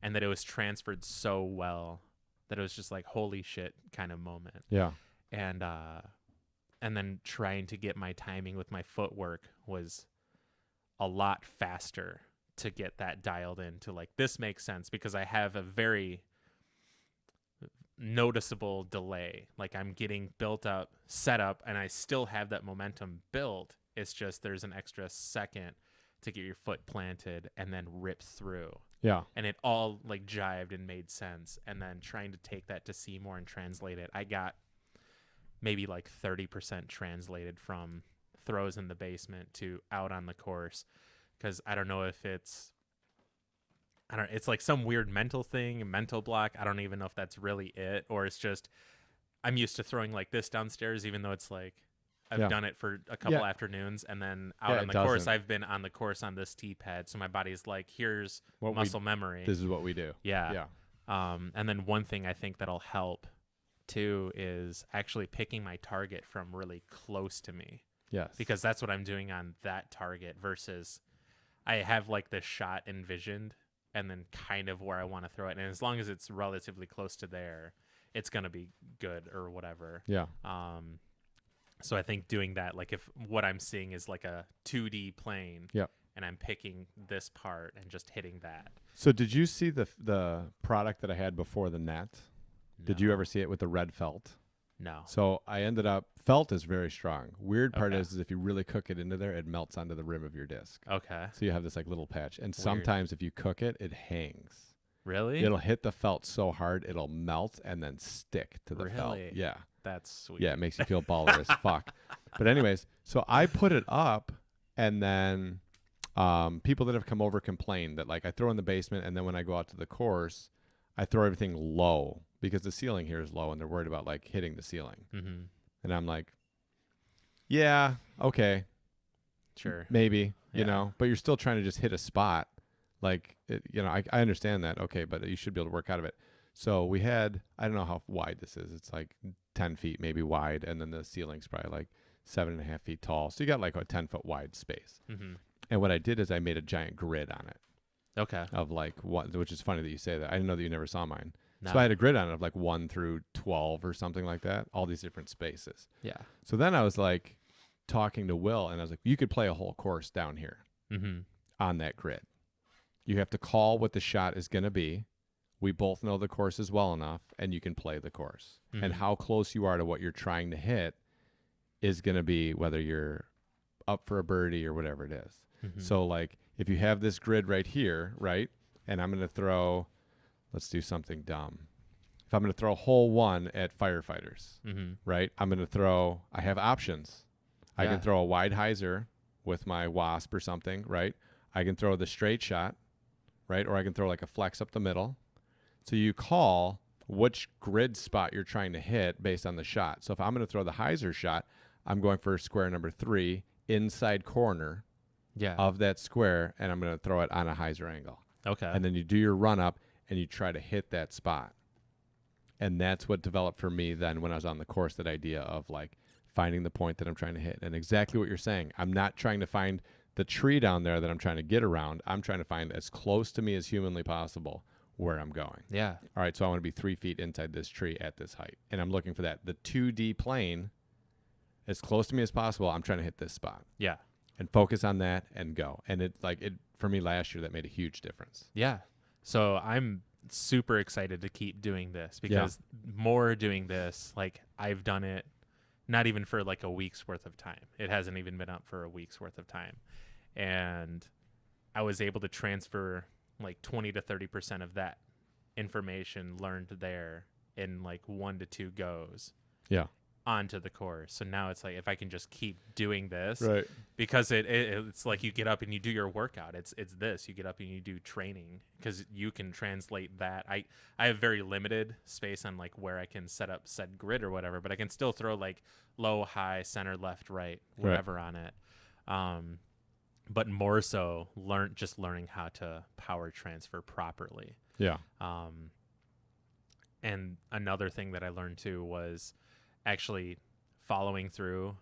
and that it was transferred so well that it was just like holy shit kind of moment. Yeah. And then trying to get my timing with my footwork was a lot faster to get that dialed in to like, this makes sense because I have a very noticeable delay. Like I'm getting built up, set up, and I still have that momentum built. It's just there's an extra second to get your foot planted and then rip through. Yeah. And it all like jived and made sense. And then trying to take that to Seymour and translate it, I got maybe like 30% translated from throws in the basement to out on the course. Because I don't know if it's like some weird mental thing, mental block. I don't even know if that's really it, or it's just I'm used to throwing like this downstairs, even though it's like I've done it for a couple afternoons, and then out on the course, I've been on the course on this tee pad, so my body's like, here's muscle memory. This is what we do. Yeah. And then one thing I think that'll help too is actually picking my target from really close to me. Yes. Because that's what I'm doing on that target versus I have like this shot envisioned and then kind of where I want to throw it. And as long as it's relatively close to there, it's going to be good or whatever. Yeah. So I think doing that, like if what I'm seeing is like a 2D plane and I'm picking this part and just hitting that. So did you see the product that I had before the net? No. Did you ever see it with the red felt? No. So I ended up, felt is very strong. Weird part is if you really cook it into there, it melts onto the rim of your disc. Okay. So you have this like little patch. And sometimes if you cook it, it hangs. Really? It'll hit the felt so hard, it'll melt and then stick to the felt. Yeah. That's sweet. Yeah, it makes you feel baller as fuck. But anyways, so I put it up, and then people that have come over complain that like I throw in the basement, and then when I go out to the course, I throw everything low because the ceiling here is low, and they're worried about like hitting the ceiling. Mm-hmm. And I'm like, yeah, okay, sure, maybe, you know, but you're still trying to just hit a spot. Like, I understand that. Okay, but you should be able to work out of it. So we had, I don't know how wide this is. It's like 10 feet maybe wide. And then the ceiling's probably like 7.5 feet tall. So you got like a 10-foot wide space. Mm-hmm. And what I did is I made a giant grid on it. Okay. Of like what, which is funny that you say that. I didn't know that you never saw mine. No. So I had a grid on it of like 1 through 12 or something like that. All these different spaces. Yeah. So then I was like talking to Will, and I was like, you could play a whole course down here on that grid. You have to call what the shot is going to be. We both know the courses well enough, and you can play the course. Mm-hmm. And how close you are to what you're trying to hit is going to be whether you're up for a birdie or whatever it is. Mm-hmm. So, like, if you have this grid right here, right, and I'm going to throw, let's do something dumb. If I'm going to throw hole 1 at firefighters, right, I'm going to throw, I have options. I can throw a wide hyzer with my wasp or something, right? I can throw the straight shot, right? Or I can throw like a flex up the middle. So you call which grid spot you're trying to hit based on the shot. So if I'm going to throw the hyzer shot, I'm going for square number 3, inside corner of that square, and I'm going to throw it on a hyzer angle. Okay. And then you do your run up and you try to hit that spot. And that's what developed for me then when I was on the course, that idea of like finding the point that I'm trying to hit. And exactly what you're saying. I'm not trying to find the tree down there that I'm trying to get around. I'm trying to find as close to me as humanly possible where I'm going. Yeah. All right, so I want to be 3 feet inside this tree at this height. And I'm looking for that. The 2D plane, as close to me as possible, I'm trying to hit this spot. Yeah. And focus on that and go. And it for me last year, that made a huge difference. Yeah. So I'm super excited to keep doing this because more doing this, like I've done it not even for like a week's worth of time. It hasn't even been up for a week's worth of time. And I was able to transfer like 20 to 30% of that information learned there in like 1 to 2 goes onto the course. So now it's like, if I can just keep doing this, right? Because it's like you get up and you do your workout. It's this, you get up and you do training because you can translate that. I have very limited space on like where I can set up said grid or whatever, but I can still throw like low, high, center, left, right, wherever on it. But more so learning how to power transfer properly. Yeah. And another thing that I learned too was actually following through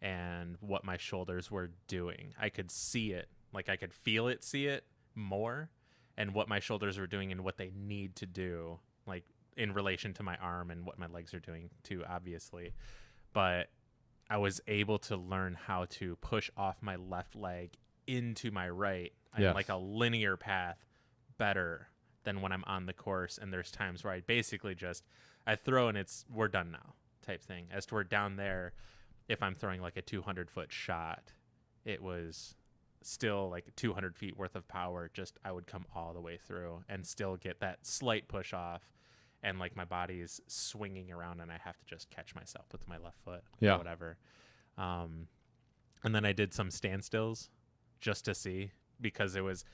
and what my shoulders were doing. I could see it, like I could feel it, see it more, and what my shoulders were doing and what they need to do, like in relation to my arm and what my legs are doing too, obviously. But I was able to learn how to push off my left leg into my right in like a linear path better than when I'm on the course. And there's times where I basically just, I throw and we're done now type thing. As to where down there, if I'm throwing like a 200-foot shot, it was still like 200 feet worth of power. Just I would come all the way through and still get that slight push off, and like my body is swinging around and I have to just catch myself with my left foot or whatever. And then I did some standstills just to see, because it was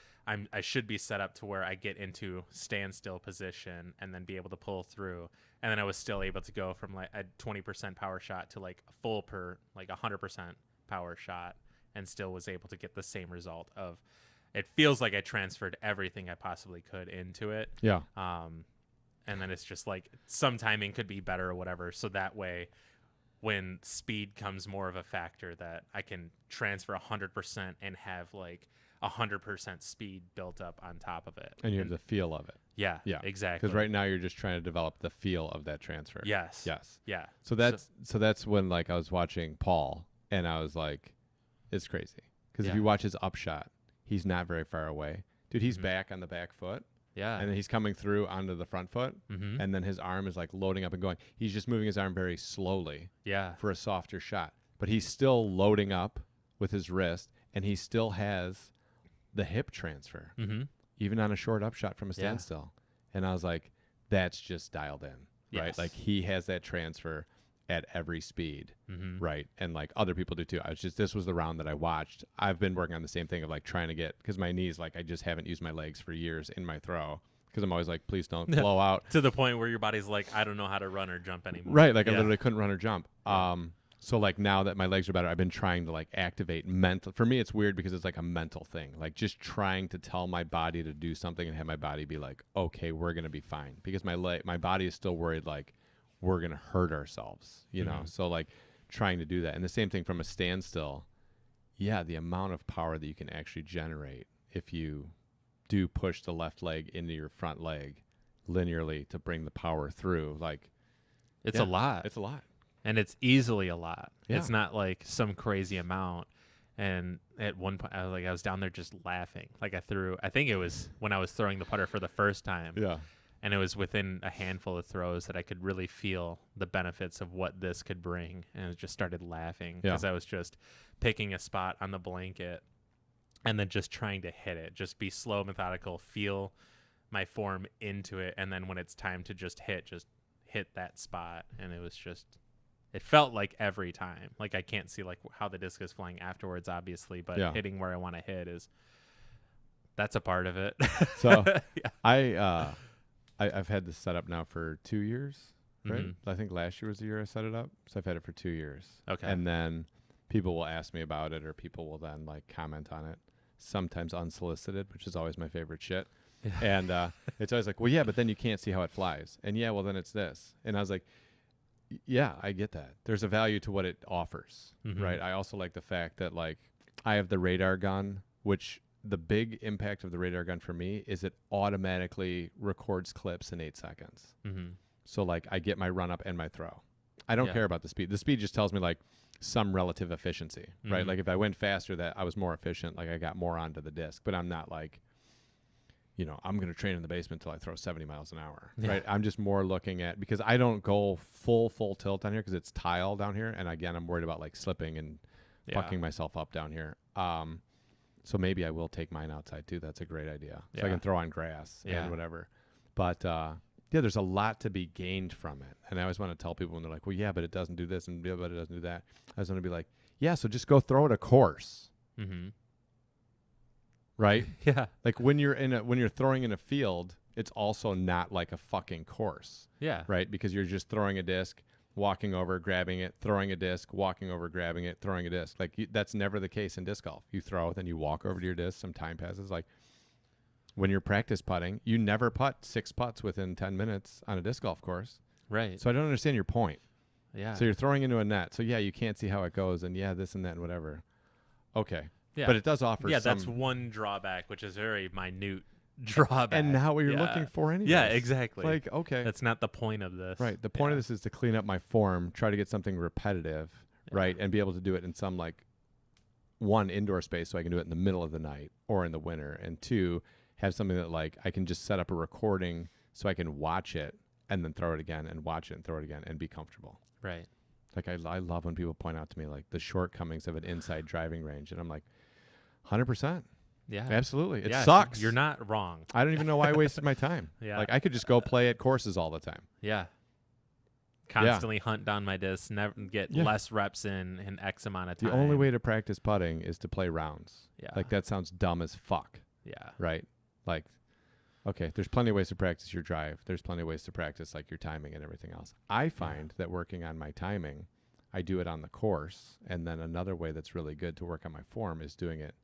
I should be set up to where I get into standstill position and then be able to pull through. And then I was still able to go from like a 20% power shot to like a 100% power shot, and still was able to get the same result of, it feels like I transferred everything I possibly could into it. Yeah. And then it's just like some timing could be better or whatever. So that way, when speed comes more of a factor, that I can transfer 100% and have like 100% speed built up on top of it. And you have the feel of it. Yeah, exactly. Because right now you're just trying to develop the feel of that transfer. Yes. Yeah. So that's when like I was watching Paul and I was like, it's crazy. Because if you watch his upshot, he's not very far away. Dude, he's back on the back foot. Yeah. And then he's coming through onto the front foot. Mm-hmm. And then his arm is like loading up and going. He's just moving his arm very slowly. Yeah. For a softer shot. But he's still loading up with his wrist, and he still has the hip transfer, even on a short upshot from a standstill. And I was like, that's just dialed in, right? Like he has that transfer at every speed, right? And like other people do too. This was the round that I watched. I've been working on the same thing of like trying to get, because my knees, like I just haven't used my legs for years in my throw, because I'm always like, please don't blow out. To the point where your body's like, I don't know how to run or jump anymore. Right, like I literally couldn't run or jump. So like now that my legs are better, I've been trying to like activate mental. For me, it's weird because it's like a mental thing. Like just trying to tell my body to do something and have my body be like, okay, we're gonna be fine. Because my body is still worried like we're gonna hurt ourselves, you know. So like trying to do that, and the same thing from a standstill. Yeah, the amount of power that you can actually generate if you do push the left leg into your front leg linearly to bring the power through, like it's a lot. It's a lot. And it's easily a lot. Yeah. It's not like some crazy amount. And at one point, I was down there just laughing. Like I think it was when I was throwing the putter for the first time. Yeah. And it was within a handful of throws that I could really feel the benefits of what this could bring. And I just started laughing because I was just picking a spot on the blanket and then just trying to hit it. Just be slow, methodical, feel my form into it. And then when it's time to just hit that spot. And it was just... It felt like every time. Like I can't see like how the disc is flying afterwards, obviously, but hitting where I want to hit that's a part of it. So I've had this set up now for 2 years, right? I think last year was the year I set it up. So I've had it for 2 years. Okay. And then people will ask me about it, or people will then like comment on it, sometimes unsolicited, which is always my favorite shit. And it's always like, well, yeah, but then you can't see how it flies. And yeah, well, then it's this. And I was like, yeah, I get that. There's a value to what it offers, right? I also like the fact that like I have the radar gun, which the big impact of the radar gun for me is it automatically records clips in 8 seconds. So like I get my run up and my throw. I don't care about the speed. The speed just tells me like some relative efficiency, right? Like if I went faster, that I was more efficient, like I got more onto the disc, but I'm not like, you know, I'm going to train in the basement until I throw 70 miles an hour, right? I'm just more looking at, because I don't go full tilt down here because it's tile down here. And again, I'm worried about like slipping and fucking myself up down here. So maybe I will take mine outside too. That's a great idea. So I can throw on grass and whatever. But there's a lot to be gained from it. And I always want to tell people when they're like, well, yeah, but it doesn't do this and but it doesn't do that. I just want to be like, yeah, so just go throw it a course. Right? Yeah. Like when you're throwing in a field, it's also not like a fucking course. Yeah. Right? Because you're just throwing a disc, walking over, grabbing it, throwing a disc, walking over, grabbing it, throwing a disc. Like that's never the case in disc golf. You throw, then you walk over to your disc, some time passes. Like when you're practice putting, you never putt 6 putts within 10 minutes on a disc golf course. Right. So I don't understand your point. Yeah. So you're throwing into a net. So yeah, you can't see how it goes, and yeah, this and that and whatever. Okay. Yeah. But it does offer some... that's one drawback, which is very minute drawback. And not what you're looking for anyway. Yeah, exactly. Like, okay. That's not the point of this. Right. The point of this is to clean up my form, try to get something repetitive, right? And be able to do it in some, like, 1, indoor space so I can do it in the middle of the night or in the winter. And 2, have something that, like, I can just set up a recording so I can watch it and then throw it again and watch it and throw it again and be comfortable. Right. Like I love when people point out to me like the shortcomings of an inside driving range, and I'm like, 100%. Yeah. Absolutely. It Yeah, sucks. You're not wrong. I don't even know why I wasted my time. Yeah. Like I could just go play at courses all the time. Yeah. Constantly hunt down my discs, never get less reps in X amount of time. The only way to practice putting is to play rounds. Yeah. Like that sounds dumb as fuck. Yeah. Right? Like, okay, there's plenty of ways to practice your drive. There's plenty of ways to practice like your timing and everything else. I find that working on my timing, I do it on the course. And then another way that's really good to work on my form is doing it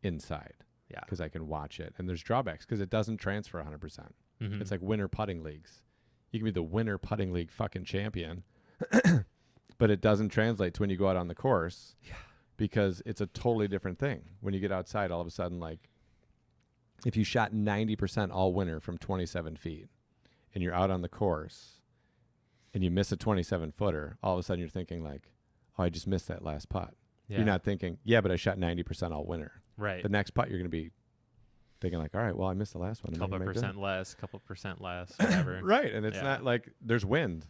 inside. Yeah. Because I can watch it. And there's drawbacks because it doesn't transfer 100%. Mm-hmm. It's like winter putting leagues. You can be the winter putting league fucking champion, but it doesn't translate to when you go out on the course because it's a totally different thing. When you get outside, all of a sudden, like if you shot 90% all winter from 27 feet and you're out on the course and you miss a 27 footer, all of a sudden you're thinking like, oh, I just missed that last putt. Yeah. You're not thinking, yeah, but I shot 90% all winter. Right. The next putt, you're going to be thinking like, all right, well, I missed the last one. Couple percent less, whatever. Right. And it's not like there's wind.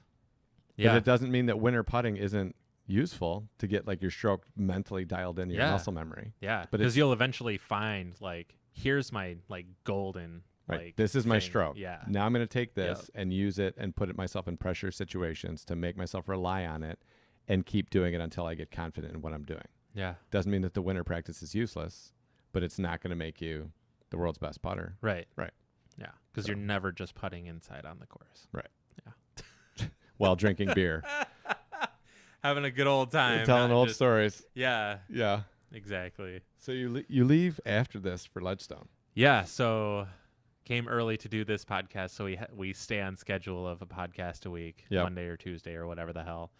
Yeah. But it doesn't mean that winter putting isn't useful to get like your stroke mentally dialed into your muscle memory. Yeah. But because you'll eventually find like, here's my like golden, right. like This is my thing. stroke. Yeah. Now I'm going to take this and use it and put it myself in pressure situations to make myself rely on it and keep doing it until I get confident in what I'm doing. Yeah. Doesn't mean that the winter practice is useless, but it's not going to make you the world's best putter. Right. Right. Yeah. Because you're never just putting inside on the course. Right. Yeah. While drinking beer. Having a good old time. Telling old stories. Yeah. Yeah. Exactly. So you leave after this for Ledgestone. Yeah. So came early to do this podcast. So we stay on schedule of a podcast a week, Monday or Tuesday or whatever the hell.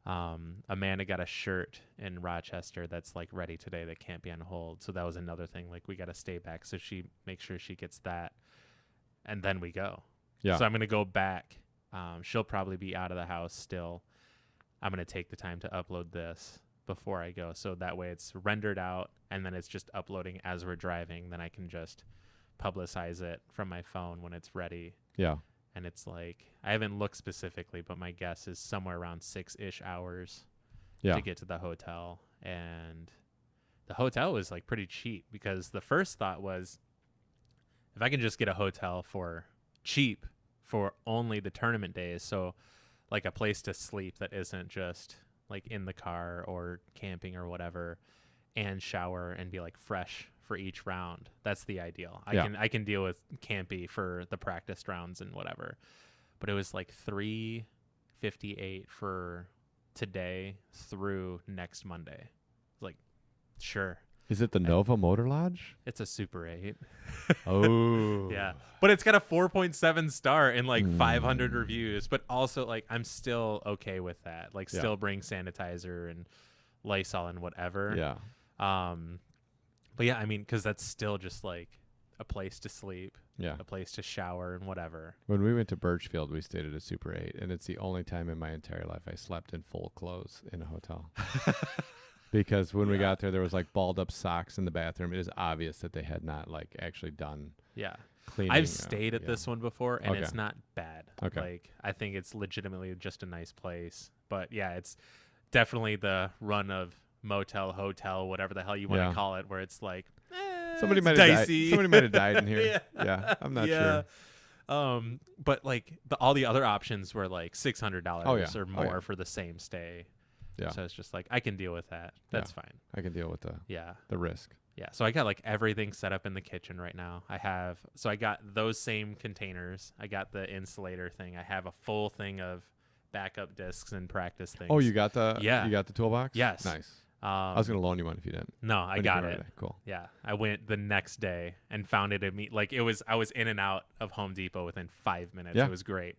Amanda got a shirt in Rochester that's like ready today that can't be on hold. So that was another thing. Like we got to stay back. So she makes sure she gets that. And then we go. Yeah. So I'm going to go back. She'll probably be out of the house still. I'm going to take the time to upload this before I go. So that way it's rendered out and then it's just uploading as we're driving. Then I can just publicize it from my phone when it's ready. Yeah. And it's like, I haven't looked specifically, but my guess is somewhere around 6-ish hours to get to the hotel. And the hotel was like pretty cheap because the first thought was if I can just get a hotel for cheap for only the tournament days. So like a place to sleep that isn't just like in the car or camping or whatever, and shower and be like fresh for each round. That's the ideal. I can deal with campy for the practice rounds and whatever. But it was like $358 for today through next Monday. Like, sure. Is it the Nova Motor Lodge? It's a Super 8. Oh. Yeah. But it's got a 4.7 star and like 500 reviews. But also, like, I'm still okay with that. Like, still bring sanitizer and Lysol and whatever. Yeah. But yeah, I mean, because that's still just like a place to sleep, a place to shower and whatever. When we went to Birchfield, we stayed at a Super 8, and it's the only time in my entire life I slept in full clothes in a hotel. Because when we got there was like balled up socks in the bathroom. It is obvious that they had not like actually done cleaning. I've stayed at this one before, and it's not bad. Okay. Like, I think it's legitimately just a nice place. But yeah, it's definitely the run of motel, hotel, whatever the hell you want to call it, where it's like somebody might have died. Somebody might have died in here. Yeah, I'm not sure. But like all the other options were like $600 or more for the same stay. Yeah. So it's just like I can deal with that. That's fine. I can deal with the risk. Yeah. So I got like everything set up in the kitchen right now. I got those same containers. I got the insulator thing. I have a full thing of backup discs and practice things. Oh, you got the you got the toolbox? Yes. Nice. I was gonna loan you one if you didn't. No, I got it. Cool. Yeah, I went the next day and found it like I was in and out of Home Depot within 5 minutes. Yeah. It was great,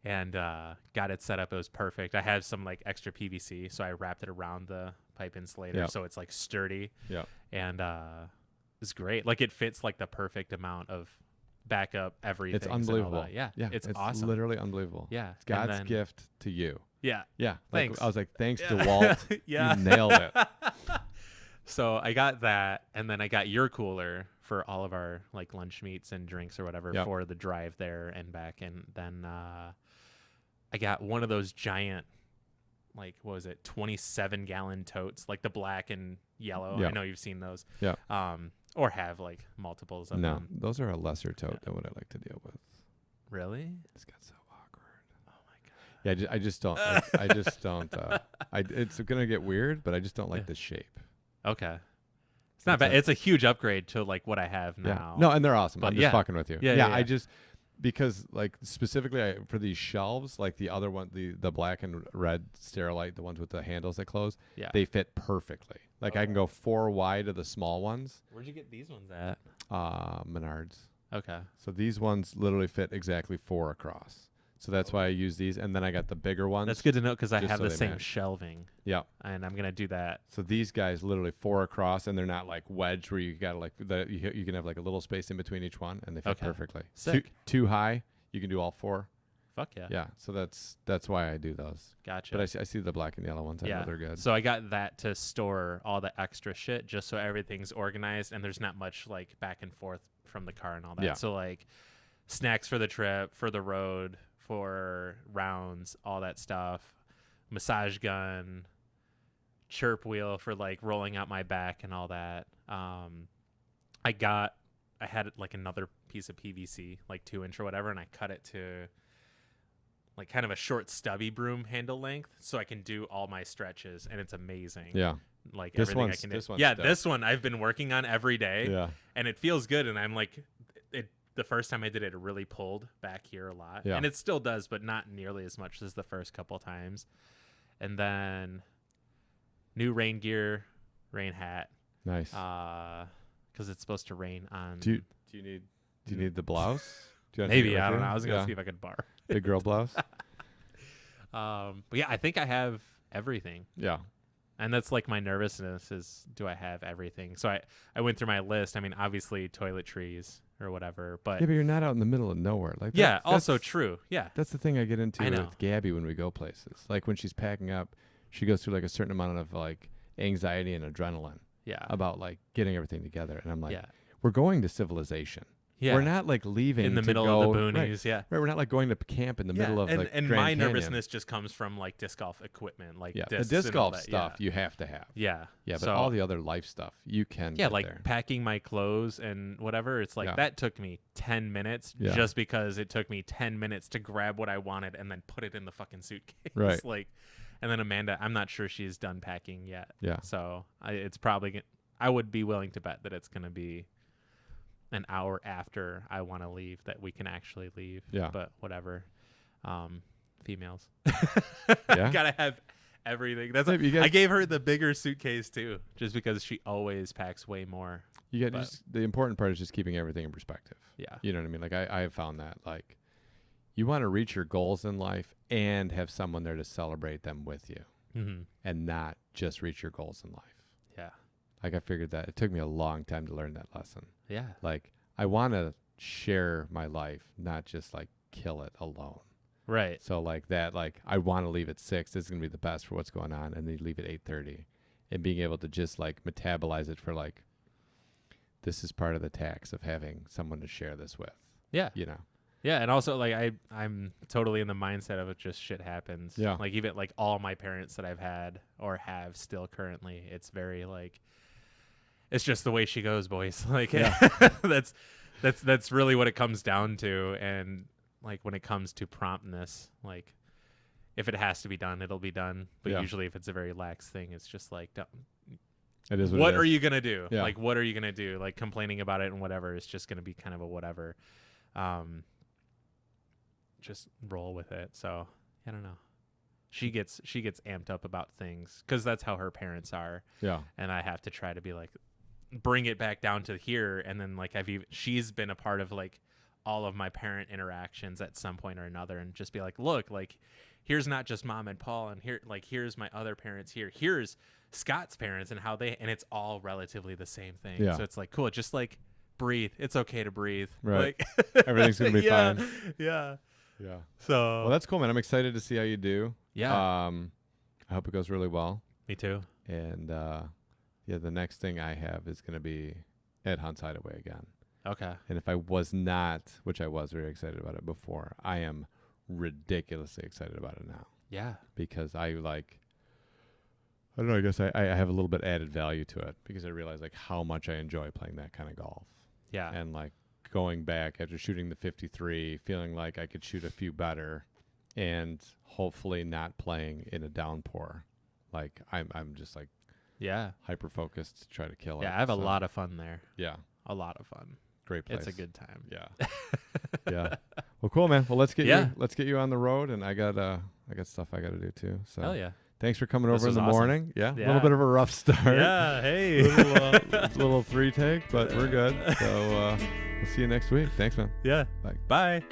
and got it set up. It was perfect. I had some like extra PVC, so I wrapped it around the pipe insulator, so it's like sturdy. Yeah, and it's great. Like it fits like the perfect amount of backup everything. It's unbelievable. Yeah, it's awesome. Literally unbelievable. Yeah, it's God's gift to you. Yeah. Yeah. Thanks. I was like, thanks to Walt. Yeah. You nailed it. So I got that, and then I got your cooler for all of our like lunch meats and drinks or whatever Yep. for the drive there and back. And then I got one of those giant, like, what was it, 27-gallon totes, like the black and yellow. Yeah. I know you've seen those. Yeah. Or have like multiples of No, them. those are a lesser tote than what I like to deal with. Really? It's got so awkward. Oh my god. Yeah, I just don't. I just don't. It's gonna get weird, but I just don't like the shape. Okay. It's not bad. It's a huge upgrade to like what I have now. Yeah. No, and they're awesome. But I'm just fucking with you. Yeah. I just because like specifically for these shelves, like the other one, the black and red Sterilite, the ones with the handles that close, they fit perfectly. Like I can go 4 wide of the small ones. Where'd you get these ones at? Menards. Okay. So these ones literally fit exactly 4 across. So that's why I use these, and then I got the bigger ones. That's good to know because I just have so the they same match. shelving. Yeah. And I'm gonna do that. So these guys literally 4 across, and they're not like wedged where you got like you can have like a little space in between each one, and they fit perfectly. Sick. Too high, you can do all 4. Fuck yeah. Yeah. So that's why I do those. Gotcha. But I see the black and yellow ones. I know they're good. So I got that to store all the extra shit just so everything's organized and there's not much like back and forth from the car and all that. Yeah. So like snacks for the trip, for the road, for rounds, all that stuff. Massage gun, chirp wheel for like rolling out my back and all that. I had like another piece of PVC, like 2-inch or whatever, and I cut it to like kind of a short stubby broom handle length so I can do all my stretches, and it's amazing. Yeah. Like This everything I one's- can do. this one's Yeah, dope. this one I've been working on every day. Yeah. And it feels good, and I'm like the first time I did it really pulled back here a lot. Yeah. And it still does, but not nearly as much as the first couple times. And then new rain gear, rain hat. Nice. Because it's supposed to rain on do you need the blouse? Do you want to take maybe it with I don't you? know. I was gonna Yeah. see if I could borrow. Big girl blouse. But yeah, I think I have everything. Yeah. And that's like my nervousness is, do I have everything? So I went through my list. I mean, obviously toiletries or whatever, but Yeah, but you're not out in the middle of nowhere. Like yeah, that's, also that's- true. Yeah. That's the thing I get into I know. with Gabby when we go places. Like when she's packing up, she goes through like a certain amount of like anxiety and adrenaline Yeah. about like getting everything together. And I'm like, Yeah. we're going to civilization. Yeah. We're not like leaving in the to middle go, of the boonies. Right, Yeah. right. We're not like going to camp in the middle of like and Grand my Canyon. nervousness just comes from like disc golf equipment, like Yeah, the discs disc and all golf that. stuff you have to have. Yeah. Yeah, but So- all the other life stuff you can. Yeah, get like there. packing my clothes and whatever. It's like Yeah. that took me 10 minutes Yeah. just because it took me 10 minutes to grab what I wanted and then put it in the fucking suitcase. Right. Like, and then Amanda, I'm not sure she's done packing yet. Yeah. So it's probably, I would be willing to bet that it's going to be an hour after I want to leave that we can actually leave. Yeah. But whatever. Females. Yeah? Gotta have everything. That's Maybe you guys- I gave her the bigger suitcase too, just because she always packs way more. You got but- just the important part is just keeping everything in perspective. Yeah. You know what I mean? Like I have found that like you want to reach your goals in life and have someone there to celebrate them with you, Mm-hmm. and not just reach your goals in life. Yeah. Like I figured that it took me a long time to learn that lesson. Yeah. Like I want to share my life, not just like kill it alone. Right. So like that, like I want to leave at 6. This is gonna be the best for what's going on, and then leave at 8:30, and being able to just like metabolize it for like, this is part of the tax of having someone to share this with. Yeah. You know. Yeah. And also like I'm totally in the mindset of it just shit happens. Yeah. Like even like all my parents that I've had or have still currently, it's very like, it's just the way she goes, boys. Like that's really what it comes down to. And like when it comes to promptness, like if it has to be done, it'll be done. But Yeah. usually if it's a very lax thing, it's just like, It is what it are is. you going to do? Yeah. Like, what are you going to do? Like complaining about it and whatever is just going to be kind of a whatever. Just roll with it. So I don't know. She gets amped up about things because that's how her parents are. Yeah. And I have to try to be like, bring it back down to here. And then like she's been a part of like all of my parent interactions at some point or another, and just be like, look, like here's not just mom and Paul, and here's my other parents here. Here's Scott's parents and how and it's all relatively the same thing. Yeah. So it's like, cool. Just like breathe. It's okay to breathe. Right. Like, Everything's gonna be yeah, fine. Yeah. Yeah. So Well, that's cool, man. I'm excited to see how you do. yeah, I hope it goes really well. me too. And yeah, the next thing I have is gonna be at Hunt's Hideaway again. Okay. And if I was not, which I was very excited about it before, I am ridiculously excited about it now. Yeah. Because I don't know, I guess I have a little bit added value to it because I realize like how much I enjoy playing that kind of golf. Yeah. And like going back after shooting the 53, feeling like I could shoot a few better and hopefully not playing in a downpour. Like I'm just like hyper focused to try to kill it. Yeah, I have a lot of fun there. Yeah. A lot of fun. Great place. It's a good time. Yeah. Yeah. Well, cool, man. Well, let's get Yeah. you on the road, and I got stuff I got to do too. So Hell yeah. thanks for coming This over in was the awesome. morning. Yeah. A Yeah. little bit of a rough start. Yeah, hey. little 3 take, but we're good. So we'll see you next week. Thanks, man. Yeah. Bye. Bye.